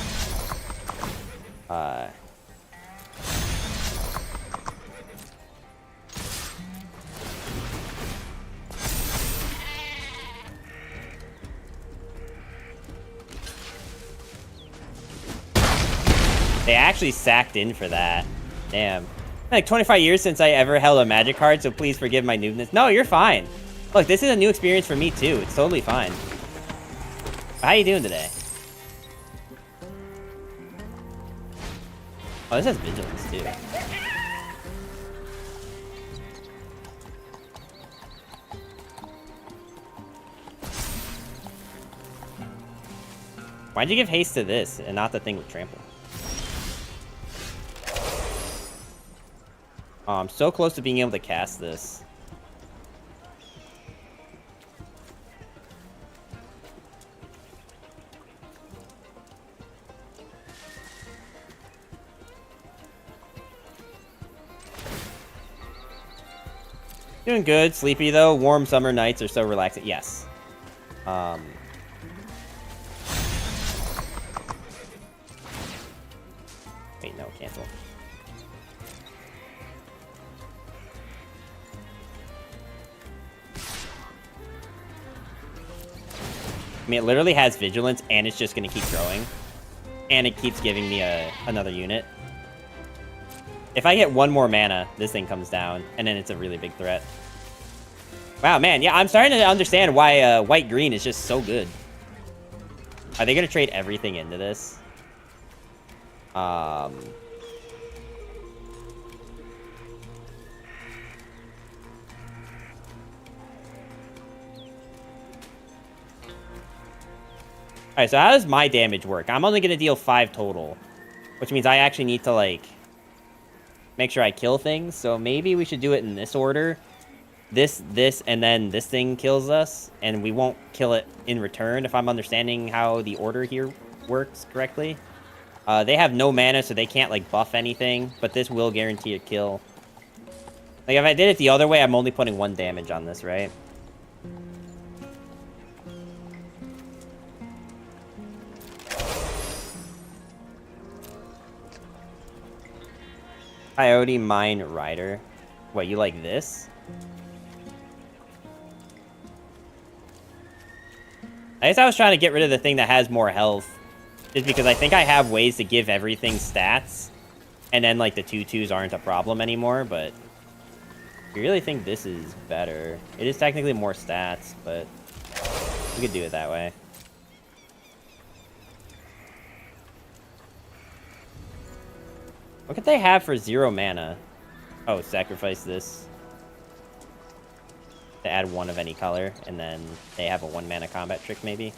They actually sacked in for that. Damn. Like 25 years since I ever held a Magic card, so please forgive my noobness. No, you're fine. Look, this is a new experience for me too. It's totally fine. How you doing today? Oh, this has Vigilance too. Why'd you give haste to this and not the thing with trample? Oh, I'm so close to being able to cast this. Doing good. Sleepy, though. Warm summer nights are so relaxing. Yes. Wait, no. Cancel. I mean, it literally has Vigilance, and it's just going to keep growing. And it keeps giving me another unit. If I get 1 more mana, this thing comes down, and then it's a really big threat. Wow, man. Yeah, I'm starting to understand why white-green is just so good. Are they going to trade everything into this? Alright, so how does my damage work? I'm only going to deal 5 total. Which means I actually need to, like, make sure I kill things. So maybe we should do it in this order. This, and then this thing kills us. And we won't kill it in return, if I'm understanding how the order here works correctly. They have no mana, so they can't, like, buff anything. But this will guarantee a kill. Like, if I did it the other way, I'm only putting 1 damage on this, right? Coyote Mine Rider. What, you like this? I guess I was trying to get rid of the thing that has more health. Just because I think I have ways to give everything stats. And then, like, the 2/2s aren't a problem anymore, but... I really think this is better. It is technically more stats, but... we could do it that way. What could they have for 0 mana? Oh, sacrifice this. To add 1 of any color, and then they have a 1 mana combat trick, maybe?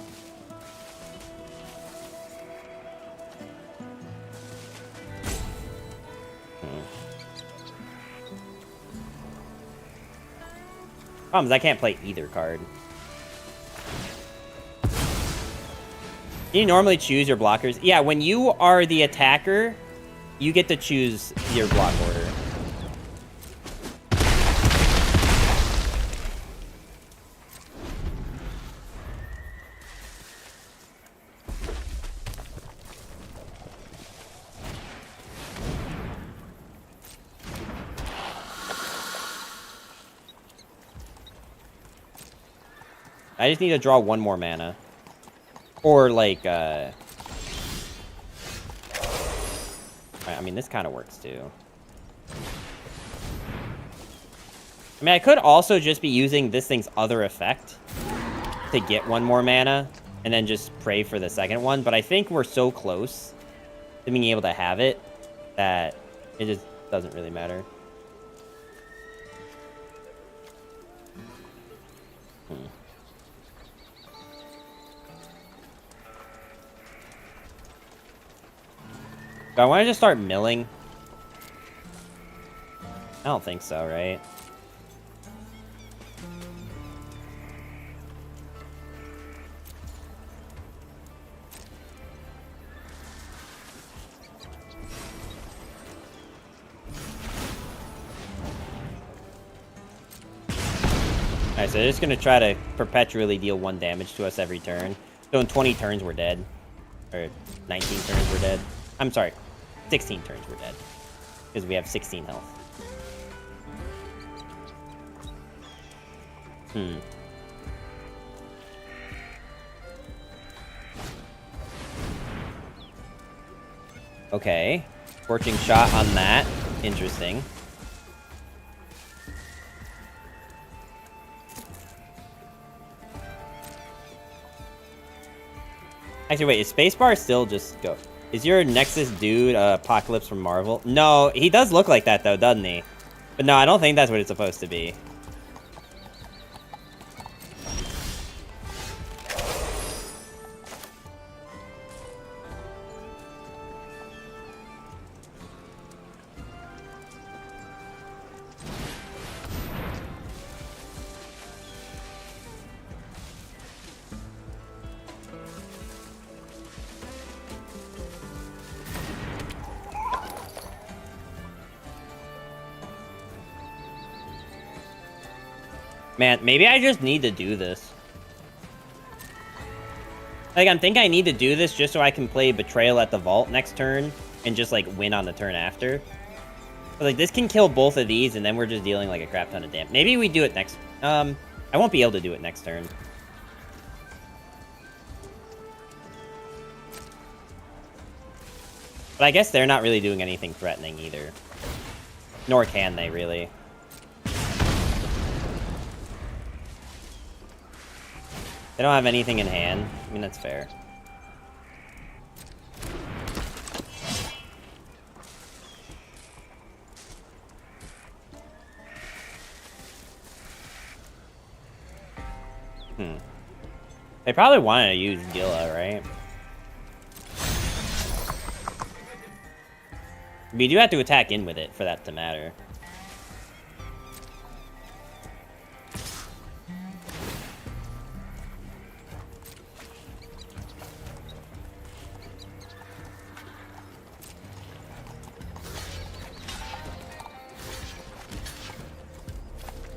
Problem is, I can't play either card. You normally choose your blockers. Yeah, when you are the attacker, you get to choose your block order. I just need to draw 1 more mana. Or, like, I mean, this kind of works, too. I mean, I could also just be using this thing's other effect to get 1 more mana, and then just pray for the second one, but I think we're so close to being able to have it that it just doesn't really matter. Do I want to just start milling? I don't think so, right? Alright, so they're just gonna try to perpetually deal 1 damage to us every turn. So in 20 turns, we're dead. Or 19 turns, we're dead. I'm sorry, 16 turns, we're dead. Because we have 16 health. Okay. Scorching shot on that. Interesting. Actually, wait, is Spacebar still just go? Is your Nexus dude Apocalypse from Marvel? No, he does look like that, though, doesn't he? But no, I don't think that's what it's supposed to be. Man, maybe I just need to do this. Like, I think I need to do this just so I can play Betrayal at the Vault next turn and just, like, win on the turn after. But, like, this can kill both of these, and then we're just dealing, like, a crap ton of damage. Maybe we do it next... I won't be able to do it next turn. But I guess they're not really doing anything threatening either. Nor can they, really. They don't have anything in hand. I mean, that's fair. They probably wanted to use Gilla, right? We do have to attack in with it for that to matter.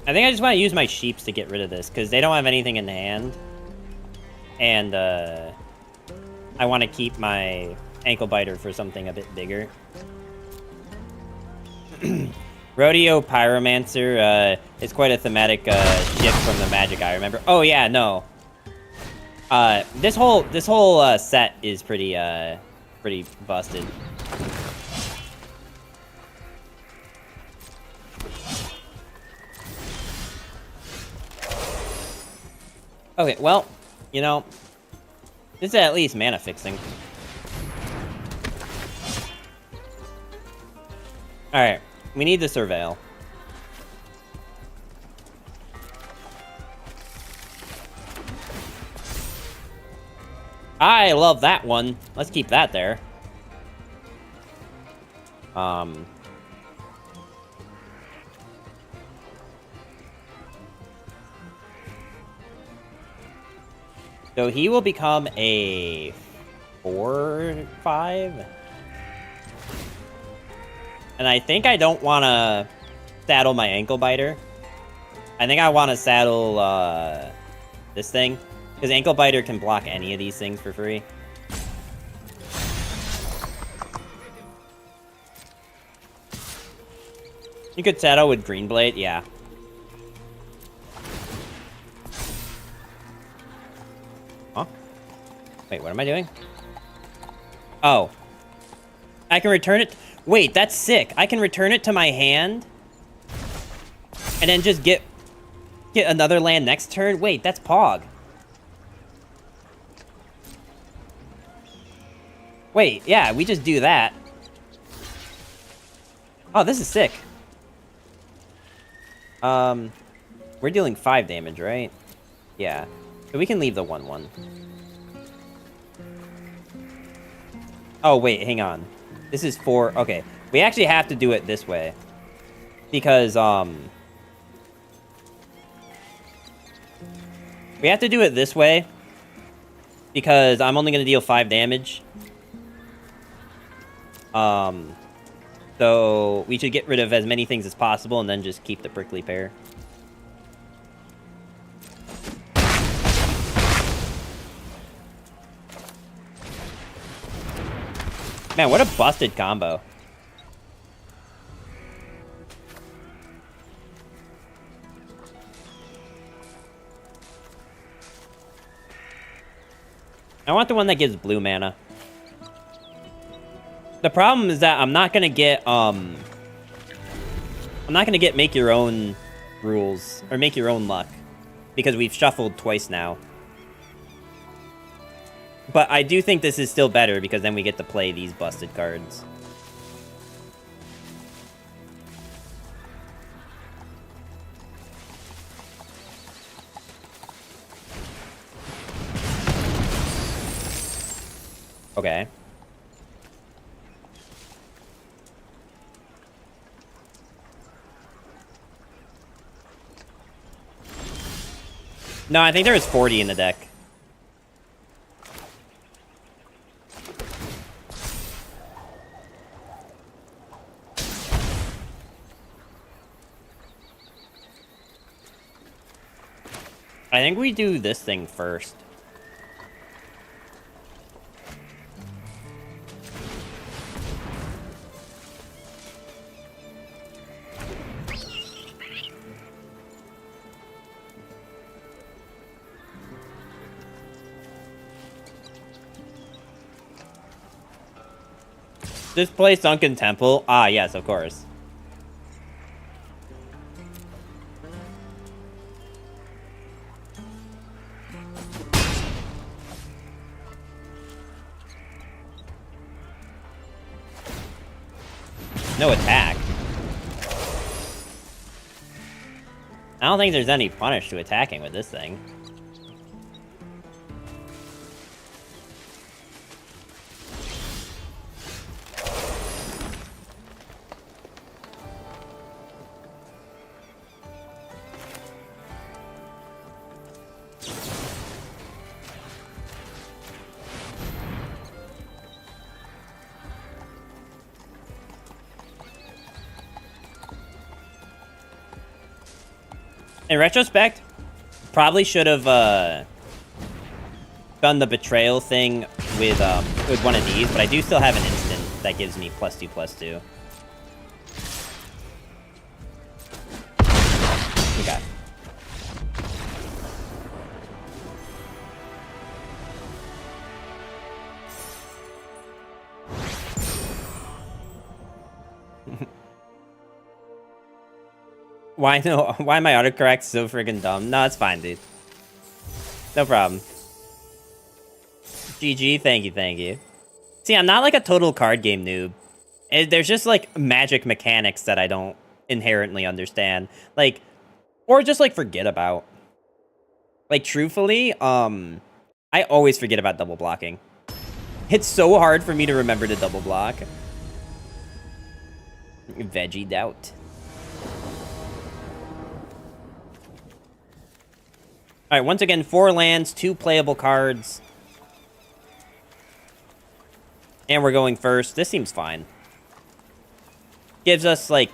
I think I just want to use my sheeps to get rid of this, because they don't have anything in hand. And, I want to keep my ankle biter for something a bit bigger. Rodeo Pyromancer, is quite a thematic, shift from the Magic I remember. Oh, yeah, no. This whole set is pretty busted. Okay, well, you know, this is at least mana fixing. Alright, we need to surveil. I love that one. Let's keep that there. So he will become a 4/5. And I think I don't want to saddle my ankle biter. I think I want to saddle this thing. Because ankle biter can block any of these things for free. You could saddle with Green Blade, yeah. Wait, what am I doing? Oh. I can return it. Wait, that's sick. I can return it to my hand. And then just get another land next turn. Wait, that's Pog. Wait, yeah, we just do that. Oh, this is sick. We're dealing 5 damage, right? Yeah. So we can leave the 1/1. Oh, wait, hang on. This is 4. Okay. We actually have to do it this way. Because, we have to do it this way. Because I'm only going to deal 5 damage. So we should get rid of as many things as possible and then just keep the prickly pear. Man, what a busted combo. I want the one that gives blue mana. The problem is that I'm not gonna get make your own rules or make your own luck because we've shuffled twice now. But I do think this is still better because then we get to play these busted cards. Okay. No, I think there was 40 in the deck. I think we do this thing first. This place Sunken Temple? Ah, yes, of course. No attack. I don't think there's any punish to attacking with this thing. In retrospect, probably should have done the betrayal thing with one of these, but I do still have an instant that gives me +2/+2. Okay. Why my autocorrect's so friggin' dumb? No, it's fine, dude. No problem. GG, thank you. See, I'm not like a total card game noob. There's just like magic mechanics that I don't inherently understand. Like, or just like forget about. Like, truthfully, I always forget about double blocking. It's so hard for me to remember to double block. Veggie doubt. Alright, once again, 4 lands, 2 playable cards. And we're going first. This seems fine. Gives us, like,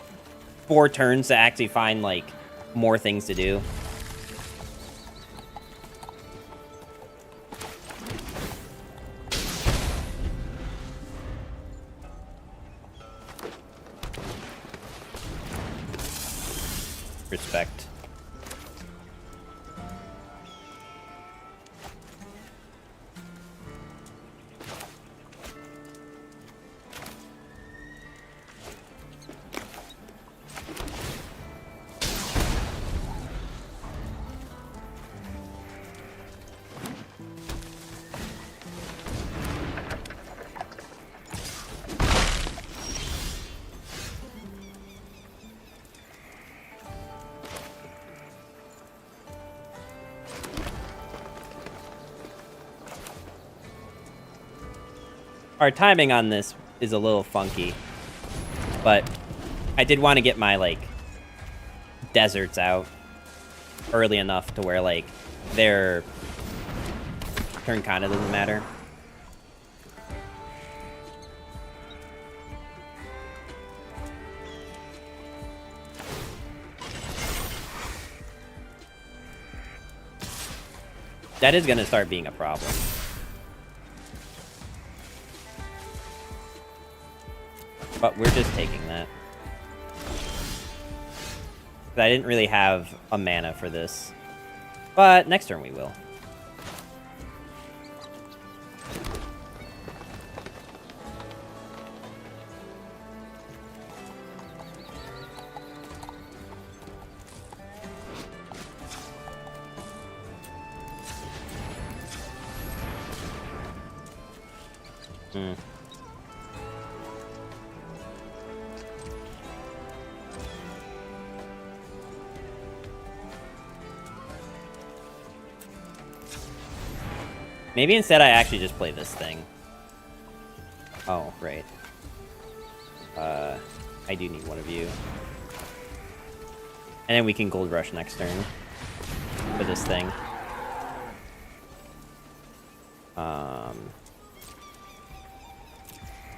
4 turns to actually find, like, more things to do. Respect. our timing on this is a little funky. But I did want to get my, like, deserts out early enough to where, like, their turn kind of doesn't matter. That is going to start being a problem. But we're just taking that. I didn't really have a mana for this. But next turn we will. Maybe instead I actually just play this thing. Oh, right. I do need one of you. And then we can Gold Rush next turn for this thing.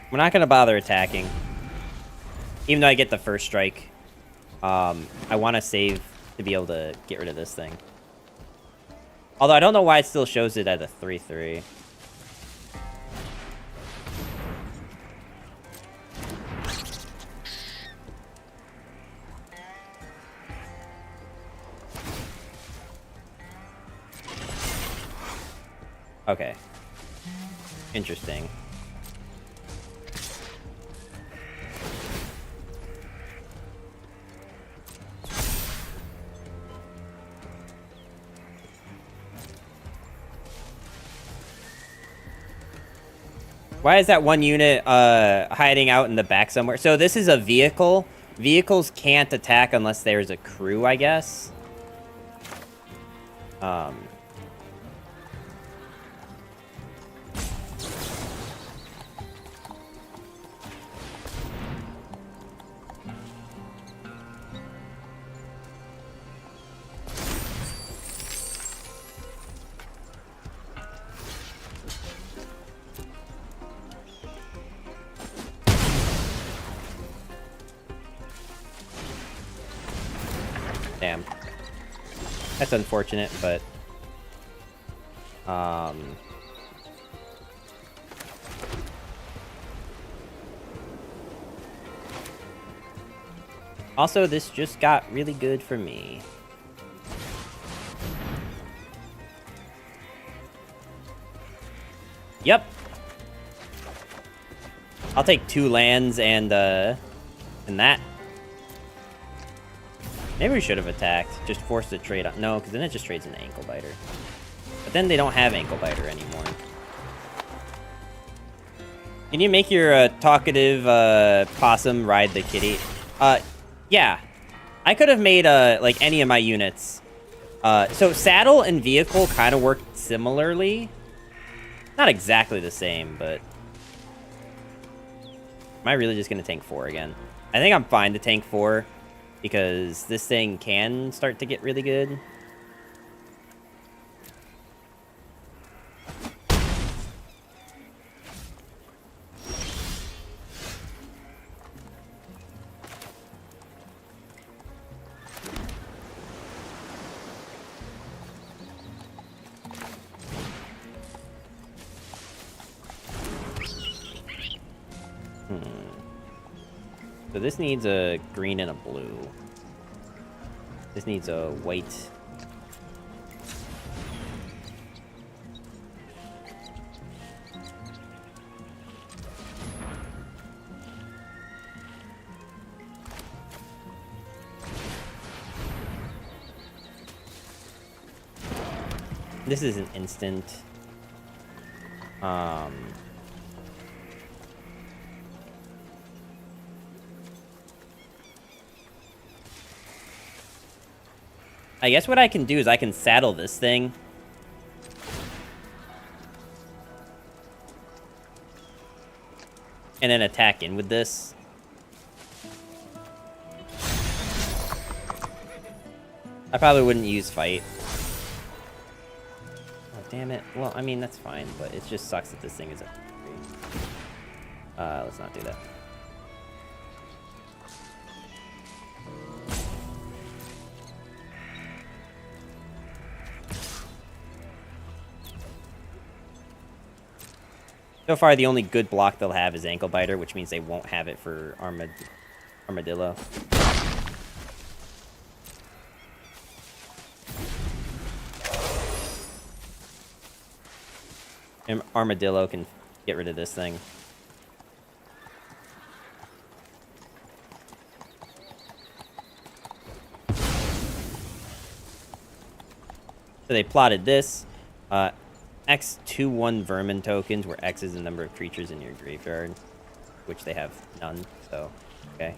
We're not going to bother attacking. Even though I get the first strike. I want to save to be able to get rid of this thing. Although I don't know why it still shows it at a 3/3. Okay. Interesting. Why is that one unit hiding out in the back somewhere? So this is a vehicle. Vehicles can't attack unless there's a crew, I guess. Damn. That's unfortunate, but... Also, this just got really good for me. Yep. I'll take 2 lands and that. Maybe we should have attacked. Just forced the trade. No, because then it just trades an Ankle Biter. But then they don't have Ankle Biter anymore. Can you make your talkative possum ride the kitty? Yeah. I could have made like any of my units. So saddle and vehicle kind of work similarly. Not exactly the same, but... Am I really just going to tank 4 again? I think I'm fine to tank 4. Because this thing can start to get really good. So this needs a green and a blue. This needs a white. This is an instant. I guess what I can do is I can saddle this thing. and then attack in with this. I probably wouldn't use fight. Oh, damn it. Well, I mean, that's fine, but it just sucks that this thing is a 3. Let's not do that. So far, the only good block they'll have is Ankle Biter, which means they won't have it for Armadillo. And Armadillo can get rid of this thing. So they plotted this. X 2/1 vermin tokens, where X is the number of creatures in your graveyard, which they have none, so, okay.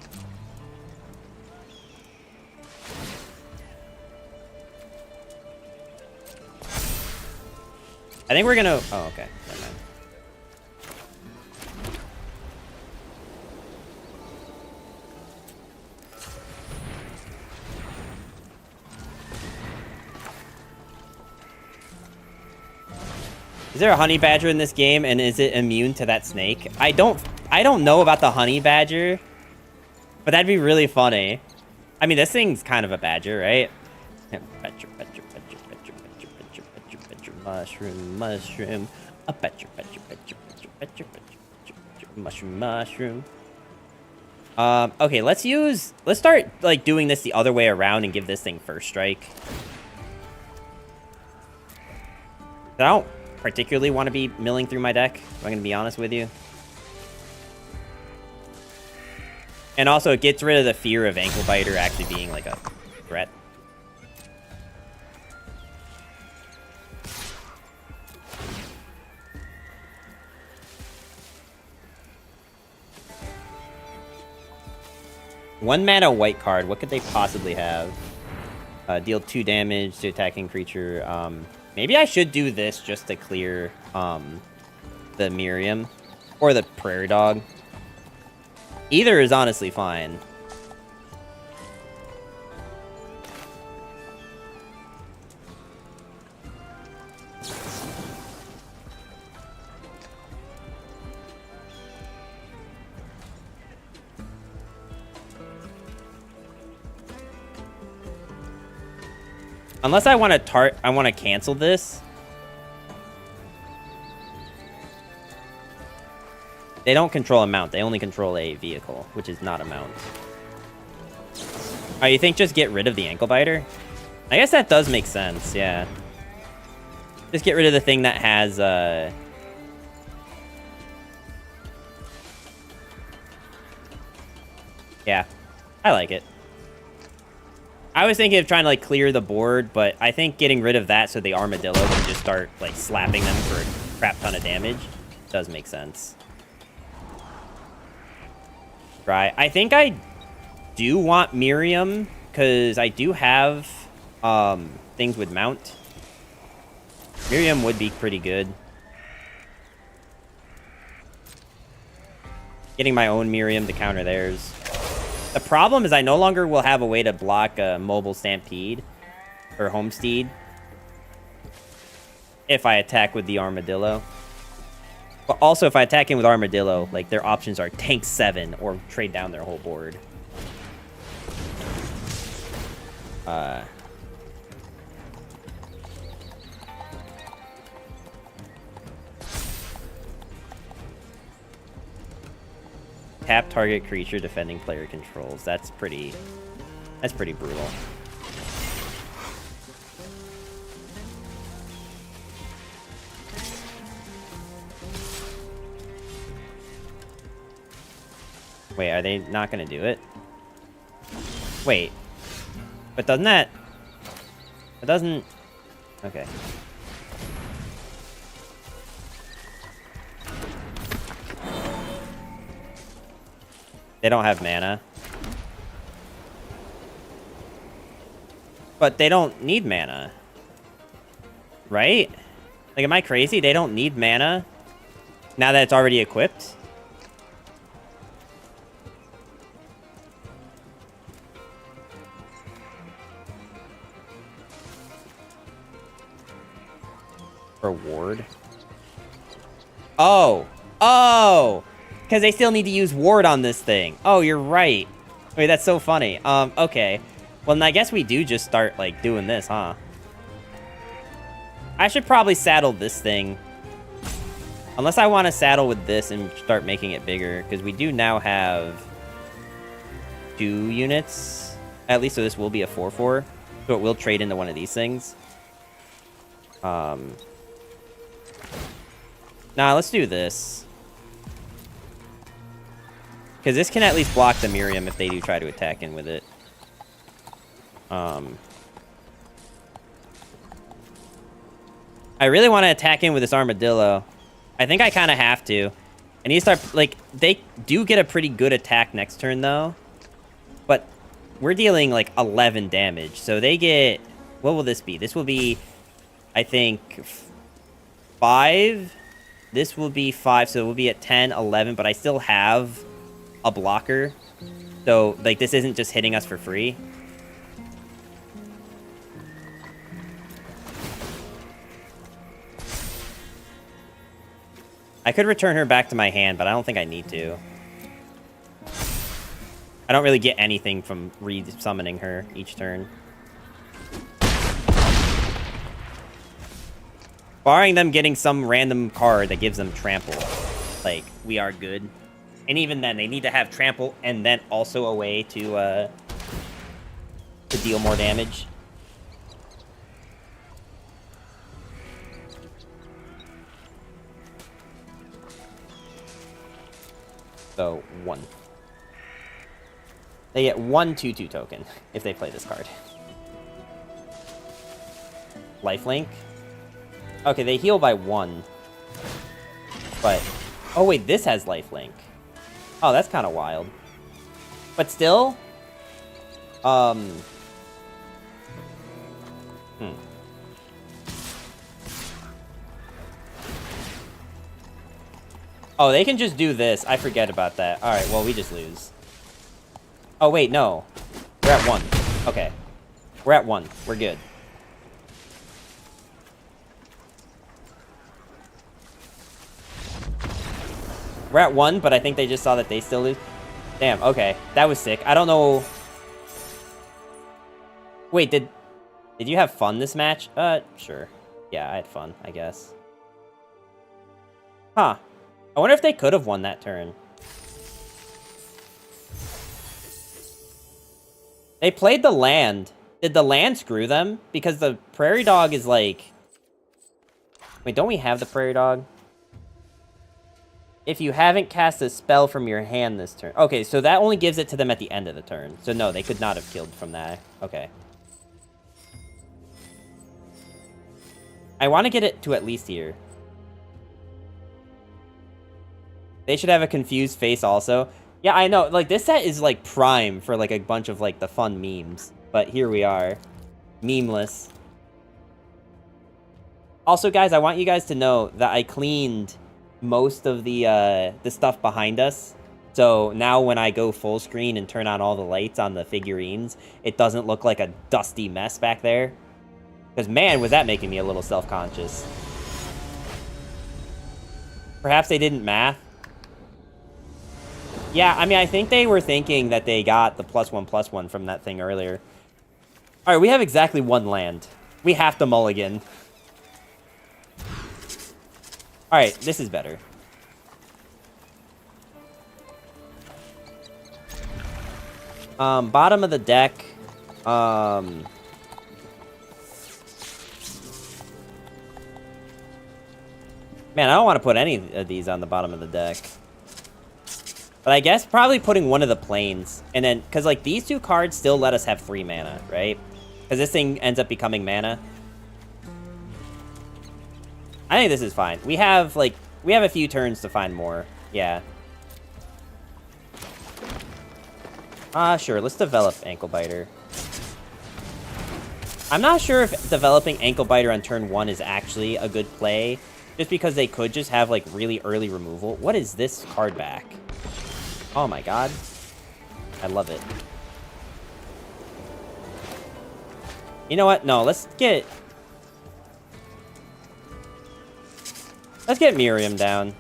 I think we're gonna... Oh, okay. Never mind. Is there a honey badger in this game, and is it immune to that snake? I don't know about the honey badger, but that'd be really funny. I mean, this thing's kind of a badger, right? Badger, badger, badger, badger, badger, badger, badger, badger, mushroom, mushroom. A badger, badger, badger, badger, badger, badger, badger, mushroom, mushroom. Okay, let's start, like, doing this the other way around and give this thing first strike. I don't particularly want to be milling through my deck, if I'm going to be honest with you. And also, it gets rid of the fear of Ankle Biter actually being, like, a threat. One mana white card, what could they possibly have? Deal 2 damage to attacking creature. Maybe I should do this just to clear the Miriam or the Prairie Dog. Either is honestly fine. Unless I want to cancel this. They don't control a mount. They only control a vehicle, which is not a mount. Oh, you think just get rid of the Ankle Biter? I guess that does make sense, yeah. Just get rid of the thing that has, Yeah, I like it. I was thinking of trying to, like, clear the board, but I think getting rid of that so the Armadillo can just start, like, slapping them for a crap ton of damage does make sense. Right. I think I do want Miriam, because I do have things with mount. Miriam would be pretty good. Getting my own Miriam to counter theirs. The problem is I no longer will have a way to block a Mobile Stampede or Homesteed if I attack with the Armadillo. But also, if I attack in with Armadillo, like, their options are tank 7 or trade down their whole board. Tap target creature defending player controls. That's pretty brutal. Wait, are they not gonna do it? Wait. But doesn't that... It doesn't... Okay. They don't have mana. But they don't need mana. Right? Like, am I crazy? They don't need mana now that it's already equipped? For ward? Oh! Oh! Because they still need to use ward on this thing. Oh, you're right. Wait, that's so funny. Okay. Well, then I guess we do just start, like, doing this, huh? I should probably saddle this thing. Unless I want to saddle with this and start making it bigger. Because we do now have 2 units. At least, so this will be a 4-4. So it will trade into one of these things. Nah, let's do this. Because this can at least block the Miriam if they do try to attack in with it. I really want to attack in with this Armadillo. I think I kind of have to. I need to start, like, they do get a pretty good attack next turn, though. But we're dealing, like, 11 damage. So they get, what will this be? This will be, I think, 5. This will be 5, so it will be at 10, 11. But I still have a blocker. So, like, this isn't just hitting us for free. I could return her back to my hand, but I don't think I need to. I don't really get anything from re-summoning her each turn. Barring them getting some random card that gives them trample. Like, we are good. And even then, they need to have trample and then also a way to deal more damage. So, 1. They get 1 2/2 token if they play this card. Lifelink. Okay, they heal by 1. But, oh wait, this has lifelink. Oh, that's kind of wild. But still, Oh, they can just do this. I forget about that. Alright, well, we just lose. Oh, wait, no. We're at 1. Okay. We're at 1. We're good. We're at 1, but I think they just saw that they still lose. Damn, okay. That was sick. I don't know... Wait, did you have fun this match? Sure. Yeah, I had fun, I guess. Huh. I wonder if they could have won that turn. They played the land. Did the land screw them? Because the Prairie Dog is like... Wait, don't we have the Prairie Dog? If you haven't cast a spell from your hand this turn. Okay, so that only gives it to them at the end of the turn. So no, they could not have killed from that. Okay. I want to get it to at least here. They should have a confused face also. Yeah, I know. Like, this set is, like, prime for, like, a bunch of, like, the fun memes. But here we are. Memeless. Also, guys, I want you guys to know that I cleaned most of the stuff behind us. So now when I go full screen and turn on all the lights on the figurines, it doesn't look like a dusty mess back there. Because, man, was that making me a little self-conscious. Perhaps they didn't math. Yeah, I mean, I think they were thinking that they got the +1/+1 from that thing earlier. Alright, we have exactly 1 land. We have to mulligan. Alright, this is better. Bottom of the deck. Man, I don't want to put any of these on the bottom of the deck. But I guess probably putting one of the planes. And then, because, like, these 2 cards still let us have 3 mana, right? Because this thing ends up becoming mana. I think this is fine. We have, like, we have a few turns to find more. Yeah. Sure, let's develop Ankle Biter. I'm not sure if developing Ankle Biter on turn 1 is actually a good play. Just because they could just have, like, really early removal. What is this card back? Oh my god. I love it. You know what? No, let's get... Let's get Miriam down.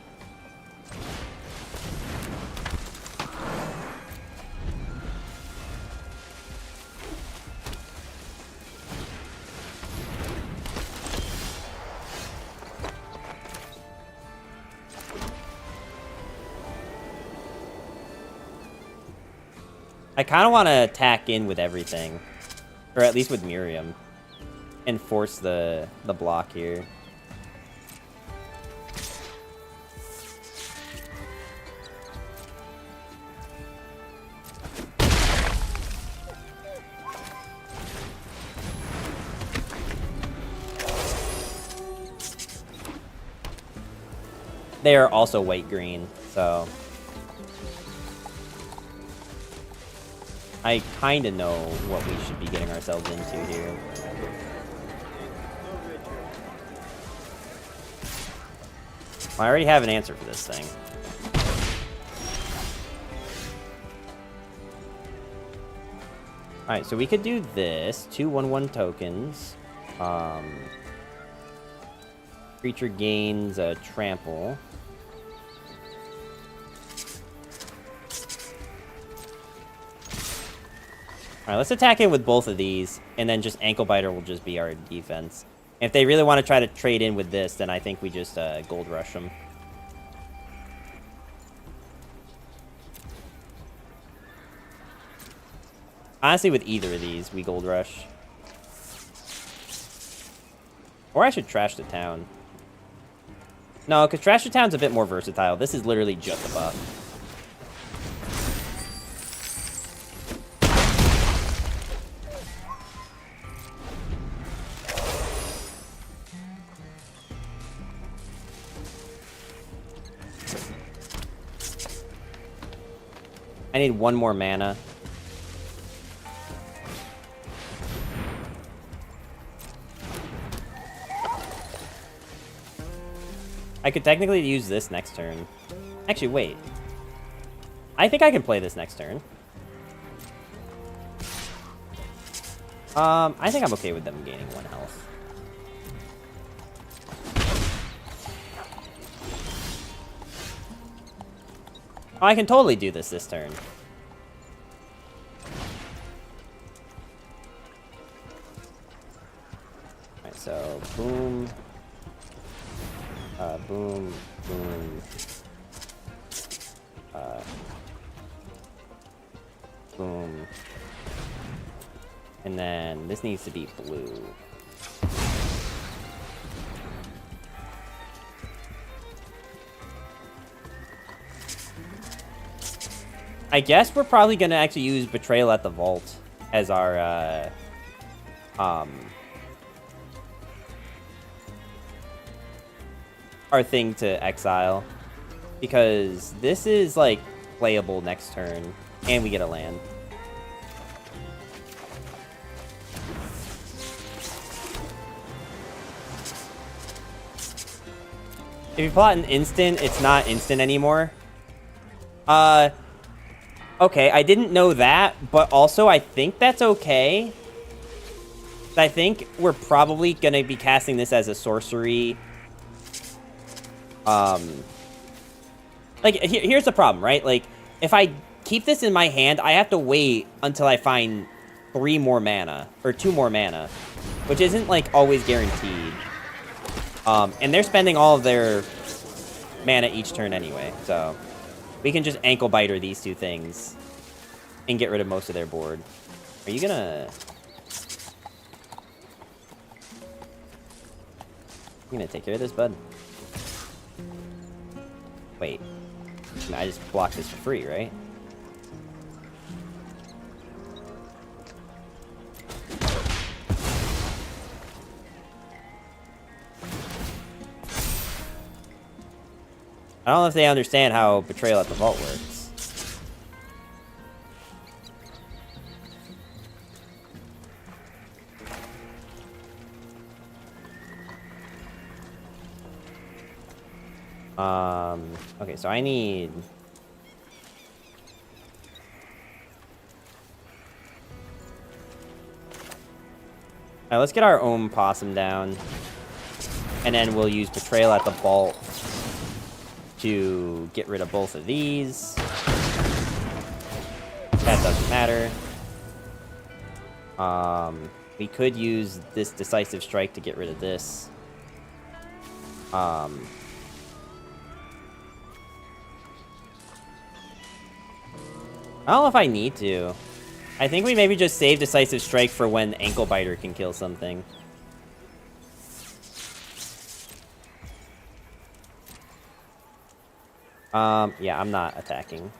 I kind of want to attack in with everything. Or at least with Miriam. And force the block here. They are also white-green, so... I kind of know what we should be getting ourselves into here. I already have an answer for this thing. Alright, so we could do this. 2 1/1 tokens. Creature gains a trample. Alright, let's attack in with both of these, and then just Ankle Biter will just be our defense. If they really want to try to trade in with this, then I think we just Gold Rush them. Honestly, with either of these, we Gold Rush. Or I should Trash the Town. No, because Trash the Town's a bit more versatile. This is literally just a buff. I need 1 more mana. I could technically use this next turn. Actually, wait. I think I can play this next turn. I think I'm okay with them gaining 1 health. Oh, I can totally do this turn. Alright, so boom. Boom, boom. Boom. And then this needs to be blue. I guess we're probably going to actually use Betrayal at the Vault as our, our thing to exile. Because this is, like, playable next turn. And we get a land. If you plot an instant, it's not instant anymore. Okay, I didn't know that, but also I think that's okay. I think we're probably going to be casting this as a sorcery. Like, here's the problem, right? Like, if I keep this in my hand, I have to wait until I find 3 more mana, or 2 more mana, which isn't, like, always guaranteed. And they're spending all of their mana each turn anyway, so we can just Ankle Biter these 2 things and get rid of most of their board. Are you gonna... You gonna take care of this, bud? Wait. I just blocked this for free, right? I don't know if they understand how Betrayal at the Vault works. Okay, so I need... Alright, let's get our Ohm Possum down. And then we'll use Betrayal at the vault to get rid of both of these. That doesn't matter. We could use this Decisive Strike to get rid of this. I don't know if I need to. I think we maybe just save Decisive Strike for when Ankle Biter can kill something. Yeah, I'm not attacking.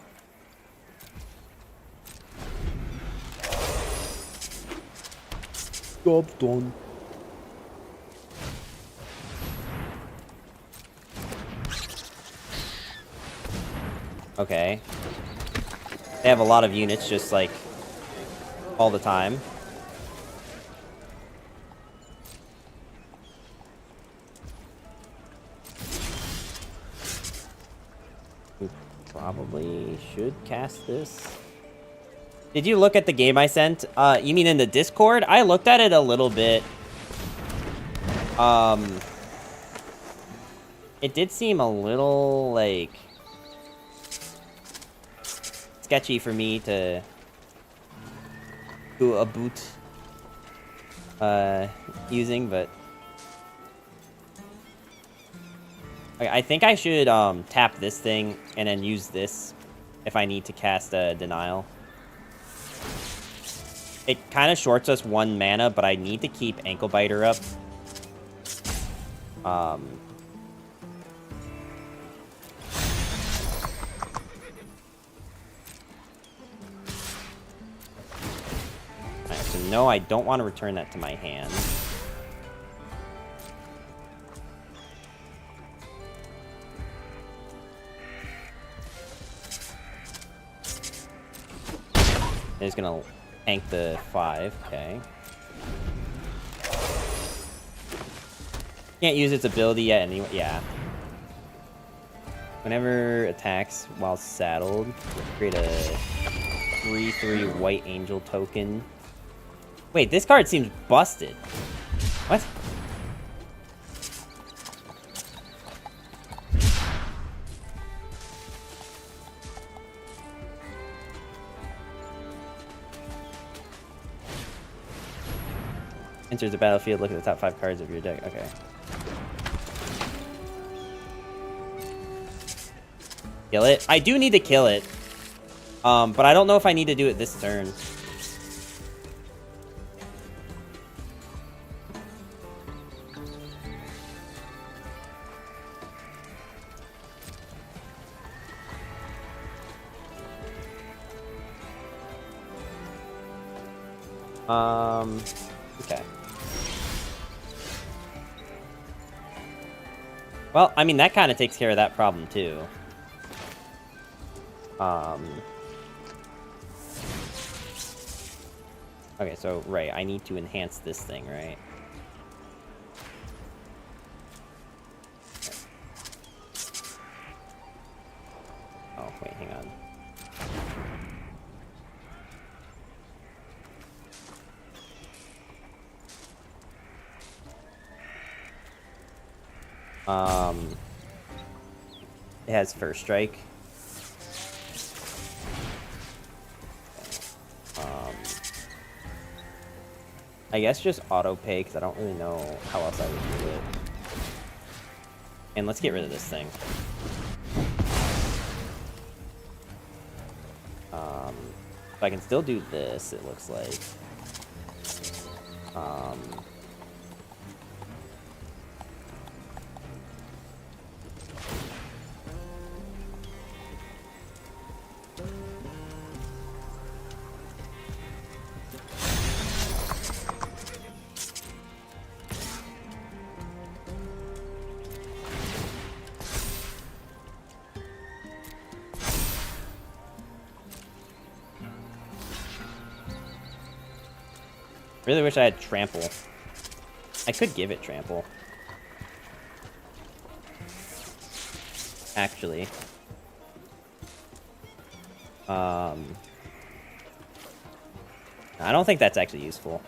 Job's done. Okay. They have a lot of units, just like all the time. We probably should cast this. Did you look at the game I sent? You mean in the Discord? I looked at it a little bit. It did seem a little, like, sketchy for me to do a boot using, but okay, I think I should tap this thing and then use this if I need to cast a Denial. It kind of shorts us 1 mana, but I need to keep Ankle Biter up. Alright, so no, I don't want to return that to my hand. It's gonna tank the 5, okay. Can't use its ability yet anyway, yeah. Whenever attacks while saddled, create a 3/3 White Angel token. Wait, this card seems busted. What? Enters the battlefield, look at the top 5 cards of your deck. Okay. Kill it. I do need to kill it. But I don't know if I need to do it this turn. Okay. Well, I mean, that kind of takes care of that problem, too. Okay, so, right, I need to enhance this thing, right? Oh, wait, hang on. It has First Strike. I guess just auto pay, because I don't really know how else I would do it. And let's get rid of this thing. So I can still do this, it looks like. Really wish I had Trample. I could give it Trample. Actually. I don't think that's actually useful.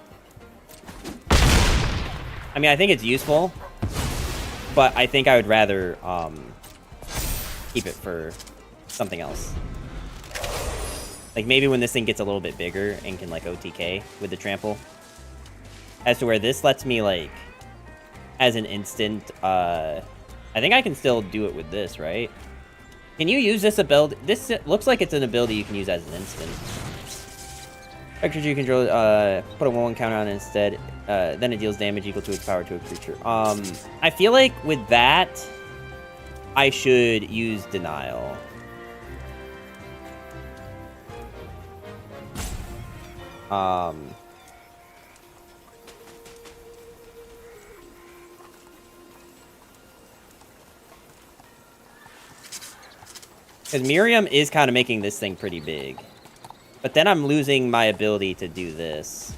I mean, I think it's useful, but I think I would rather keep it for something else. Like maybe when this thing gets a little bit bigger and can like OTK with the trample. As to where this lets me like as an instant, I think I can still do it with this, right? Can you use this ability? This looks like it's an ability you can use as an instant. Extra you control, put a 1/1 counter on it instead. Then it deals damage equal to its power to a creature. I feel like with that, I should use Denial. Because Miriam is kind of making this thing pretty big. But then I'm losing my ability to do this.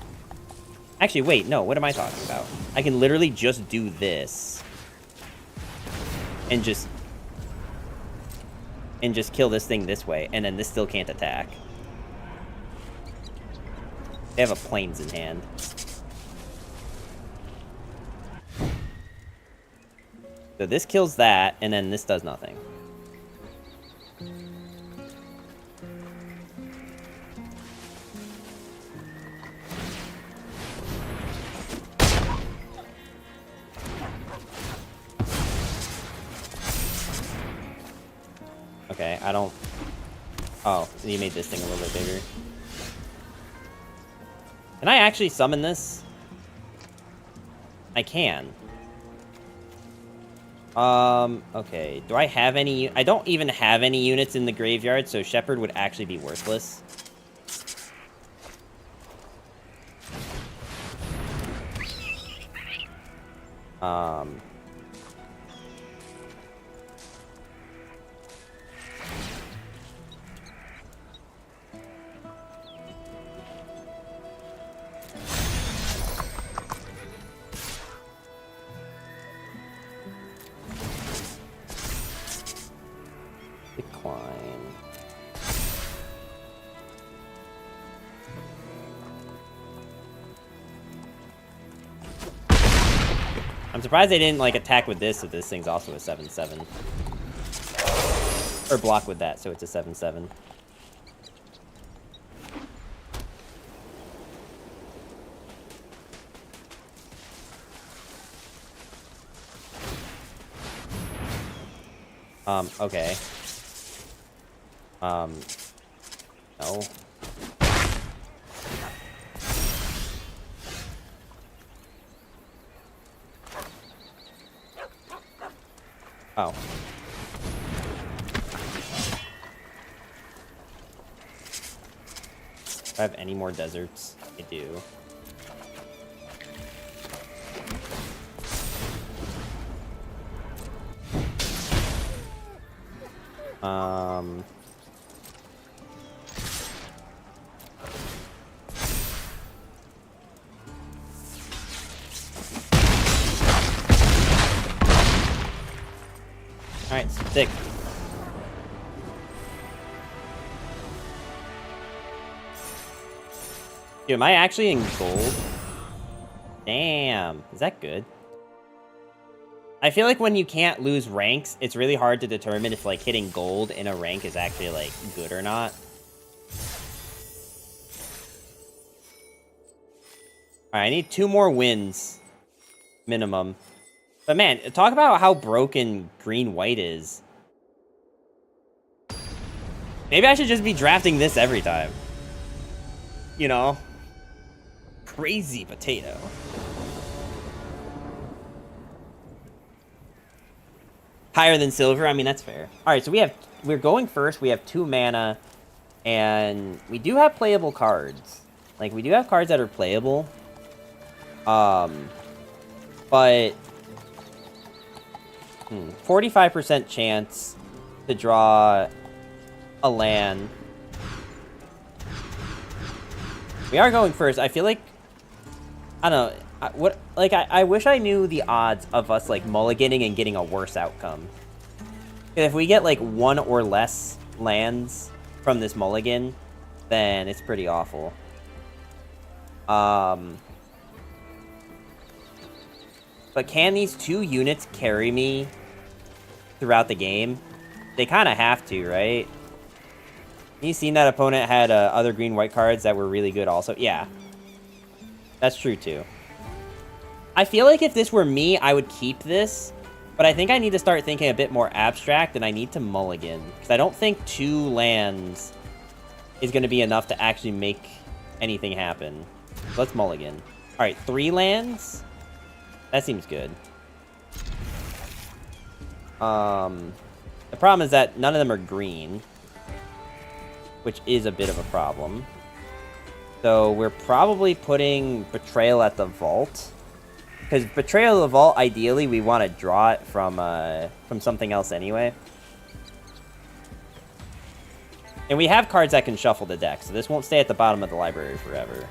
Actually, wait, no, what am I talking about? I can literally just do this. And just kill this thing this way, and then this still can't attack. They have a planes in hand. So this kills that, and then this does nothing. Okay, I don't... Oh, you made this thing a little bit bigger. Can I actually summon this? I can. Okay. Do I have any... I don't even have any units in the graveyard, so Shepherd would actually be worthless. Decline. I'm surprised they didn't like attack with this if this thing's also a 7/7. Or block with that, so it's a 7/7. Okay. No. Oh. Do I have any more deserts? I do. Alright, stick. Dude, am I actually in gold? Damn. Is that good? I feel like when you can't lose ranks, it's really hard to determine if, like, hitting gold in a rank is actually, like, good or not. Alright, I need 2 more wins. Minimum. But man, talk about how broken green-white is. Maybe I should just be drafting this every time. You know? Crazy potato. Higher than silver? I mean, that's fair. Alright, so we're going first. We have 2 mana. And we do have playable cards. Like, we do have cards that are playable. But 45% chance to draw a land. We are going first. I feel like, I don't know, I wish I knew the odds of us like mulliganing and getting a worse outcome. If we get like 1 or less lands from this mulligan, then it's pretty awful. But can these 2 units carry me throughout the game? They kind of have to, right? You seen that opponent had other green-white cards that were really good also? Yeah. That's true, too. I feel like if this were me, I would keep this. But I think I need to start thinking a bit more abstract, and I need to mulligan. Because I don't think 2 lands is going to be enough to actually make anything happen. Let's mulligan. Alright, 3 lands? That seems good. The problem is that none of them are green, which is a bit of a problem. So we're probably putting Betrayal at the Vault. Because Betrayal of the Vault, ideally, we want to draw it from something else anyway. And we have cards that can shuffle the deck, so this won't stay at the bottom of the library forever.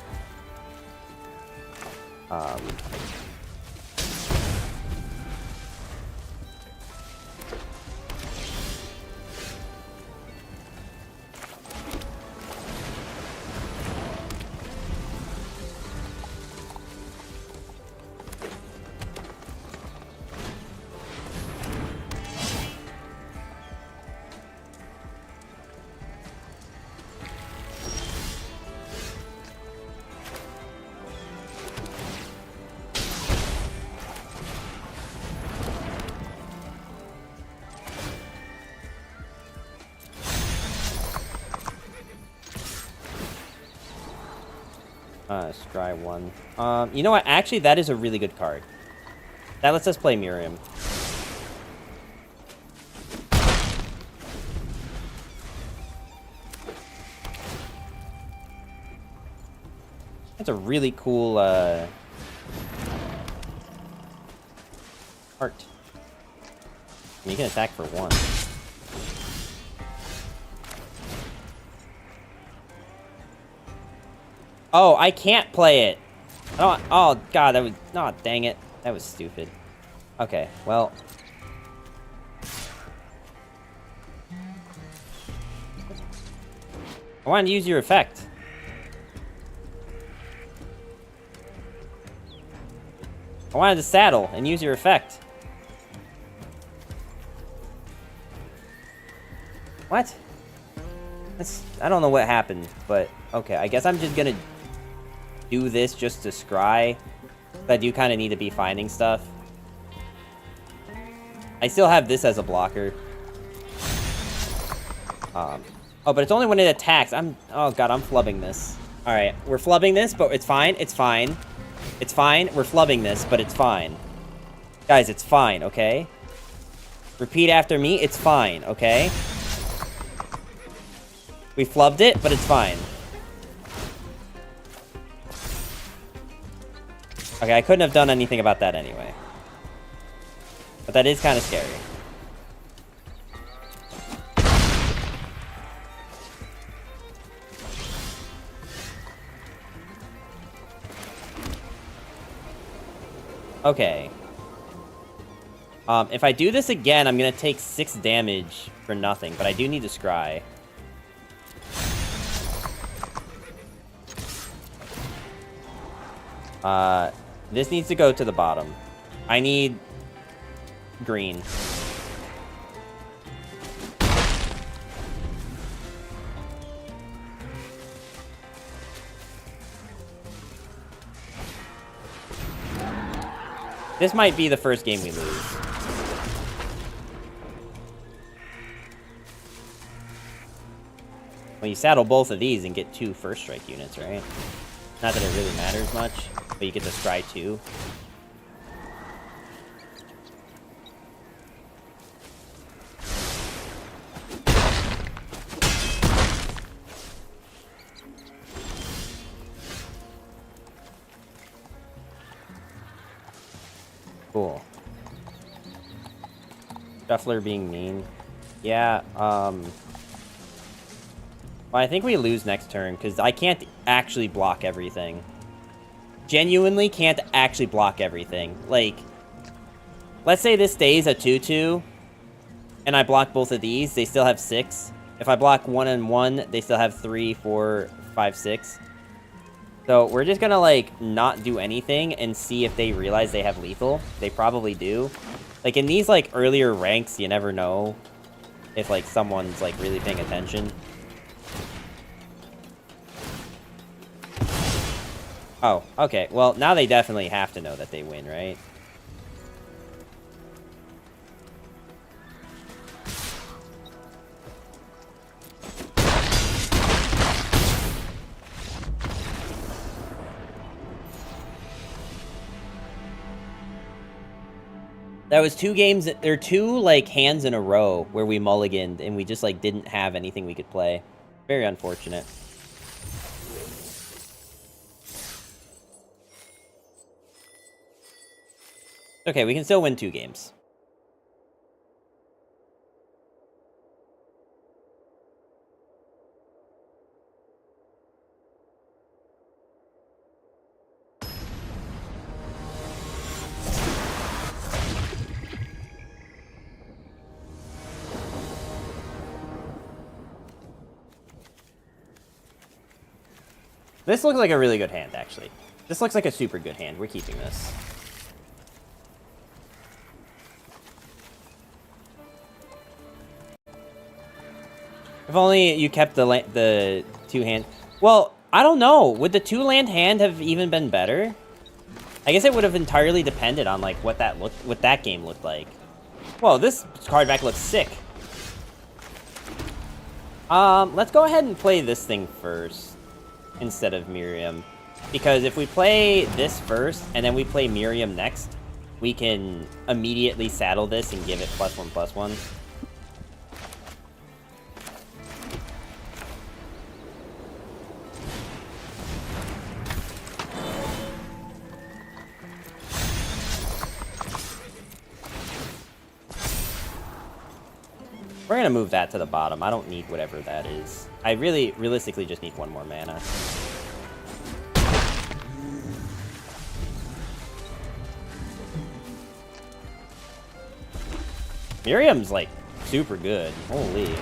Scry 1. You know what? Actually, that is a really good card. That lets us play Miriam. That's a really cool, art. You can attack for 1. Oh, I can't play it. Oh, God, that was... Oh, dang it. That was stupid. Okay, well... I wanted to use your effect. I wanted to saddle and use your effect. What? I don't know what happened, but... Okay, I guess I'm just gonna... do this just to scry. But I do kind of need to be finding stuff. I still have this as a blocker. Oh, but it's only when it attacks. Oh god, I'm flubbing this. Alright, we're flubbing this, but it's fine. It's fine. It's fine. We're flubbing this, but it's fine. Guys, it's fine, okay? Repeat after me. It's fine, okay? We flubbed it, but it's fine. Okay, I couldn't have done anything about that anyway. But that is kind of scary. Okay. If I do this again, I'm gonna take 6 damage for nothing, but I do need to scry. This needs to go to the bottom. I need green. This might be the first game we lose. Well, you saddle both of these and get 2 first strike units, right? Not that it really matters much, but you get to scry 2. Cool. Shuffler being mean. Yeah, well, I think we lose next turn, because I can't actually block everything. Genuinely can't actually block everything. Like, let's say this stays a 2-2, and I block both of these, they still have 6. If I block 1 and 1, they still have 3, 4, 5, 6. So we're just gonna, like, not do anything and see if they realize they have lethal. They probably do. Like, in these, like, earlier ranks, you never know if, like, someone's, like, really paying attention. Oh, okay. Well, now they definitely have to know that they win, right? That was 2 games, or 2, like, hands in a row where we mulliganed and we just, like, didn't have anything we could play. Very unfortunate. Okay, we can still win 2 games. This looks like a really good hand, actually. This looks like a super good hand. We're keeping this. If only you kept the 2 hand. Well, I don't know. Would the 2 land hand have even been better? I guess it would have entirely depended on, like, what that game looked like. Whoa, this card back looks sick. Let's go ahead and play this thing first instead of Miriam. Because if we play this first and then we play Miriam next, we can immediately saddle this and give it +1/+1. We're gonna move that to the bottom. I don't need whatever that is. I realistically just need 1 more mana. Miriam's, like, super good. Holy.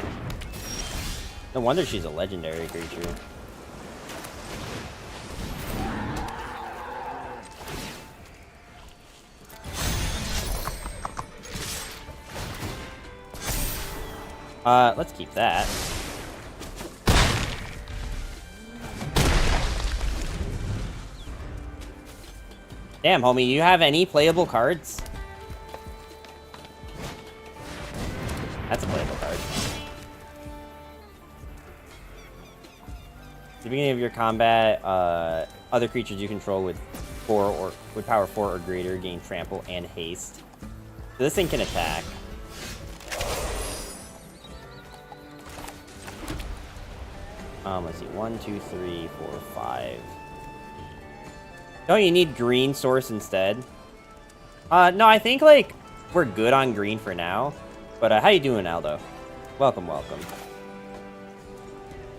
No wonder she's a legendary creature. Let's keep that. Damn, homie, you have any playable cards? That's a playable card. At the beginning of your combat, other creatures you control with power 4 or greater gain trample and haste. So this thing can attack. Let's see. 1, 2, 3, 4, 5. Don't you need green source instead? No, I think, like, we're good on green for now. But, how you doing, Aldo? Welcome, welcome.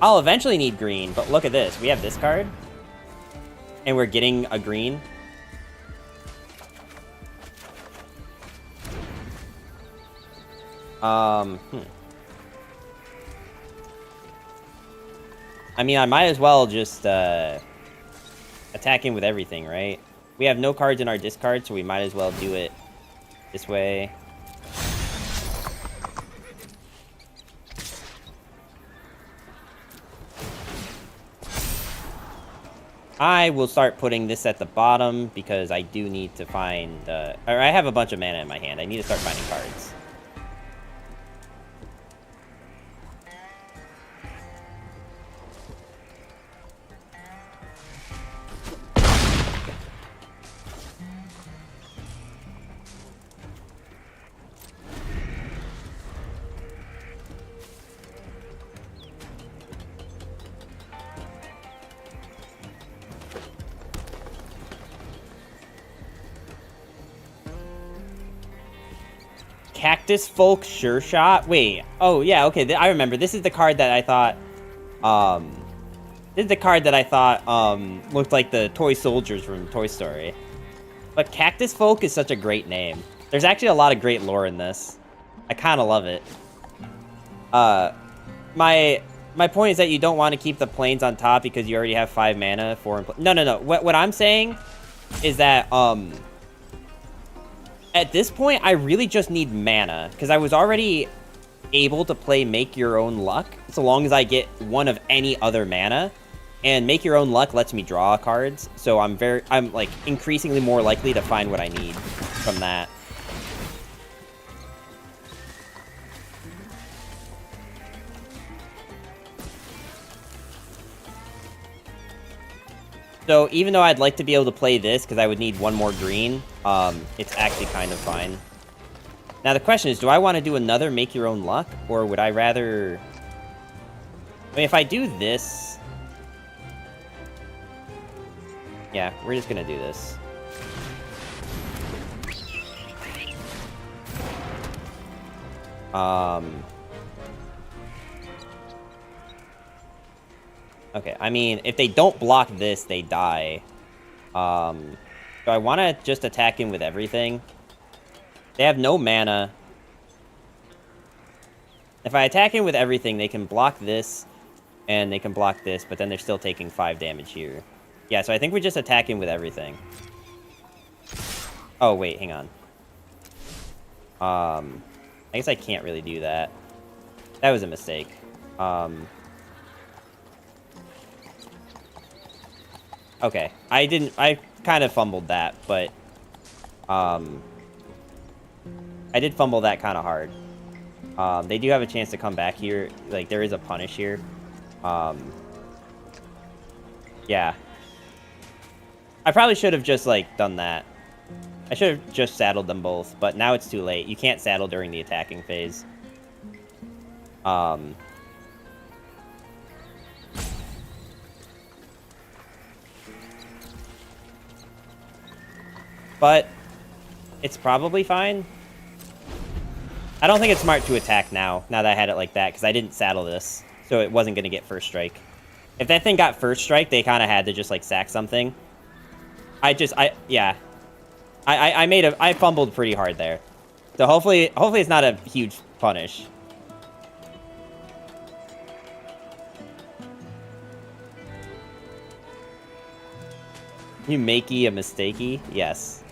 I'll eventually need green, but look at this. We have this card. And we're getting a green. I mean, I might as well just attack him with everything, right? We have no cards in our discard, so we might as well do it this way. I will start putting this at the bottom because I do need to find... or I have a bunch of mana in my hand. I need to start finding cards. Cactus Folk Sure Shot? Wait. Oh, yeah, okay. I remember. This is the card that I thought... This is the card that I thought, looked like the toy soldiers from Toy Story. But Cactus Folk is such a great name. There's actually a lot of great lore in this. I kind of love it. My My point is that you don't want to keep the planes on top because you already have 5 mana for... No. What I'm saying is that, at this point, I really just need mana. Because I was already able to play Make Your Own Luck, so long as I get one of any other mana. And Make Your Own Luck lets me draw cards, so I'm like, increasingly more likely to find what I need from that. So even though I'd like to be able to play this, because I would need 1 more green, it's actually kind of fine. Now the question is, do I want to do another Make Your Own Luck, or would I rather... I mean, if I do this... Yeah, we're just gonna do this. Okay, I mean, if they don't block this, they die. Do I want to just attack him with everything? They have no mana. If I attack him with everything, they can block this, and they can block this, but then they're still taking 5 damage here. Yeah, so I think we just attack him with everything. Oh, wait, hang on. I guess I can't really do that. That was a mistake. Okay, I kind of fumbled that, but, I did fumble that kind of hard. They do have a chance to come back here. Like, there is a punish here. Yeah. I probably should have just, like, done that. I should have just saddled them both, but now it's too late. You can't saddle during the attacking phase. But it's probably fine. I don't think it's smart to attack now that I had it like that, because I didn't saddle this, so it wasn't going to get first strike. If that thing got first strike, they kind of had to just, like, sack something. Yeah. I fumbled pretty hard there. So hopefully it's not a huge punish. You makey a mistakey? Yes.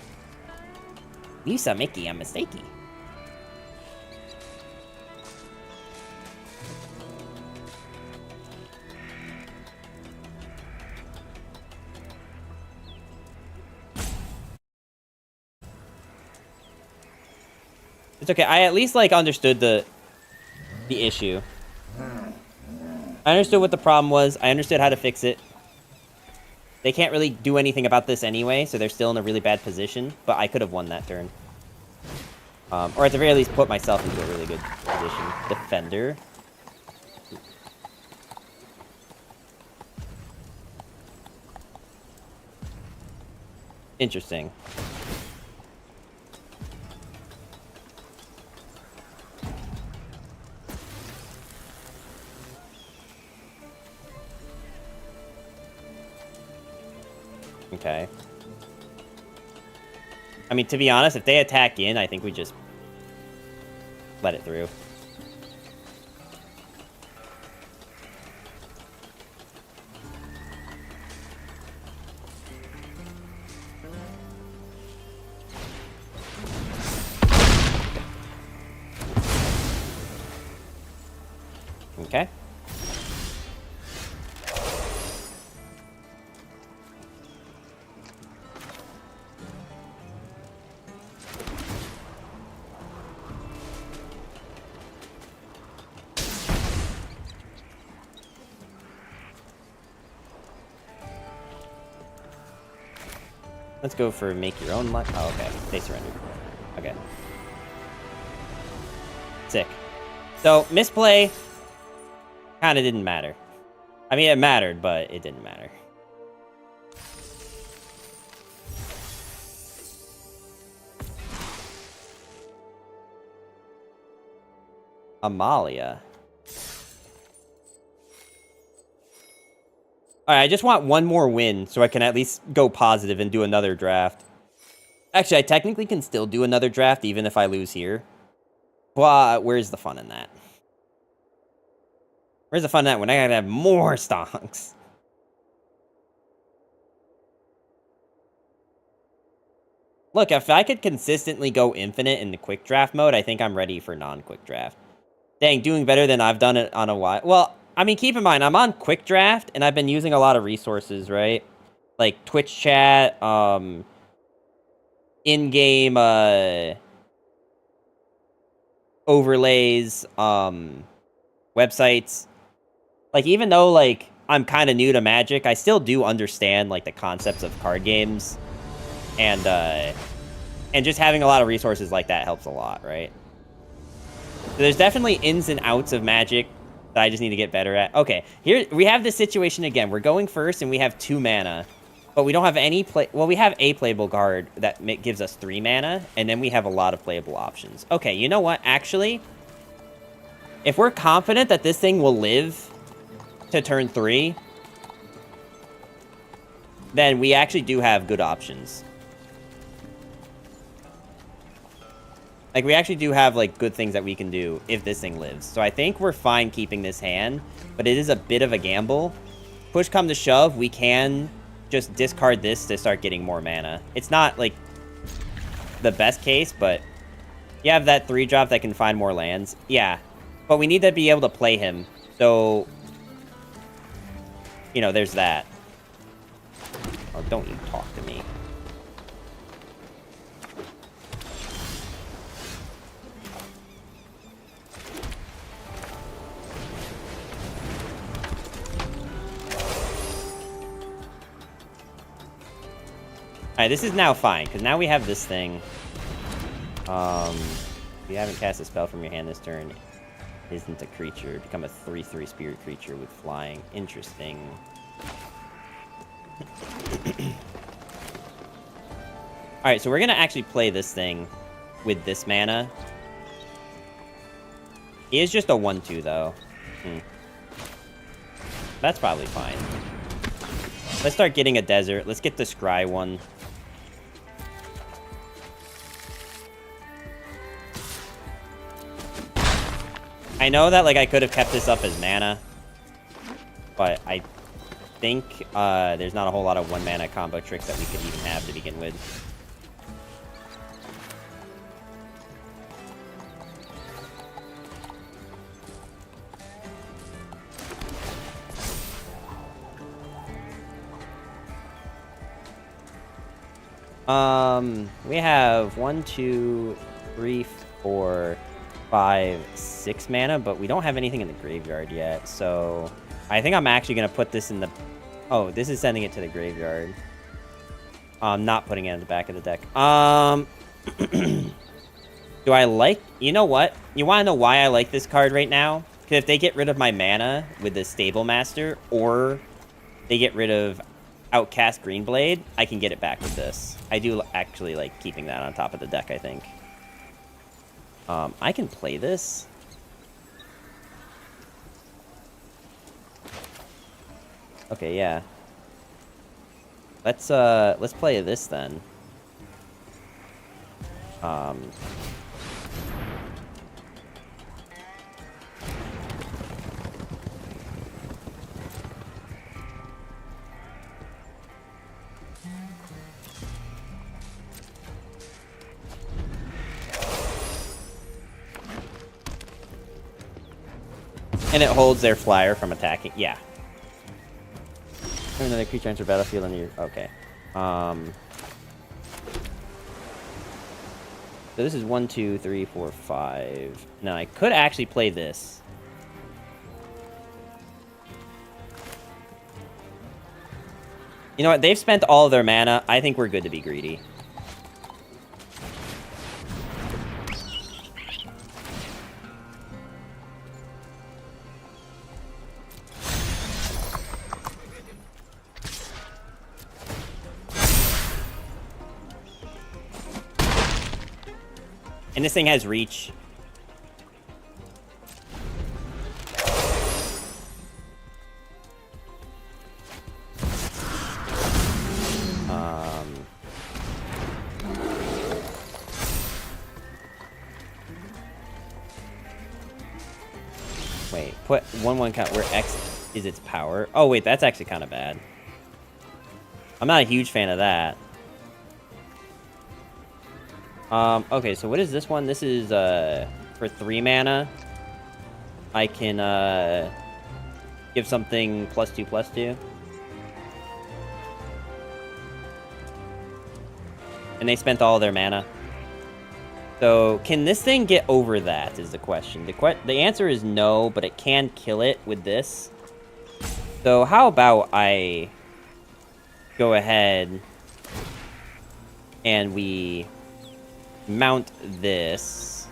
You saw Mickey a mistakey. It's okay. I at least, like, understood the issue. I understood what the problem was. I understood how to fix it. They can't really do anything about this anyway, so they're still in a really bad position. But I could have won that turn. Or at the very least, put myself into a really good position. Defender. Interesting. Okay. I mean, to be honest, if they attack in, I think we just let it through. Okay. Let's go for Make Your Own Luck. Oh, okay. They surrendered. Okay. Sick. So, misplay kind of didn't matter. I mean, it mattered, but it didn't matter. Amalia. Alright, I just want one more win so I can at least go positive and do another draft. Actually, I technically can still do another draft even if I lose here. But where's the fun in that? Where's the fun in that when I gotta have more stonks? Look, if I could consistently go infinite in the quick draft mode, I think I'm ready for non-quick draft. Dang, doing better than I've done it on a while. Well, I mean, keep in mind, I'm on quick draft, and I've been using a lot of resources, right? Like Twitch chat, in-game, overlays, websites. Like, even though, like, I'm kind of new to Magic, I still do understand, like, the concepts of card games. And just having a lot of resources like that helps a lot, right? So there's definitely ins and outs of Magic that I just need to get better at. Okay, here we have this situation again. We're going first, and we have 2 mana. But we don't have any well, we have a playable card that gives us 3 mana, and then we have a lot of playable options. Okay, you know what? Actually, if we're confident that this thing will live to turn 3, then we actually do have good options. Like, we actually do have, like, good things that we can do if this thing lives. So I think we're fine keeping this hand, but it is a bit of a gamble. Push come to shove, we can just discard this to start getting more mana. It's not, like, the best case, but you have that 3-drop that can find more lands. Yeah, but we need to be able to play him. So, you know, there's that. Oh, don't you talk to me. Alright, this is now fine, because now we have this thing. If you haven't cast a spell from your hand this turn, it isn't a creature. Become a 3/3 spirit creature with flying. Interesting. Alright, so we're going to actually play this thing with this mana. He is just a 1/2, though. That's probably fine. Let's start getting a desert. Let's get the Scry one. I know that, like, I could have kept this up as mana, but I think there's not a whole lot of 1-mana combo tricks that we could even have to begin with. We have 1, 2, 3, 4, 5, 6 mana, but we don't have anything in the graveyard yet, so I think I'm actually going to put this in the... Oh, this is sending it to the graveyard. I'm not putting it in the back of the deck. Do I like... You know what? You want to know why I like this card right now? Because if they get rid of my mana with the Stable Master, or they get rid of Outcast Greenblade, I can get it back with this. I do actually like keeping that on top of the deck, I think. I can play this. Okay, yeah. Let's play this then. And it holds their flyer from attacking. Yeah. Another creature enters the battlefield on your... Okay. So this is 1, 2, 3, 4, 5. Now, I could actually play this. You know what? They've spent all of their mana. I think we're good to be greedy. And this thing has reach. Wait, put 1/1 count where X is its power. Oh, wait, that's actually kind of bad. I'm not a huge fan of that. Okay, so what is this one? This is, for 3 mana. I can, give something +2/+2. And they spent all their mana. So, can this thing get over that, is the question. The answer is no, but it can kill it with this. So, how about I go ahead and we mount this.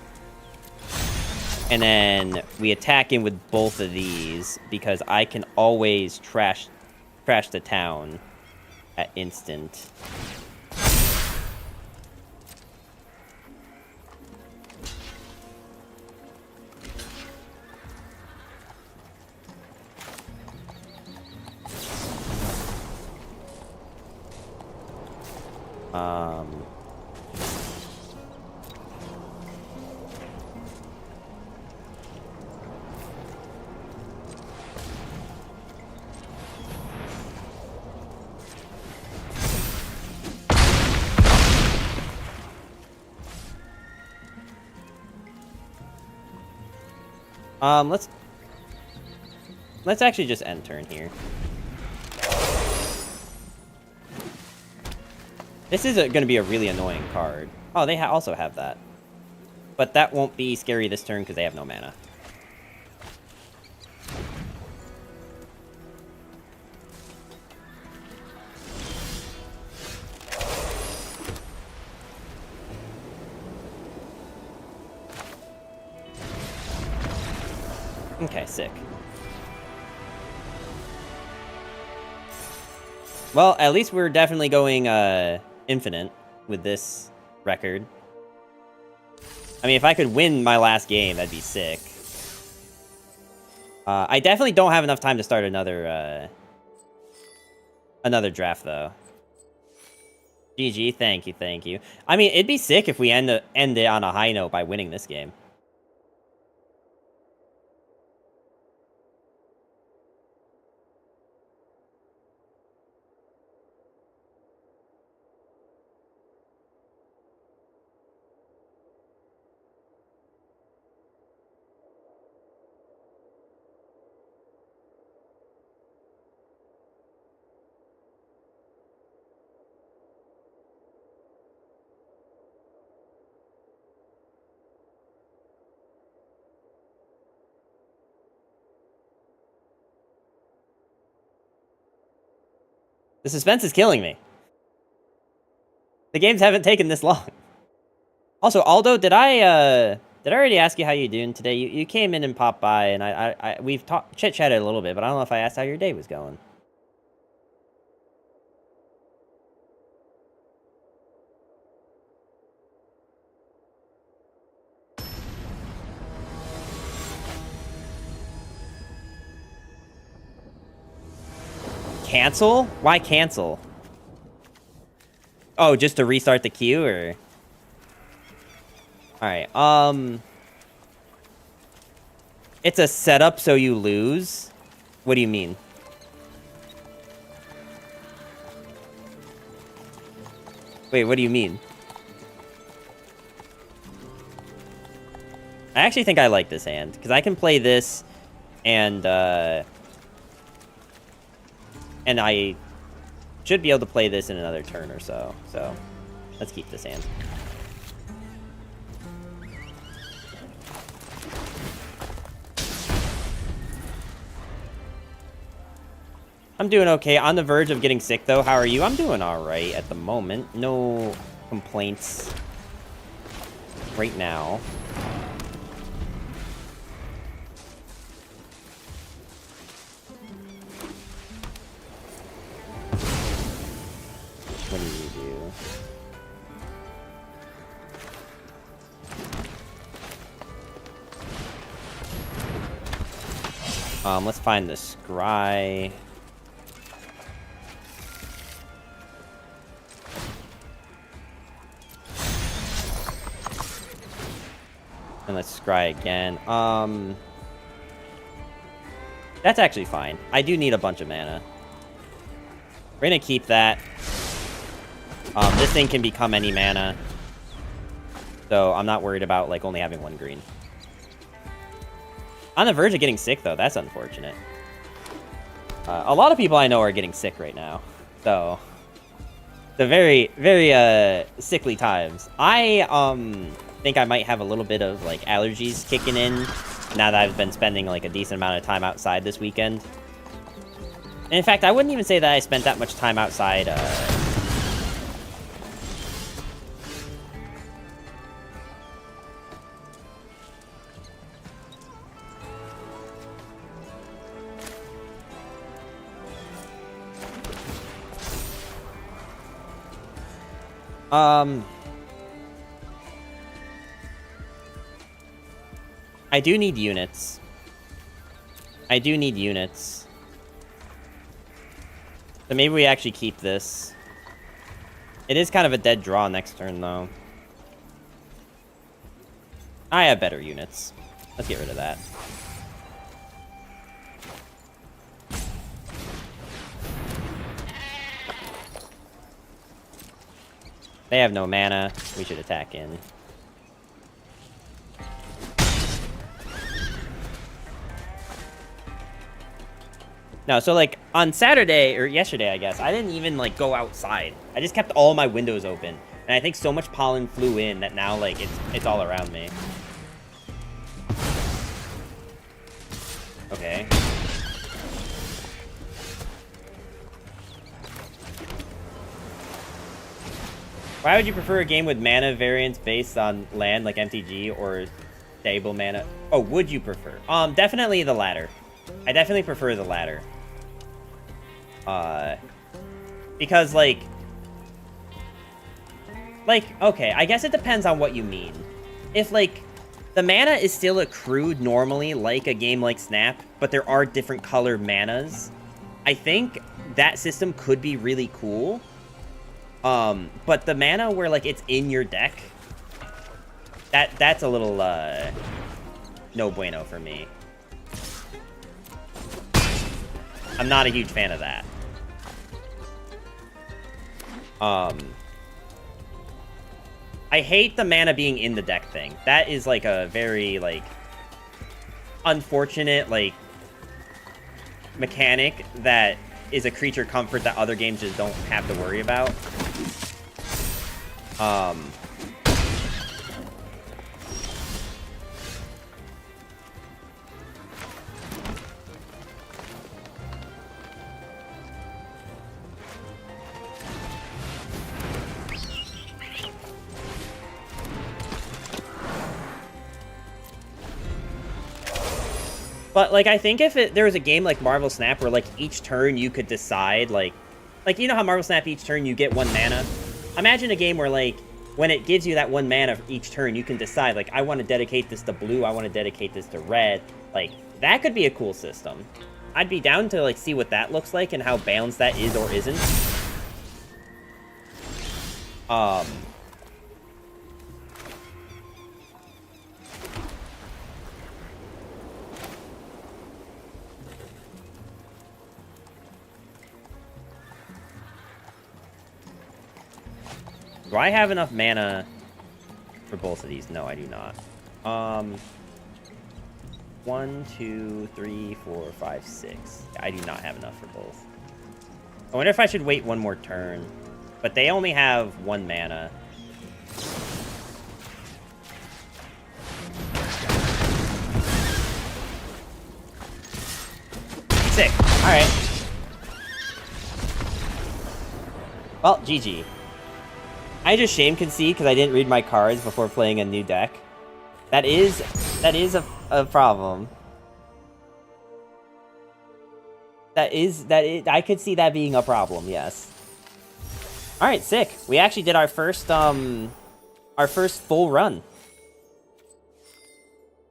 And then we attack him with both of these, because I can always trash the town at instant. Let's actually just end turn here. This is going to be a really annoying card. Oh, they also have that. But that won't be scary this turn because they have no mana. Okay, sick. Well, at least we're definitely going infinite with this record. I mean, if I could win my last game, that'd be sick. I definitely don't have enough time to start another draft, though. GG, thank you, thank you. I mean, it'd be sick if we end it on a high note by winning this game. The suspense is killing me. The games haven't taken this long. Also, Aldo, did I already ask you how you doing today? You came in and popped by, and we've chit-chatted a little bit, but I don't know if I asked how your day was going. Cancel? Why cancel? Oh, just to restart the queue, or? Alright, it's a setup so you lose? What do you mean? Wait, what do you mean? I actually think I like this hand, because I can play this, and I should be able to play this in another turn or so. So, let's keep this hand. I'm doing okay. On the verge of getting sick, though. How are you? I'm doing alright at the moment. No complaints right now. What do you do? Let's find the scry. And let's scry again. That's actually fine. I do need a bunch of mana. We're gonna keep that. This thing can become any mana. So I'm not worried about, like, only having 1 green. On the verge of getting sick, though. That's unfortunate. A lot of people I know are getting sick right now. So, the very, very, sickly times. I, think I might have a little bit of, like, allergies kicking in now that I've been spending, like, a decent amount of time outside this weekend. And in fact, I wouldn't even say that I spent that much time outside, I do need units. I do need units. So maybe we actually keep this. It is kind of a dead draw next turn, though. I have better units. Let's get rid of that. They have no mana. We should attack in. No, so, like, on Saturday, or yesterday, I guess, I didn't even, like, go outside. I just kept all my windows open. And I think so much pollen flew in that now, like, it's all around me. Okay. Why would you prefer a game with mana variance based on land like MTG or stable mana? Oh, would you prefer? Definitely the latter. I definitely prefer the latter. Because like, okay, I guess it depends on what you mean. If like, the mana is still accrued normally like a game like Snap, but there are different color manas, I think that system could be really cool. But the mana where, like, it's in your deck, that's a little, no bueno for me. I'm not a huge fan of that. I hate the mana being in the deck thing. That is, like, a very, like, unfortunate, like, mechanic that is a creature comfort that other games just don't have to worry about. But, like, I think if there was a game like Marvel Snap where, like, each turn you could decide, like, you know how Marvel Snap each turn you get 1 mana? Imagine a game where, like, when it gives you that 1 mana for each turn, you can decide, like, I want to dedicate this to blue, I want to dedicate this to red. Like, that could be a cool system. I'd be down to, like, see what that looks like and how balanced that is or isn't. Do I have enough mana for both of these? No, I do not. 1, 2, 3, 4, 5, 6. I do not have enough for both. I wonder if I should wait 1 more turn. But they only have 1 mana. Sick. Alright. Well, GG. I just shame concede because I didn't read my cards before playing a new deck. That is a problem. I could see that being a problem, yes. Alright, sick. We actually did our first full run.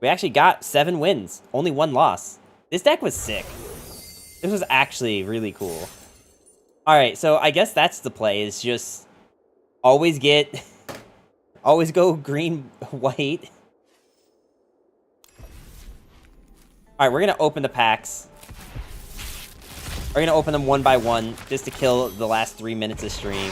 We actually got 7 wins, only 1 loss. This deck was sick. This was actually really cool. Alright, so I guess that's the play, is just always go green, white. Alright, we're gonna open the packs. We're gonna open them one by one just to kill the last 3 minutes of stream.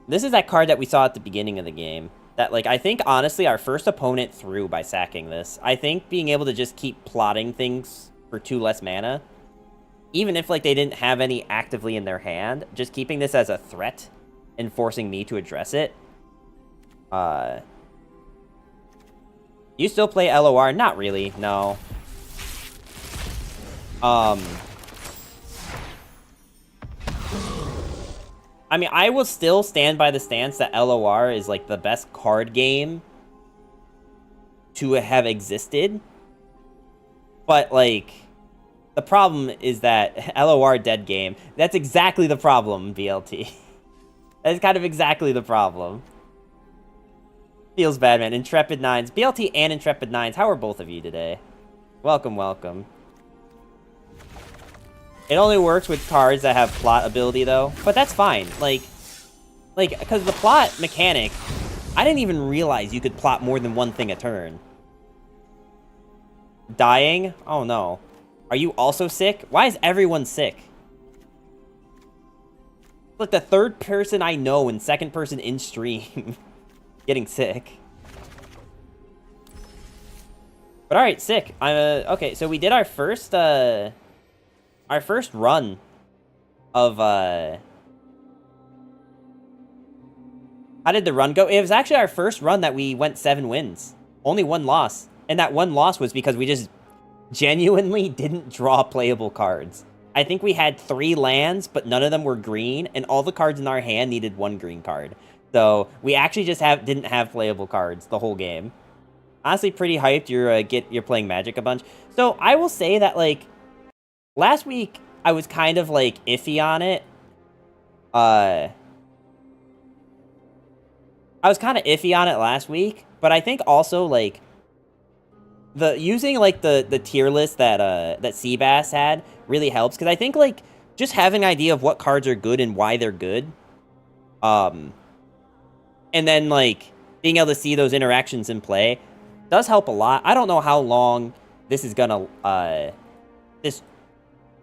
This is that card that we saw at the beginning of the game. That, like, I think, honestly, our first opponent threw by sacking this. I think being able to just keep plotting things for 2 less mana, even if, like, they didn't have any actively in their hand, just keeping this as a threat and forcing me to address it. You still play LOR? Not really, no. I mean, I will still stand by the stance that LOR is, like, the best card game to have existed. But, like, the problem is that LOR dead game. That's exactly the problem, BLT. That's kind of exactly the problem. Feels bad, man. Intrepid Nines. BLT and Intrepid Nines. How are both of you today? Welcome, welcome. It only works with cards that have plot ability, though. But that's fine. Like, because the plot mechanic, I didn't even realize you could plot more than one thing a turn. Dying? Oh, no. Are you also sick? Why is everyone sick? Like, the third person I know and second person in stream getting sick. But alright, sick. Okay, so we did our first run of, How did the run go? It was actually our first run that we went 7 wins. Only 1 loss. And that 1 loss was because we just genuinely didn't draw playable cards. I think we had 3 lands, but none of them were green, and all the cards in our hand needed 1 green card. So we actually just didn't have playable cards the whole game. Honestly, pretty hyped. You're playing Magic a bunch. So I will say that, like, last week I was kind of, like, iffy on it. I was kind of iffy on it last week, but I think also, like, using, like, the tier list that Seabass had really helps, because I think, like, just having an idea of what cards are good and why they're good, and then, like, being able to see those interactions in play does help a lot. I don't know how long this is gonna, this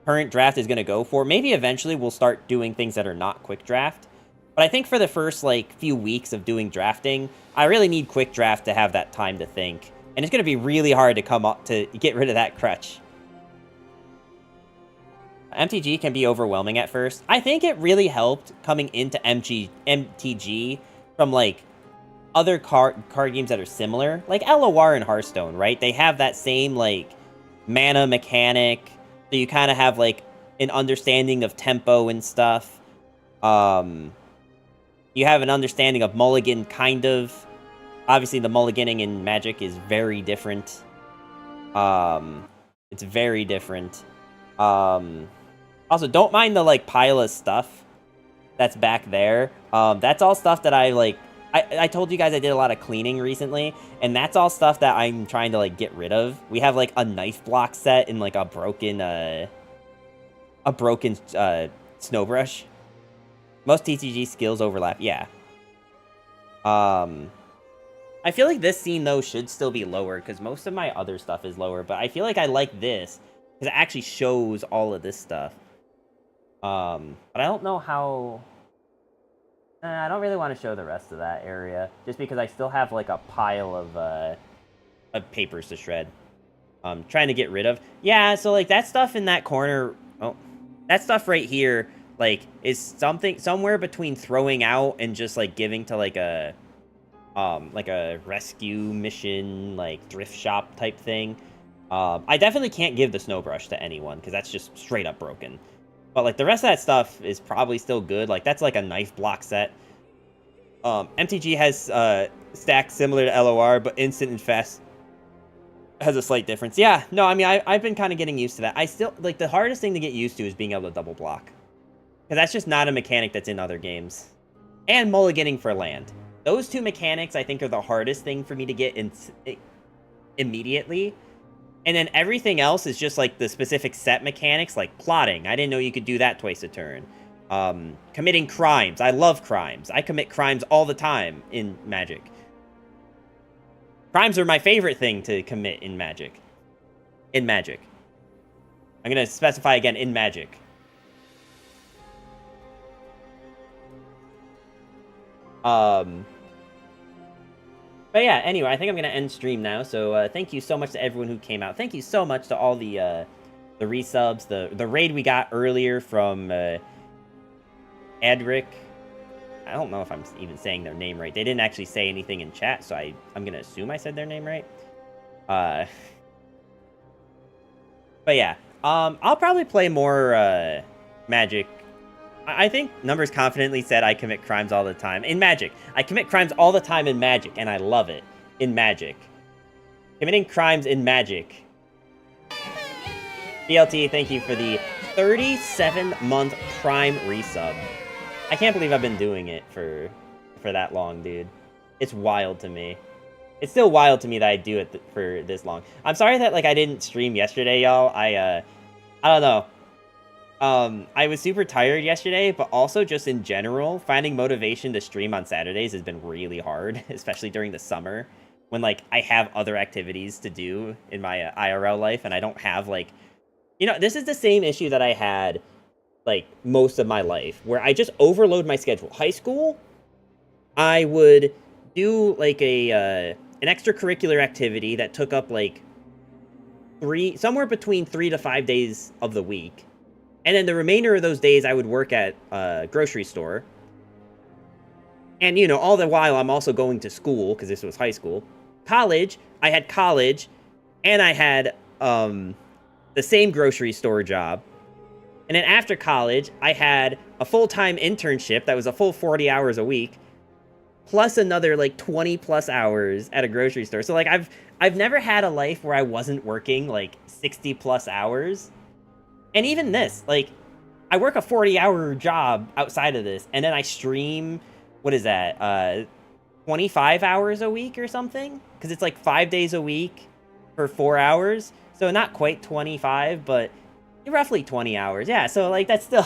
current draft is gonna go for. Maybe eventually we'll start doing things that are not quick draft. But I think for the first, like, few weeks of doing drafting, I really need quick draft to have that time to think. And it's going to be really hard to come up to get rid of that crutch. MTG can be overwhelming at first. I think it really helped coming into MTG from, like, other card games that are similar. Like LOR and Hearthstone, right? They have that same, like, mana mechanic. So you kind of have, like, an understanding of tempo and stuff. You have an understanding of mulligan, kind of. Obviously, the mulliganing in Magic is very different. It's very different. Also, don't mind the, like, pile of stuff that's back there. That's all stuff that I told you guys I did a lot of cleaning recently, and that's all stuff that I'm trying to, like, get rid of. We have, like, a knife block set and, like, a broken snow brush. Most TCG skills overlap, yeah. I feel like this scene, though, should still be lower, because most of my other stuff is lower, but I feel like I like this, because it actually shows all of this stuff. But I don't know how... I don't really want to show the rest of that area, just because I still have, like, a pile of papers to shred. Trying to get rid of. Yeah, so, like, that stuff in that corner... Oh, that stuff right here... like, is somewhere between throwing out and just, like, giving to, like a rescue mission, like, thrift shop type thing. I definitely can't give the snow brush to anyone, because that's just straight up broken. But, like, the rest of that stuff is probably still good. Like, that's, like, a knife block set. MTG has, stacks similar to LOR, but instant and fast has a slight difference. Yeah, no, I mean, I've been kind of getting used to that. I still, like, the hardest thing to get used to is being able to double block. Because that's just not a mechanic that's in other games. And mulliganing for land. Those 2 mechanics, I think, are the hardest thing for me to get immediately. And then everything else is just, like, the specific set mechanics, like plotting. I didn't know you could do that twice a turn. Committing crimes. I love crimes. I commit crimes all the time in Magic. Crimes are my favorite thing to commit in Magic. I'm going to specify again, in Magic. But yeah, anyway, I think I'm going to end stream now. So thank you so much to everyone who came out. Thank you so much to all the resubs, the raid we got earlier from Adric. I don't know if I'm even saying their name right. They didn't actually say anything in chat, so I'm going to assume I said their name right. But yeah, I'll probably play more Magic. I think Numbers confidently said I commit crimes all the time. In Magic. I commit crimes all the time in Magic, and I love it. In Magic. Committing crimes in Magic. BLT, thank you for the 37-month Prime resub. I can't believe I've been doing it for that long, dude. It's wild to me. It's still wild to me that I do it for this long. I'm sorry that, like, I didn't stream yesterday, y'all. I don't know. I was super tired yesterday, but also just in general, finding motivation to stream on Saturdays has been really hard, especially during the summer, when, like, I have other activities to do in my IRL life, and I don't have, like... You know, this is the same issue that I had, like, most of my life, where I just overload my schedule. High school, I would do, like, an extracurricular activity that took up, like, somewhere between 3 to 5 days of the week. And then the remainder of those days, I would work at a grocery store. And, you know, all the while, I'm also going to school, because this was high school. College, I had college, and I had the same grocery store job. And then after college, I had a full-time internship that was a full 40 hours a week, plus another, like, 20-plus hours at a grocery store. So, like, I've never had a life where I wasn't working, like, 60-plus hours. And even this, like, I work a 40-hour job outside of this, and then I stream, what is that, 25 hours a week or something? Because it's, like, 5 days a week for 4 hours. So not quite 25, but roughly 20 hours. Yeah, so, like, that's still...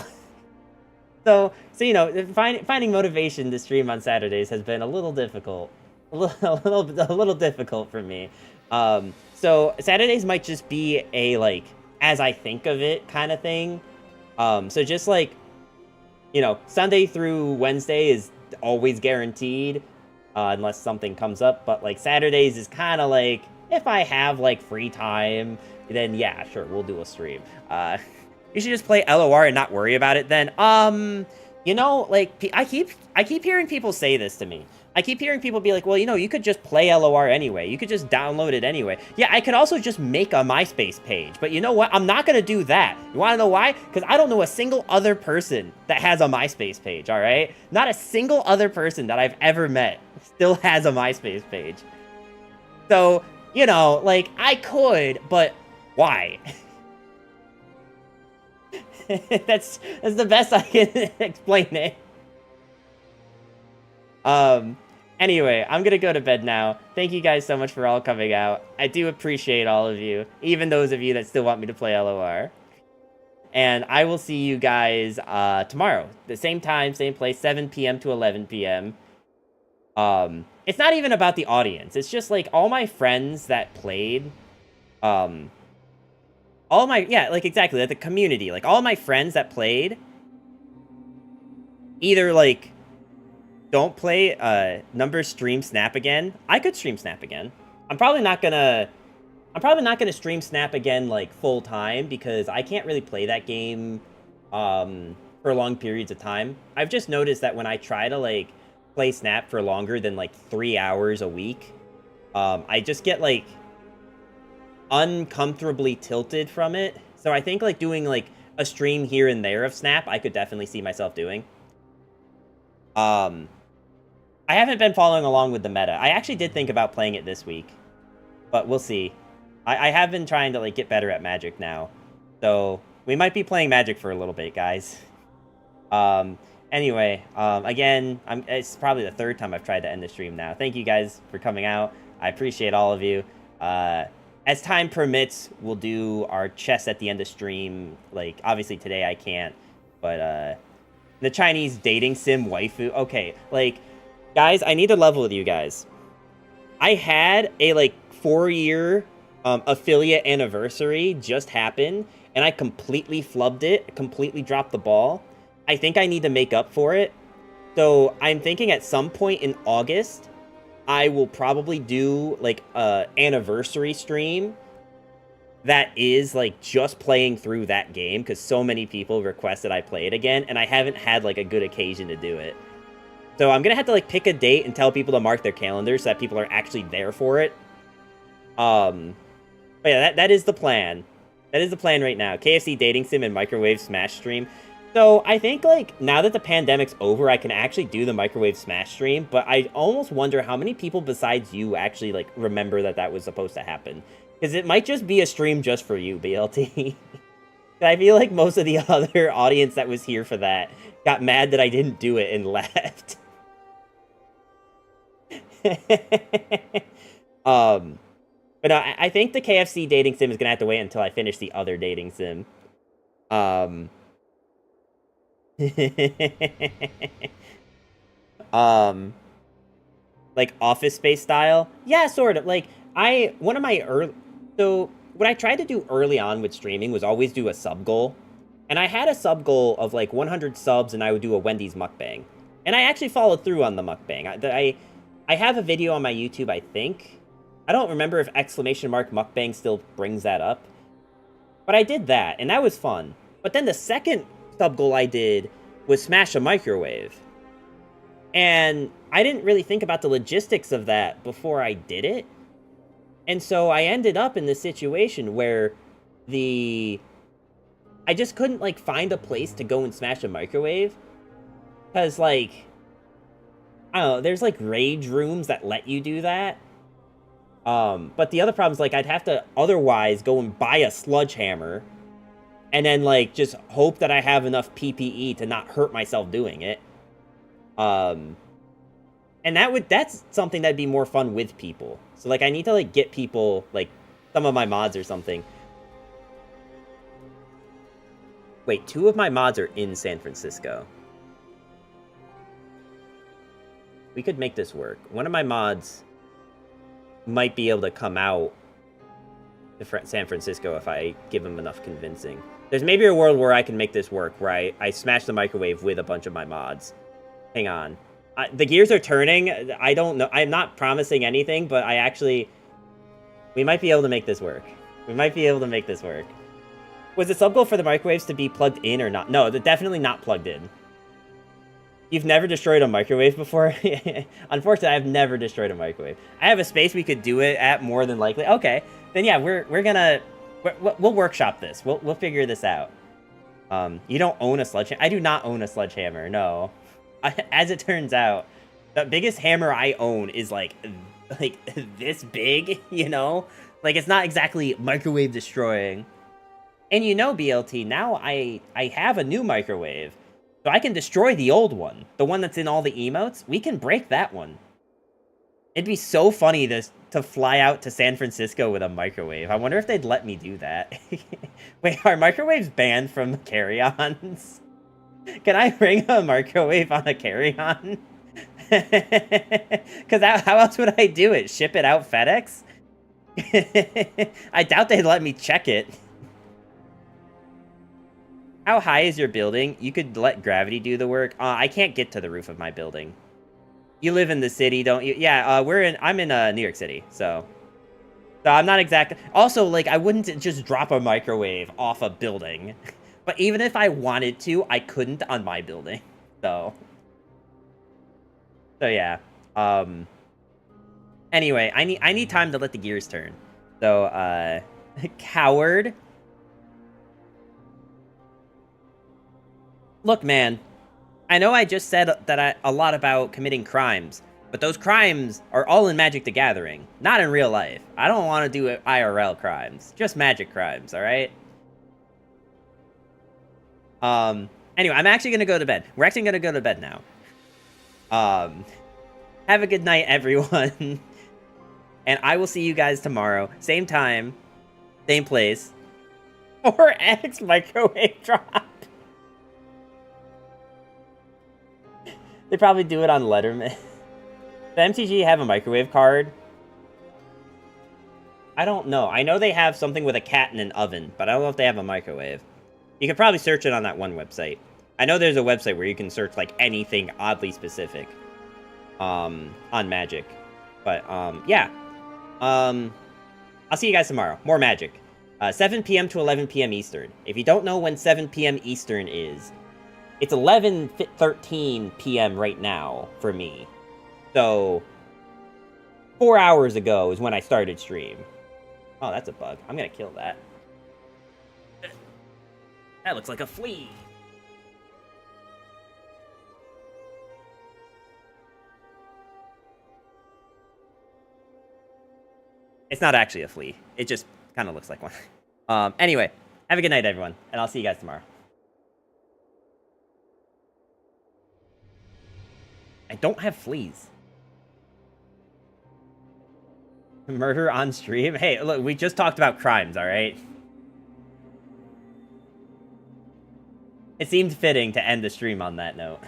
so you know, finding motivation to stream on Saturdays has been a little difficult. A little difficult for me. So Saturdays might just be a, like, as I think of it kind of thing. So just, like, you know, Sunday through Wednesday is always guaranteed, unless something comes up. But, like, Saturdays is kind of like, if I have, like, free time, then yeah, sure, we'll do a stream. You should just play LOR and not worry about it then. You know, like, I keep hearing people say this to me. I keep hearing people be like, well, you know, you could just play LOR anyway. You could just download it anyway. Yeah, I could also just make a MySpace page. But you know what? I'm not going to do that. You want to know why? Because I don't know a single other person that has a MySpace page, all right? Not a single other person that I've ever met still has a MySpace page. So, you know, like, I could, but why? That's the best I can explain it. Anyway, I'm gonna go to bed now. Thank you guys so much for all coming out. I do appreciate all of you, even those of you that still want me to play LOR. And I will see you guys tomorrow. The same time, same place, 7 p.m. to 11 p.m. It's not even about the audience. It's just, like, all my friends that played, like, exactly, like, the community. Like, all my friends that played either, like, don't play Numbers stream Snap again. I could stream Snap again. I'm probably not gonna stream Snap again, like, full time, because I can't really play that game for long periods of time. I've just noticed that when I try to, like, play Snap for longer than, like, 3 hours a week, I just get, like, uncomfortably tilted from it. So I think, like, doing, like, a stream here and there of Snap, I could definitely see myself doing. I haven't been following along with the meta. I actually did think about playing it this week, but we'll see. I have been trying to, like, get better at Magic now, so we might be playing Magic for a little bit, guys. Anyway, again, it's probably the third time I've tried to end the stream now. Thank you guys for coming out. I appreciate all of you. As time permits, we'll do our chess at the end of stream. Like, obviously today I can't, but the Chinese dating sim waifu. Okay, like, guys, I need to level with you guys. I had a, like, 4-year affiliate anniversary just happened, and I completely flubbed it, completely dropped the ball. I think I need to make up for it. So I'm thinking at some point in August, I will probably do like a anniversary stream that is like just playing through that game, because so many people requested I play it again, and I haven't had like a good occasion to do it. So I'm gonna have to like pick a date and tell people to mark their calendars so that people are actually there for it. But yeah, that is the plan. That is the plan right now. KFC dating sim and microwave smash stream. So I think like now that the pandemic's over, I can actually do the microwave smash stream, but I almost wonder how many people besides you actually like remember that that was supposed to happen. Because it might just be a stream just for you, BLT. I feel like most of the other audience that was here for that got mad that I didn't do it and left. But no, I think the KFC dating sim is gonna have to wait until I finish the other dating sim. Like Office Space style? Yeah, sort of. Like, one of my so what I tried to do early on with streaming was always do a sub goal. And I had a sub goal of like 100 subs and I would do a Wendy's mukbang. And I actually followed through on the mukbang. I have a video on my YouTube, I think. I don't remember if exclamation mark mukbang still brings that up. But I did that, and that was fun. But then the second sub goal I did was smash a microwave. And I didn't really think about the logistics of that before I did it. And so I ended up in this situation where I just couldn't, like, find a place to go and smash a microwave. Because, like, I don't know, there's, like, rage rooms that let you do that. But the other problem is, like, I'd have to otherwise go and buy a sledgehammer and then, like, just hope that I have enough PPE to not hurt myself doing it. And that's something that'd be more fun with people. So, like, I need to, like, get people, like, some of my mods or something. Wait, 2 of my mods are in San Francisco. We could make this work. One of my mods might be able to come out to San Francisco if I give him enough convincing. There's maybe a world where I can make this work, where I smash the microwave with a bunch of my mods. Hang on. The gears are turning. I don't know. I'm not promising anything, but we might be able to make this work. We might be able to make this work. Was the sub goal for the microwaves to be plugged in or not? No, they're definitely not plugged in. You've never destroyed a microwave before? Unfortunately, I've never destroyed a microwave. I have a space we could do it at, more than likely. Okay, then yeah, we'll workshop this. We'll figure this out. You don't own a sledgehammer? I do not own a sledgehammer, no. As it turns out, the biggest hammer I own is like this big, you know? Like, it's not exactly microwave destroying. And you know, BLT, now I have a new microwave. So I can destroy the old one. The one that's in all the emotes. We can break that one. It'd be so funny to fly out to San Francisco with a microwave. I wonder if they'd let me do that. Wait, are microwaves banned from carry-ons? Can I bring a microwave on a carry-on? Because how else would I do it? Ship it out FedEx? I doubt they'd let me check it. How high is your building? You could let gravity do the work. I can't get to the roof of my building. You live in the city, don't you? Yeah, I'm in New York City, so I'm not exactly. Also, like, I wouldn't just drop a microwave off a building. But even if I wanted to, I couldn't on my building. So yeah. Anyway, I need time to let the gears turn. So, coward. Look, man, I know I just said that a lot about committing crimes, but those crimes are all in Magic the Gathering, not in real life. I don't want to do IRL crimes, just Magic crimes, all right? Anyway, I'm actually going to go to bed. We're actually going to go to bed now. Have a good night, everyone. And I will see you guys tomorrow. Same time, same place. Or X microwave drop. They probably do it on Letterman. The MTG have a microwave card. I don't know. I know they have something with a cat in an oven, but I don't know if they have a microwave. You could probably search it on that one website. I know there's a website where you can search, like, anything oddly specific, on Magic. But, yeah. I'll see you guys tomorrow. More Magic. 7 p.m. to 11 p.m. Eastern. If you don't know when 7 p.m. Eastern is, it's 11:13 p.m. right now for me. So, 4 hours ago is when I started stream. Oh, that's a bug. I'm gonna kill that. That looks like a flea. It's not actually a flea. It just kind of looks like one. Anyway, have a good night, everyone, and I'll see you guys tomorrow. I don't have fleas. Murder on stream? Hey, look, we just talked about crimes, alright? It seemed fitting to end the stream on that note.